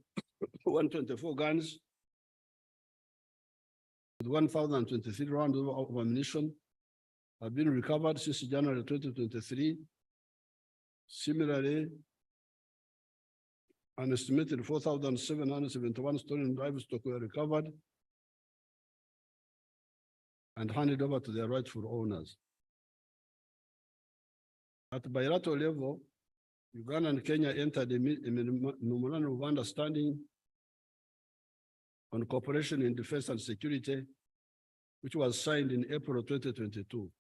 124 guns with 1,023 rounds of ammunition have been recovered since January 2023. Similarly, an estimated 4,771 stolen livestock were recovered and handed over to their rightful owners. At bilateral level, Uganda and Kenya entered a memorandum of understanding on cooperation in defense and security, which was signed in April 2022.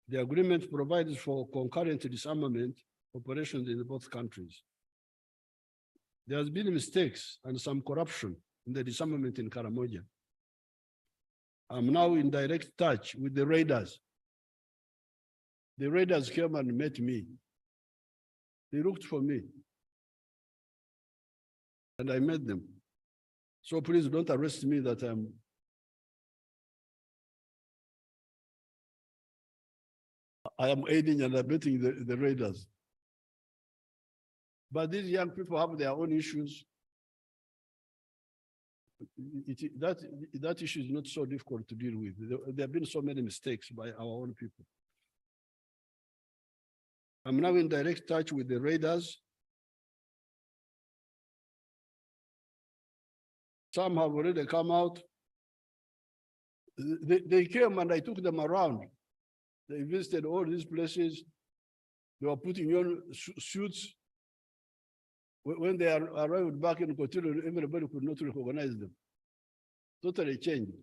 The agreement provides for concurrent disarmament operations in both countries. There has been mistakes and some corruption in the disarmament in Karamoja. I'm now in direct touch with the raiders. The raiders came and met me. They looked for me. And I met them. So please don't arrest me that I am aiding and abetting the raiders. But these young people have their own issues. That issue is not so difficult to deal with. There have been so many mistakes by our own people. I'm now in direct touch with the raiders. Some have already come out. They came and I took them around. They visited all these places. They were putting on suits. When they arrived back in Kotilo, everybody could not recognize them. Totally changed.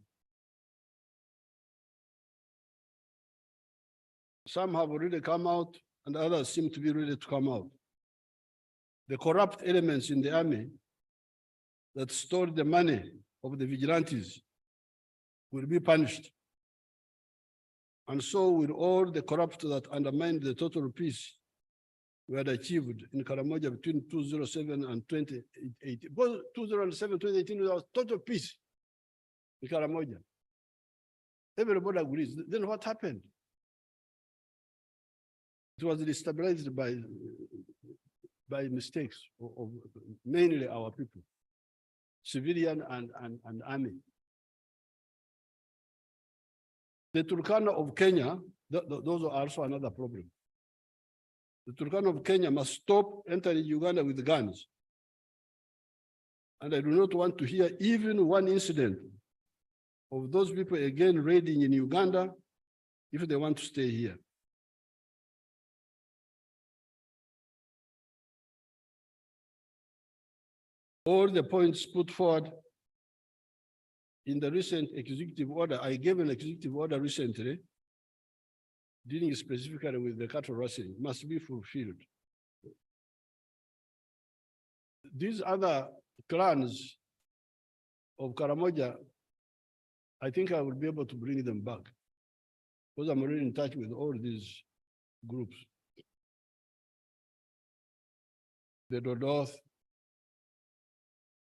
Some have already come out and others seem to be ready to come out. The corrupt elements in the army that stole the money of the vigilantes will be punished. And so will all the corrupt that undermine the total peace we had achieved in Karamoja between 2007 and 2018. Both 2007, 2018, there was total peace in Karamoja. Everybody agrees. Then what happened? It was destabilized by mistakes of mainly our people, civilian and army. The Turkana of Kenya, those are also another problem. The Turkana of Kenya must stop entering Uganda with guns. And I do not want to hear even one incident of those people again raiding in Uganda if they want to stay here. All the points put forward in the recent executive order, I gave an executive order recently, dealing specifically with the cattle rustling, must be fulfilled. These other clans of Karamoja, I think I will be able to bring them back because I'm already in touch with all these groups. The Dodoth,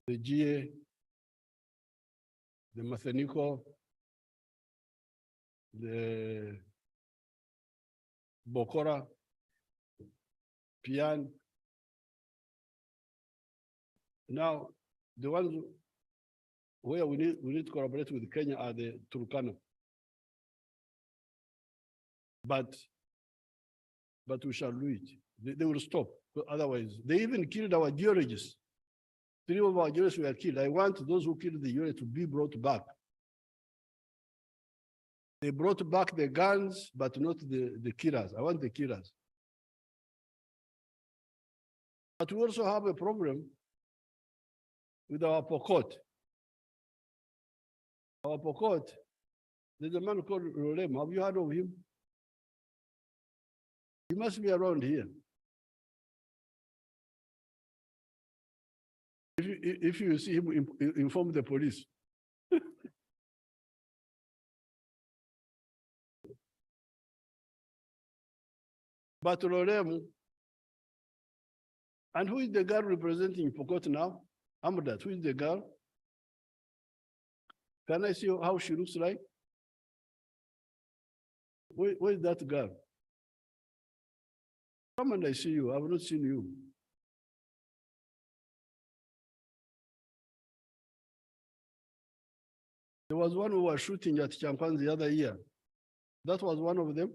the GA, the Matheniko, the Bokora, Pian. Now, the ones where we need to collaborate with Kenya are the Turkana. But we shall do it. They will stop. Otherwise, they even killed our geologists. 3 of our geologists were killed. I want those who killed the geologists to be brought back. They brought back the guns, but not the killers. I want the killers. But we also have a problem with our Pokot. Our Pokot, there's a man called Rolem. Have you heard of him? He must be around here. If you see him, inform the police. But Rolem, and who is the girl representing Pokot now? Amadat, who is the girl? Can I see how she looks like? Where is that girl? Come and I see you. I have not seen you. There was one who was shooting at Champan the other year. That was one of them.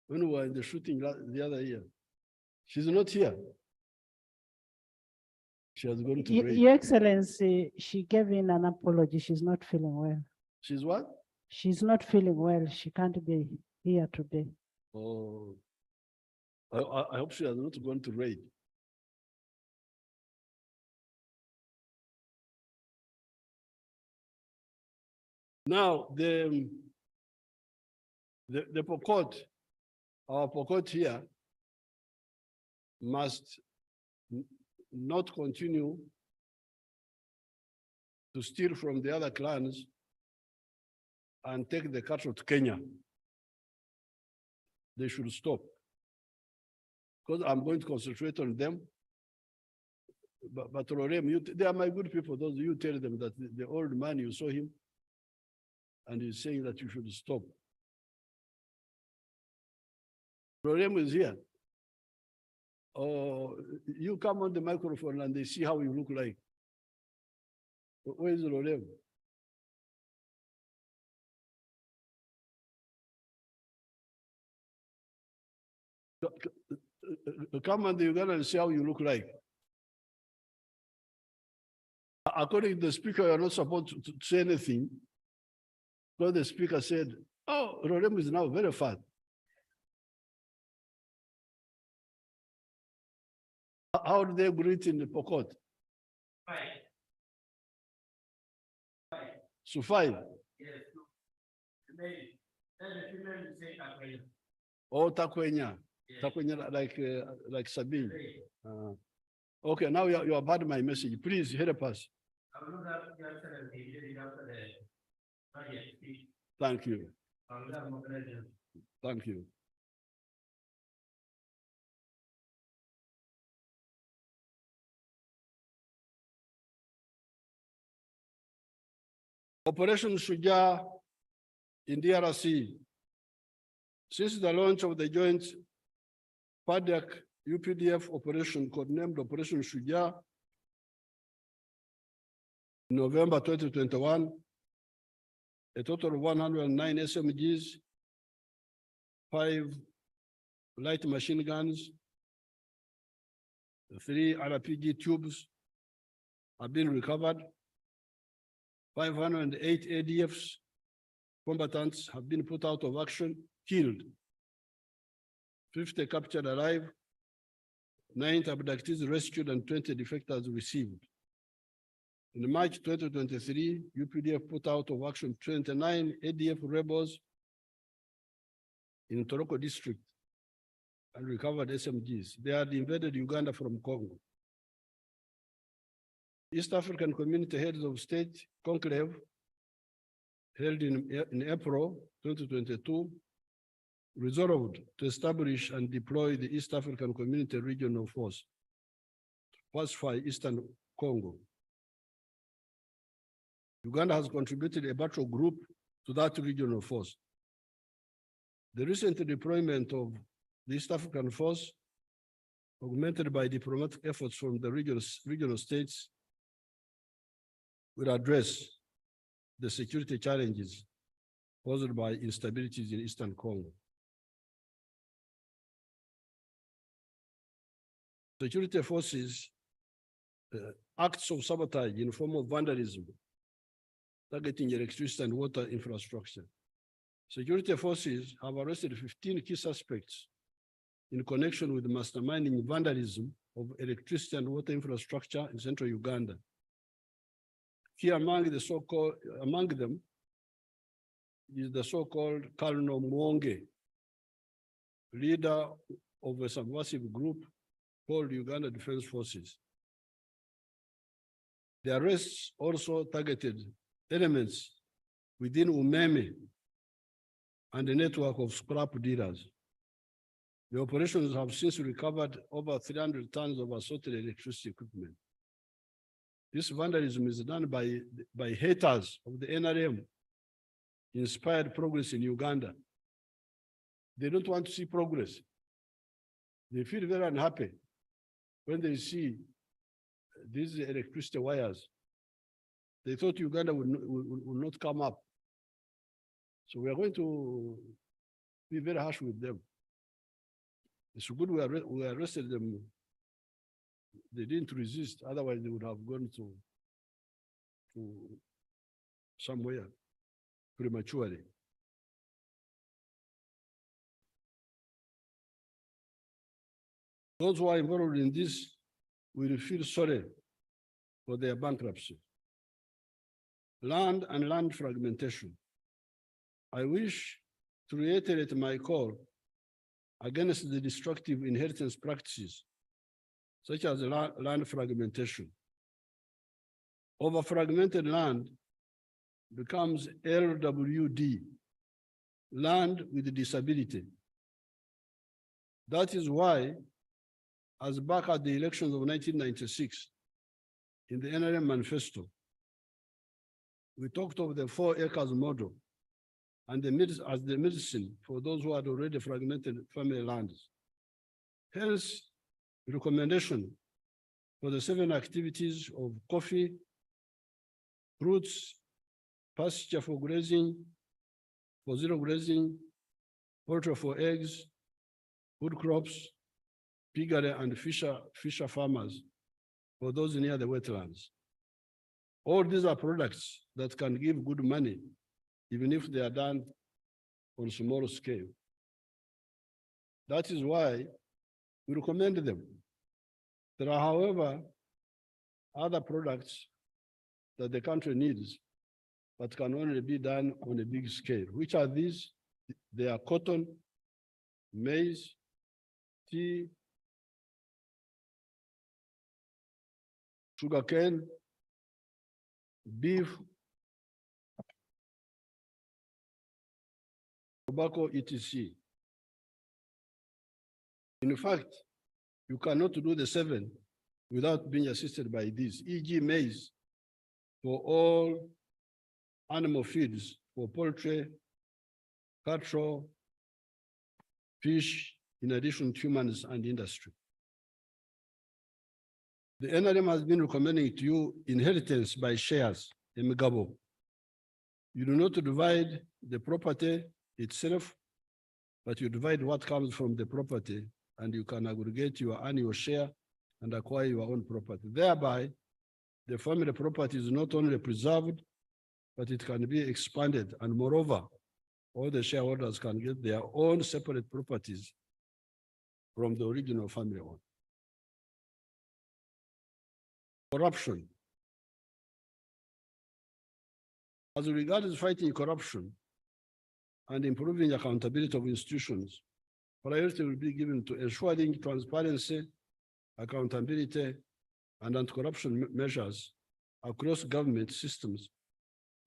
When we were in the shooting the other year. She's not here. She has gone to raid. Your Excellency, she gave in an apology. She's not feeling well. She's what? She's not feeling well. She can't be here today. Oh, I hope she has not gone to raid. Now, the Pokot, our Pokot here must not continue to steal from the other clans and take the cattle to Kenya. They should stop. Because I'm going to concentrate on them. But Rorem, they are my good people. Those you tell them that the old man, you saw him, and he's saying that you should stop. Rorem is here. Oh, you come on the microphone and they see how you look like. Where is Rorem? Come on the Uganda and see how you look like. According to the speaker, you're not supposed to say anything. Because the speaker said, oh, Rorem is now very fat. How do they greet in the Pokot? Sufai. Oh, Takwenya. Takwenya like Sabine. Okay, now you have heard my message. Please help us. Thank you. Thank you. Operation Shuja in DRC. Since the launch of the joint PADAC UPDF operation codenamed Operation Shuja in November 2021, a total of 109 SMGs, 5 light machine guns, 3 RPG tubes have been recovered. 508 ADFs combatants have been put out of action, killed. 50 captured alive, 9 abductees rescued, and 20 defectors received. In March 2023, UPDF put out of action 29 ADF rebels in Toroko district and recovered SMGs. They had invaded Uganda from Congo. East African Community Heads of State Conclave, held in April 2022, resolved to establish and deploy the East African Community Regional Force to pacify Eastern Congo. Uganda has contributed a battle group to that regional force. The recent deployment of the East African Force, augmented by diplomatic efforts from the regional states, will address the security challenges posed by instabilities in Eastern Congo. Security forces acts of sabotage in the form of vandalism, targeting electricity and water infrastructure. Security forces have arrested 15 key suspects in connection with masterminding vandalism of electricity and water infrastructure in central Uganda. Here among them is the so-called Colonel Mwonge, leader of a subversive group called Uganda Defense Forces. The arrests also targeted elements within Umeme and a network of scrap dealers. The operations have since recovered over 300 tons of assorted electricity equipment. This vandalism is done by haters of the NRM, inspired progress in Uganda. They don't want to see progress. They feel very unhappy when they see these electricity wires. They thought Uganda would not come up. So we are going to be very harsh with them. It's good we arrested them. They didn't resist, otherwise they would have gone to somewhere prematurely. Those who are involved in this will feel sorry for their bankruptcy. Land and land fragmentation. I wish to reiterate my call against the destructive inheritance practices, such as land fragmentation. Over-fragmented land becomes LWD, land with disability. That is why, as back at the elections of 1996, in the NRM manifesto, we talked of the 4 acres model and as the medicine for those who had already fragmented family lands. Hence, recommendation for the 7 activities of coffee, fruits, pasture for grazing, for zero grazing, poultry for eggs, food crops, piggery and fisher farmers for those near the wetlands. All these are products that can give good money, even if they are done on small scale. That is why we recommend them. There are, however, other products that the country needs, but can only be done on a big scale. Which are these? They are cotton, maize, tea, sugarcane, beef, tobacco, etc. In fact, you cannot do the 7 without being assisted by these, e.g. maize for all animal feeds for poultry, cattle, fish, in addition to humans and industry. The NRM has been recommending to you inheritance by shares, Emigabo. You do not divide the property itself, but you divide what comes from the property, and you can aggregate your annual share and acquire your own property. Thereby, the family property is not only preserved, but it can be expanded. And moreover, all the shareholders can get their own separate properties from the original family owned. Corruption. As regards fighting corruption and improving accountability of institutions, priority will be given to ensuring transparency, accountability, and anti-corruption measures across government systems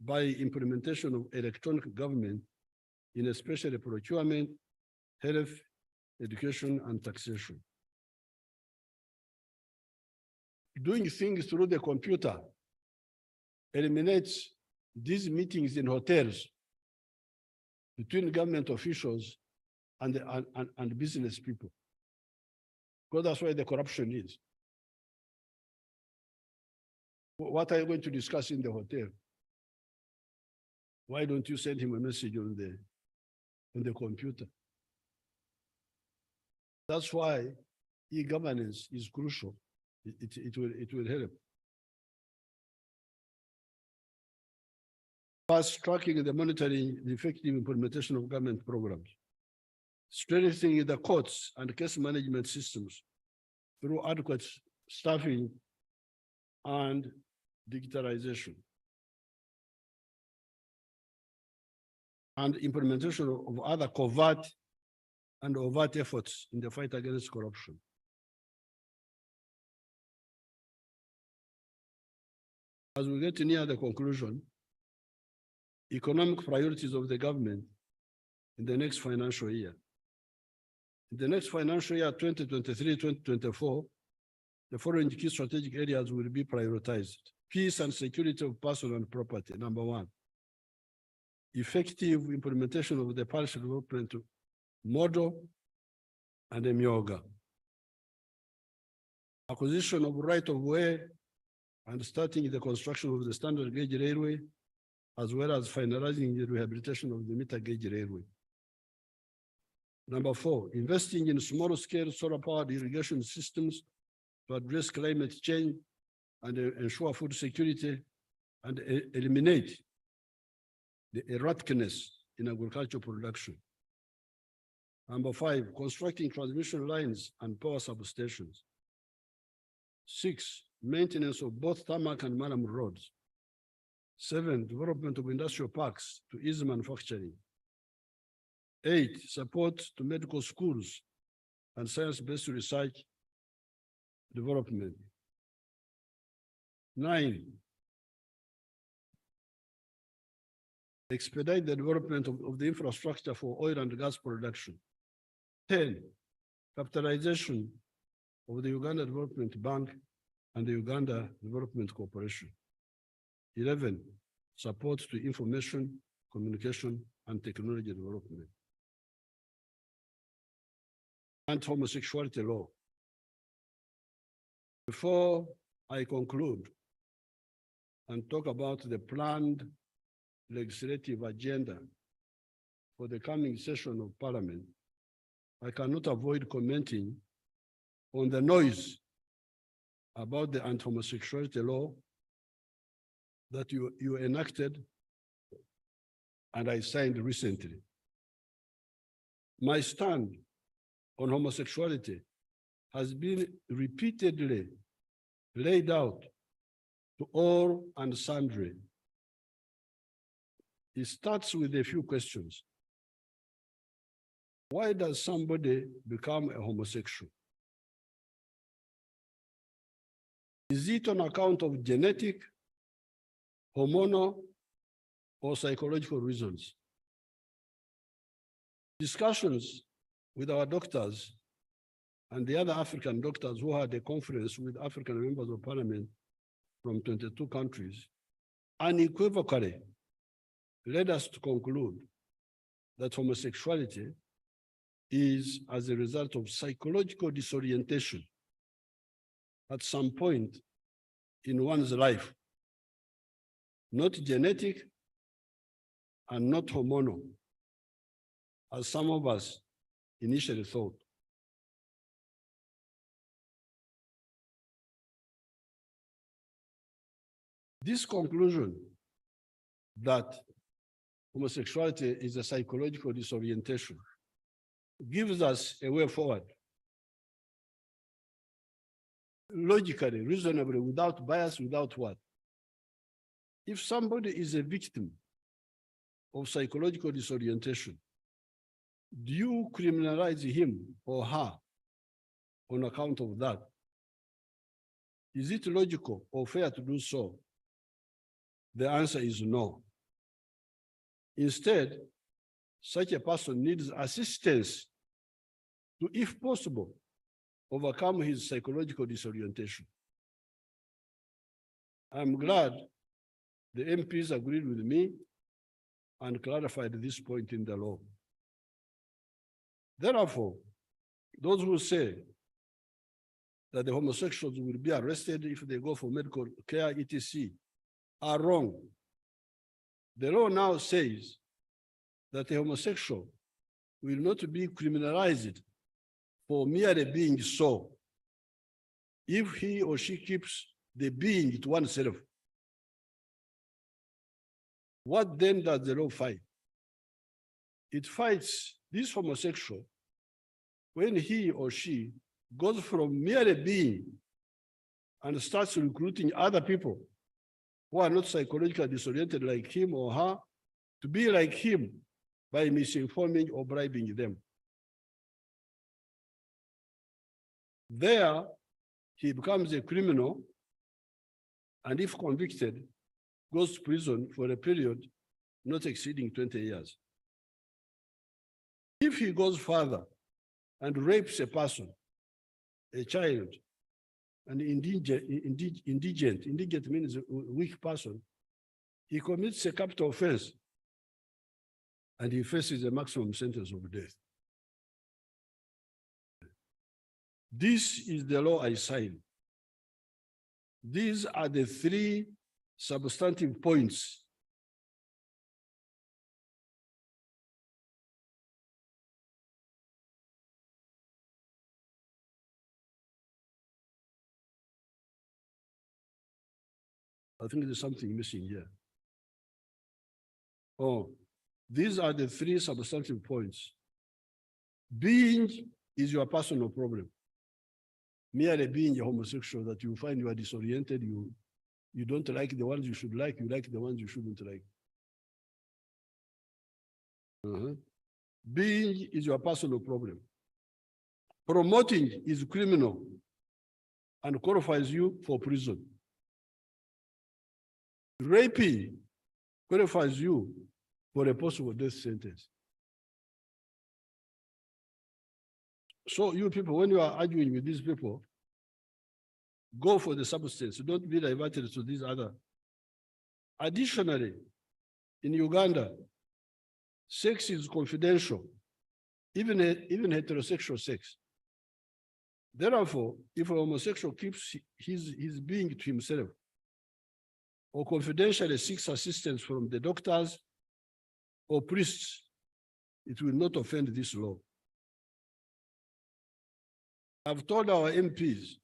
by implementation of electronic government in especially procurement, health, education, and taxation. Doing things through the computer eliminates these meetings in hotels between government officials and business people, because that's where the corruption is. What are you going to discuss in the hotel? Why don't you send him a message on the computer? That's why e-governance is crucial. It will help. Fast tracking the monitoring the effective implementation of government programs, strengthening the courts and case management systems through adequate staffing and digitalization, and implementation of other covert and overt efforts in the fight against corruption. As we get near the conclusion, economic priorities of the government in the next financial year. In the next financial year, 2023-2024, the following key strategic areas will be prioritized. Peace and security of person and property, number one. Effective implementation of the partial development model and the MIOGA. Acquisition of right of way and starting the construction of the standard gauge railway, as well as finalizing the rehabilitation of the meter gauge railway. Number four, investing in small-scale solar-powered irrigation systems to address climate change and ensure food security and eliminate the erraticness in agricultural production. Number five, constructing transmission lines and power substations. 6, maintenance of both tarmac and Malam roads. 7, development of industrial parks to ease manufacturing. 8, support to medical schools and science-based research development. 9, expedite the development of the infrastructure for oil and gas production. 10, capitalization of the Uganda Development Bank and the Uganda Development Corporation. 11, support to information, communication, and technology development. Anti-homosexuality law. Before I conclude and talk about the planned legislative agenda for the coming session of Parliament, I cannot avoid commenting on the noise about the anti-homosexuality law that you enacted and I signed recently. My stand on homosexuality has been repeatedly laid out to all and sundry. It starts with a few questions. Why does somebody become a homosexual? Is it on account of genetic, hormonal, or psychological reasons? Discussions with our doctors and the other African doctors who had a conference with African members of parliament from 22 countries unequivocally led us to conclude that homosexuality is as a result of psychological disorientation at some point in one's life, not genetic and not hormonal, as some of us initially thought. This conclusion that homosexuality is a psychological disorientation gives us a way forward. Logically, reasonably, without bias, without what? If somebody is a victim of psychological disorientation, do you criminalize him or her on account of that? Is it logical or fair to do so? The answer is no. Instead, such a person needs assistance to, if possible, overcome his psychological disorientation. I'm glad the MPs agreed with me and clarified this point in the law. Therefore, those who say that the homosexuals will be arrested if they go for medical care, etc., are wrong. The law now says that a homosexual will not be criminalized for merely being so if he or she keeps the being to oneself. What then does the law fight? It fights this homosexual when he or she goes from merely being and starts recruiting other people who are not psychologically disoriented like him or her to be like him by misinforming or bribing them. There, he becomes a criminal, and if convicted, goes to prison for a period not exceeding 20 years. If he goes further and rapes a person, a child, an indigent means a weak person, he commits a capital offense and he faces a maximum sentence of death. This is the law I signed. These are the three substantive points. I think there's something missing here. Oh, these are the three substantive points. Being is your personal problem. Merely being a homosexual, that you find you are disoriented, you don't like the ones you should like, you like the ones you shouldn't like. Being is your personal problem. Promoting is criminal and qualifies you for prison. Raping qualifies you for a possible death sentence. So you people, when you are arguing with these people, go for the substance. Don't be diverted to these other. Additionally, in Uganda, sex is confidential, even heterosexual sex. Therefore, if a homosexual keeps his being to himself or confidentially seeks assistance from the doctors or priests, it will not offend this law. I've told our MPs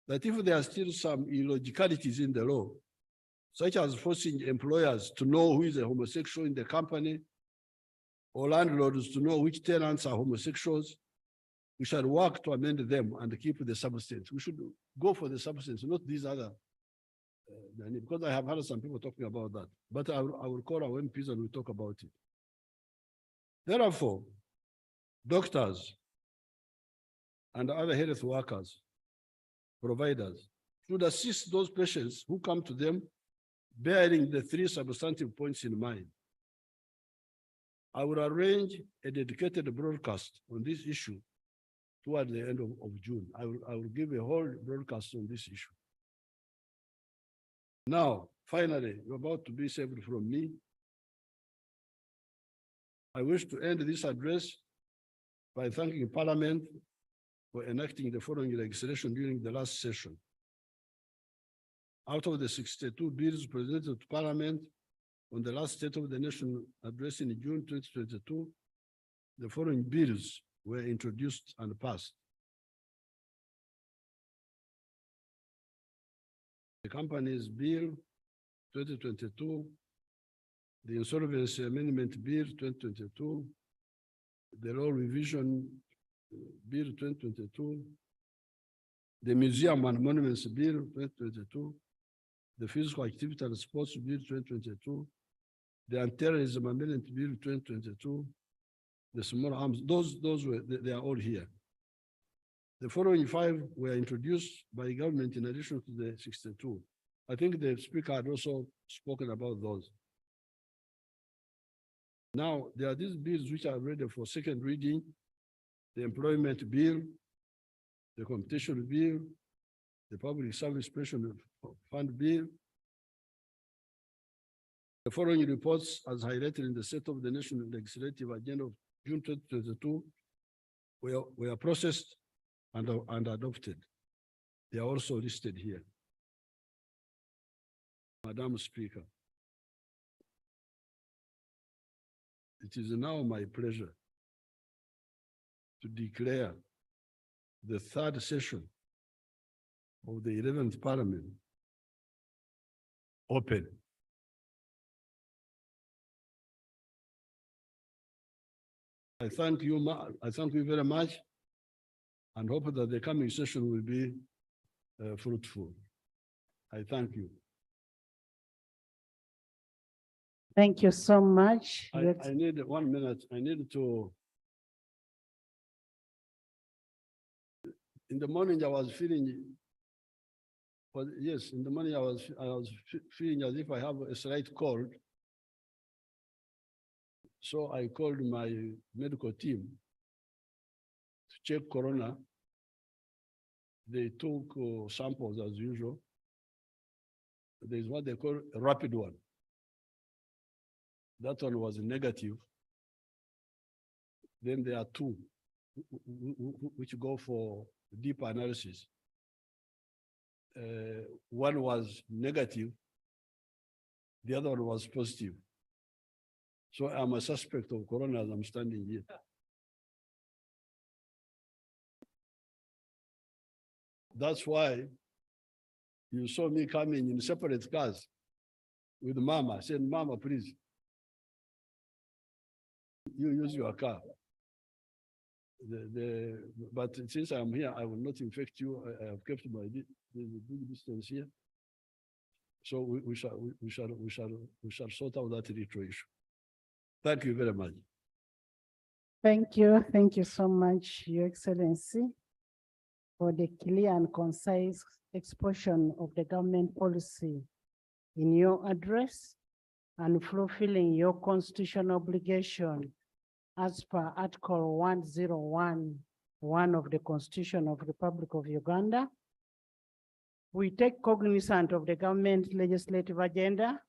that if there are still some illogicalities in the law, such as forcing employers to know who is a homosexual in the company, or landlords to know which tenants are homosexuals, we shall work to amend them and keep the substance. We should go for the substance, not these other, because I have heard some people talking about that. But I will call our MPs and we'll talk about it. Therefore, doctors and other health workers, providers, should assist those patients who come to them bearing the three substantive points in mind. I will arrange a dedicated broadcast on this issue toward the end of June. I will give a whole broadcast on this issue. Now, finally, you're about to be saved from me. I wish to end this address by thanking Parliament for enacting the following legislation during the last session. Out of the 62 bills presented to Parliament on the last State of the Nation address in June 2022, the following bills were introduced and passed. The Companies Bill 2022, the Insolvency Amendment Bill 2022, the Law Revision Bill 2022, the Museum and Monuments Bill 2022, the Physical Activity and Sports Bill 2022, the Anti-Terrorism Amendment Bill 2022, the Small Arms, those were, they are all here. The following 5 were introduced by government in addition to the 62. I think the speaker had also spoken about those. Now, there are these bills which are ready for second reading: the Employment Bill, the Competition Bill, the Public Service Pension Fund Bill. The following reports, as highlighted in the State of the Nation Legislative Agenda of June 2022, were processed and adopted. They are also listed here. Madam Speaker, it is now my pleasure to declare the 3rd session of the 11th Parliament open. I thank you very much, and hope that the coming session will be fruitful. I thank you. Thank you so much. I need 1 minute. I need to. In the morning, I was feeling. Well, yes, in the morning I was feeling as if I have a slight cold. So I called my medical team to check corona. They took samples as usual. There is what they call a rapid one. That one was negative. Then there are 2 which go for deeper analysis. One was negative, the other one was positive. So I'm a suspect of corona as I'm standing here. That's why you saw me coming in separate cars with Mama. I said, Mama, please, you use your car. But since I'm here, I will not infect you. I have kept my big distance here. So we shall sort out that little issue. Thank you very much. Thank you so much, Your Excellency, for the clear and concise exposition of the government policy in your address and fulfilling your constitutional obligation as per Article 101(1) of the Constitution of the Republic of Uganda. We take cognizance of the government legislative agenda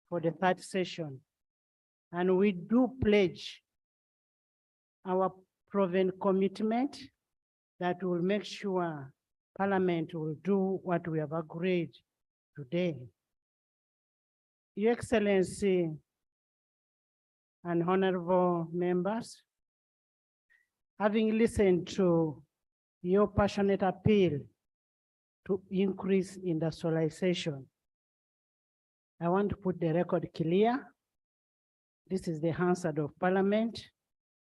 for the 3rd session, and we do pledge our proven commitment that will make sure Parliament will do what we have agreed today. Your Excellency and honorable members, having listened to your passionate appeal to increase industrialization, I want to put the record clear. This is the answer of Parliament,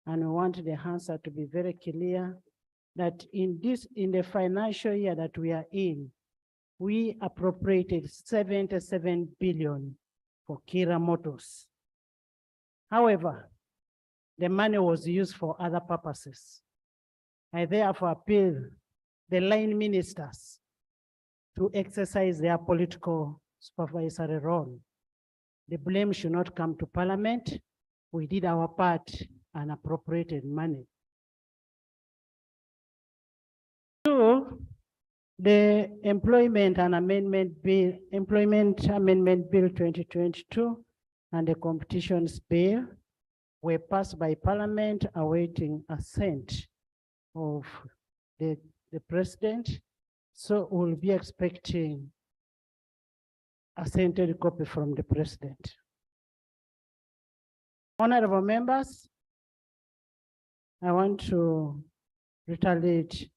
and we want the answer to be very clear that in the financial year that we are in, we appropriated 77 billion for Kira Motors. However, the money was used for other purposes. I therefore appeal the line ministers to exercise their political supervisory role. The blame should not come to Parliament. We did our part and appropriated money. 2, the Employment Amendment Bill 2022 and the Competitions Bill. were passed by Parliament awaiting assent of the President. So we'll be expecting a scented copy from the President. Honorable members, I want to retaliate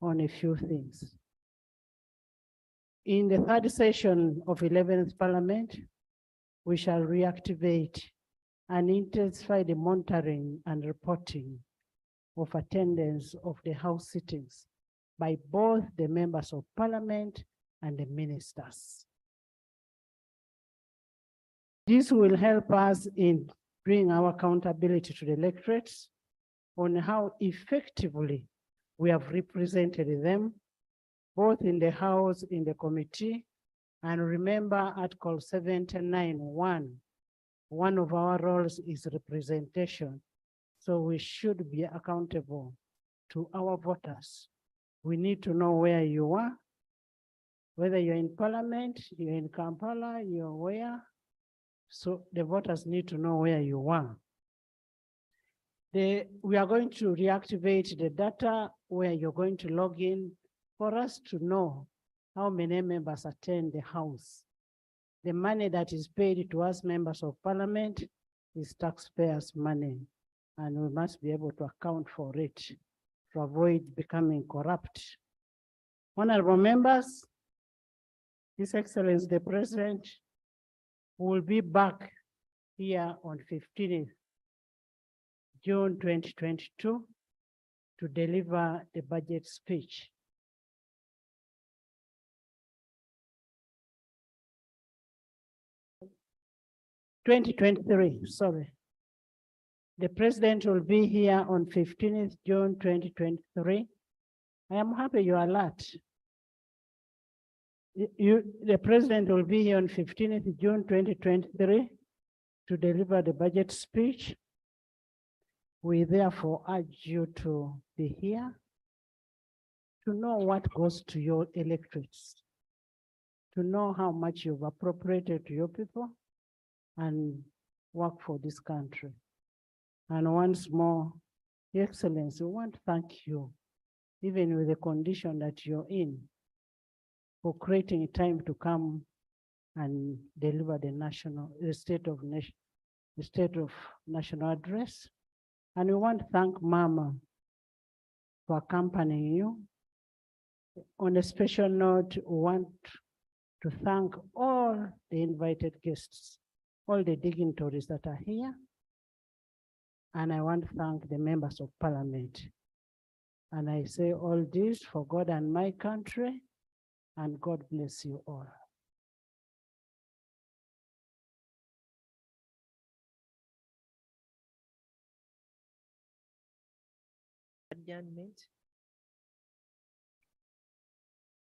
on a few things. In the third session of 11th Parliament, we shall reactivate and intensify the monitoring and reporting of attendance of the House sittings by both the members of Parliament and the ministers. This will help us in bringing our accountability to the electorates on how effectively we have represented them, both in the House, in the committee, and remember Article 79(1). One of our roles is representation. So we should be accountable to our voters. We need to know where you are, whether you're in Parliament, you're in Kampala, you're where. So the voters need to know where you are. We are going to reactivate the data where you're going to log in for us to know how many members attend the House. The money that is paid to us members of Parliament is taxpayers' money, and we must be able to account for it to avoid becoming corrupt. Honorable members, His Excellency the President will be back here on 15th June 2022 to deliver the budget speech. Sorry. The President will be here on 15th June 2023. I am happy you are alert. The President will be here on 15th June 2023 to deliver the budget speech. We therefore urge you to be here to know what goes to your electorates, to know how much you've appropriated to your people and work for this country. And once more, Your Excellency, we want to thank you, even with the condition that you're in, for creating time to come and deliver the state of national address. And we want to thank Mama for accompanying you. On a special note, we want to thank all the invited guests, all the dignitaries that are here. And I want to thank the members of Parliament. And I say all this for God and my country, and God bless you all. Adjournment.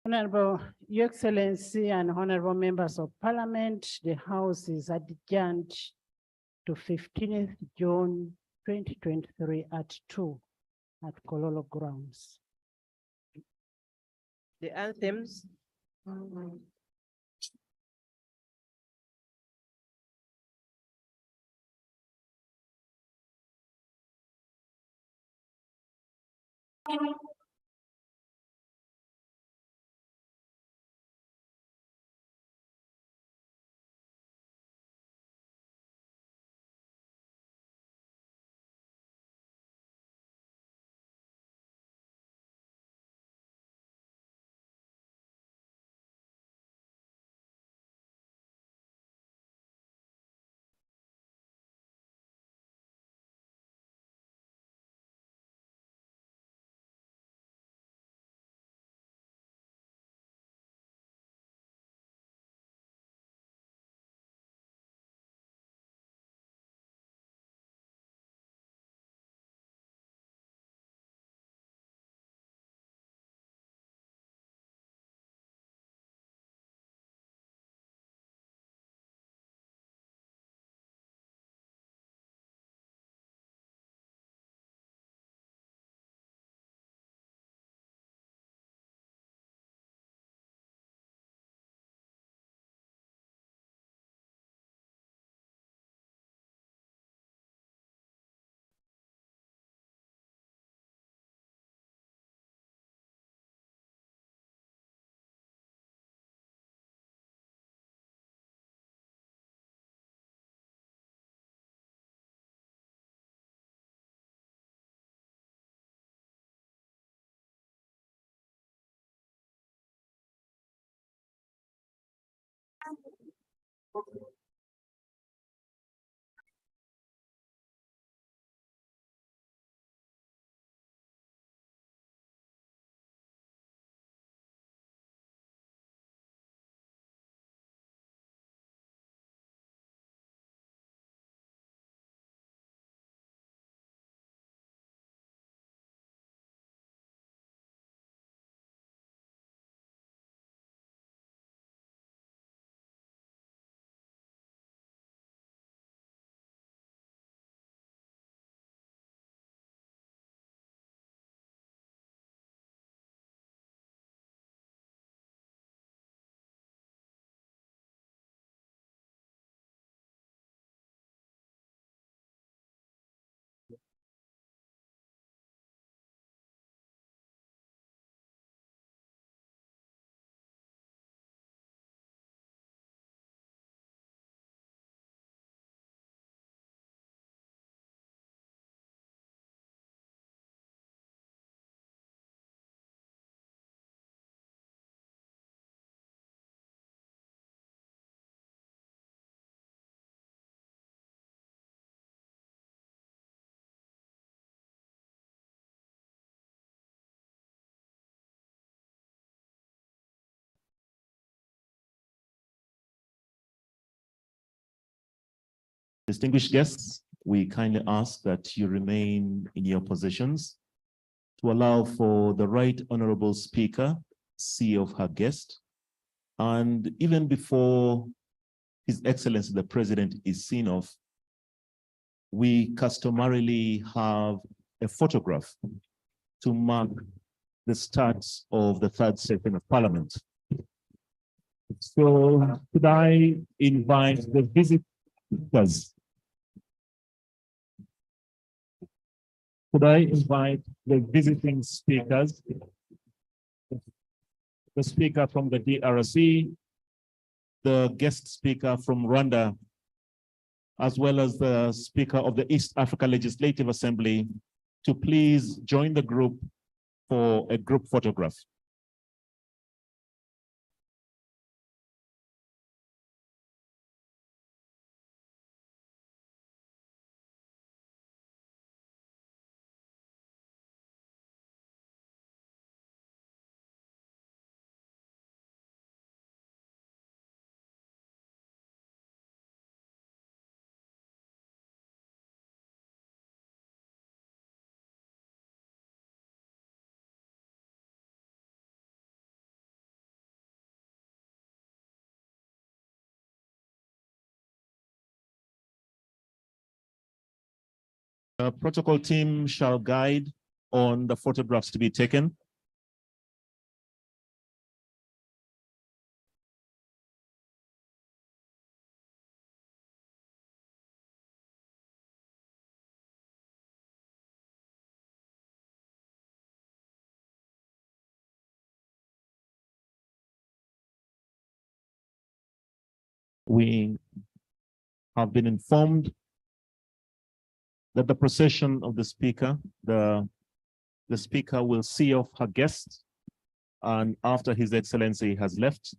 Honorable Your Excellency and honorable members of Parliament, the House is adjourned to 15th June 2023 at 2 at Kololo grounds. The anthems. Distinguished guests, we kindly ask that you remain in your positions to allow for the Right Honorable Speaker, see of her guest, and even before His Excellency the President is seen off, we customarily have a photograph to mark the start of the third session of Parliament. So could I invite the visitors? Could I invite the visiting speakers, the speaker from the DRC, the guest speaker from Rwanda, as well as the speaker of the East Africa Legislative Assembly, to please join the group for a group photograph. The protocol team shall guide on the photographs to be taken. We have been informed that the procession of the speaker, the speaker will see off her guests, and after His Excellency has left,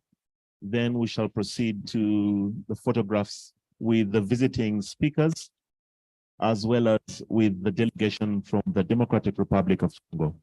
then we shall proceed to the photographs with the visiting speakers, as well as with the delegation from the Democratic Republic of Congo.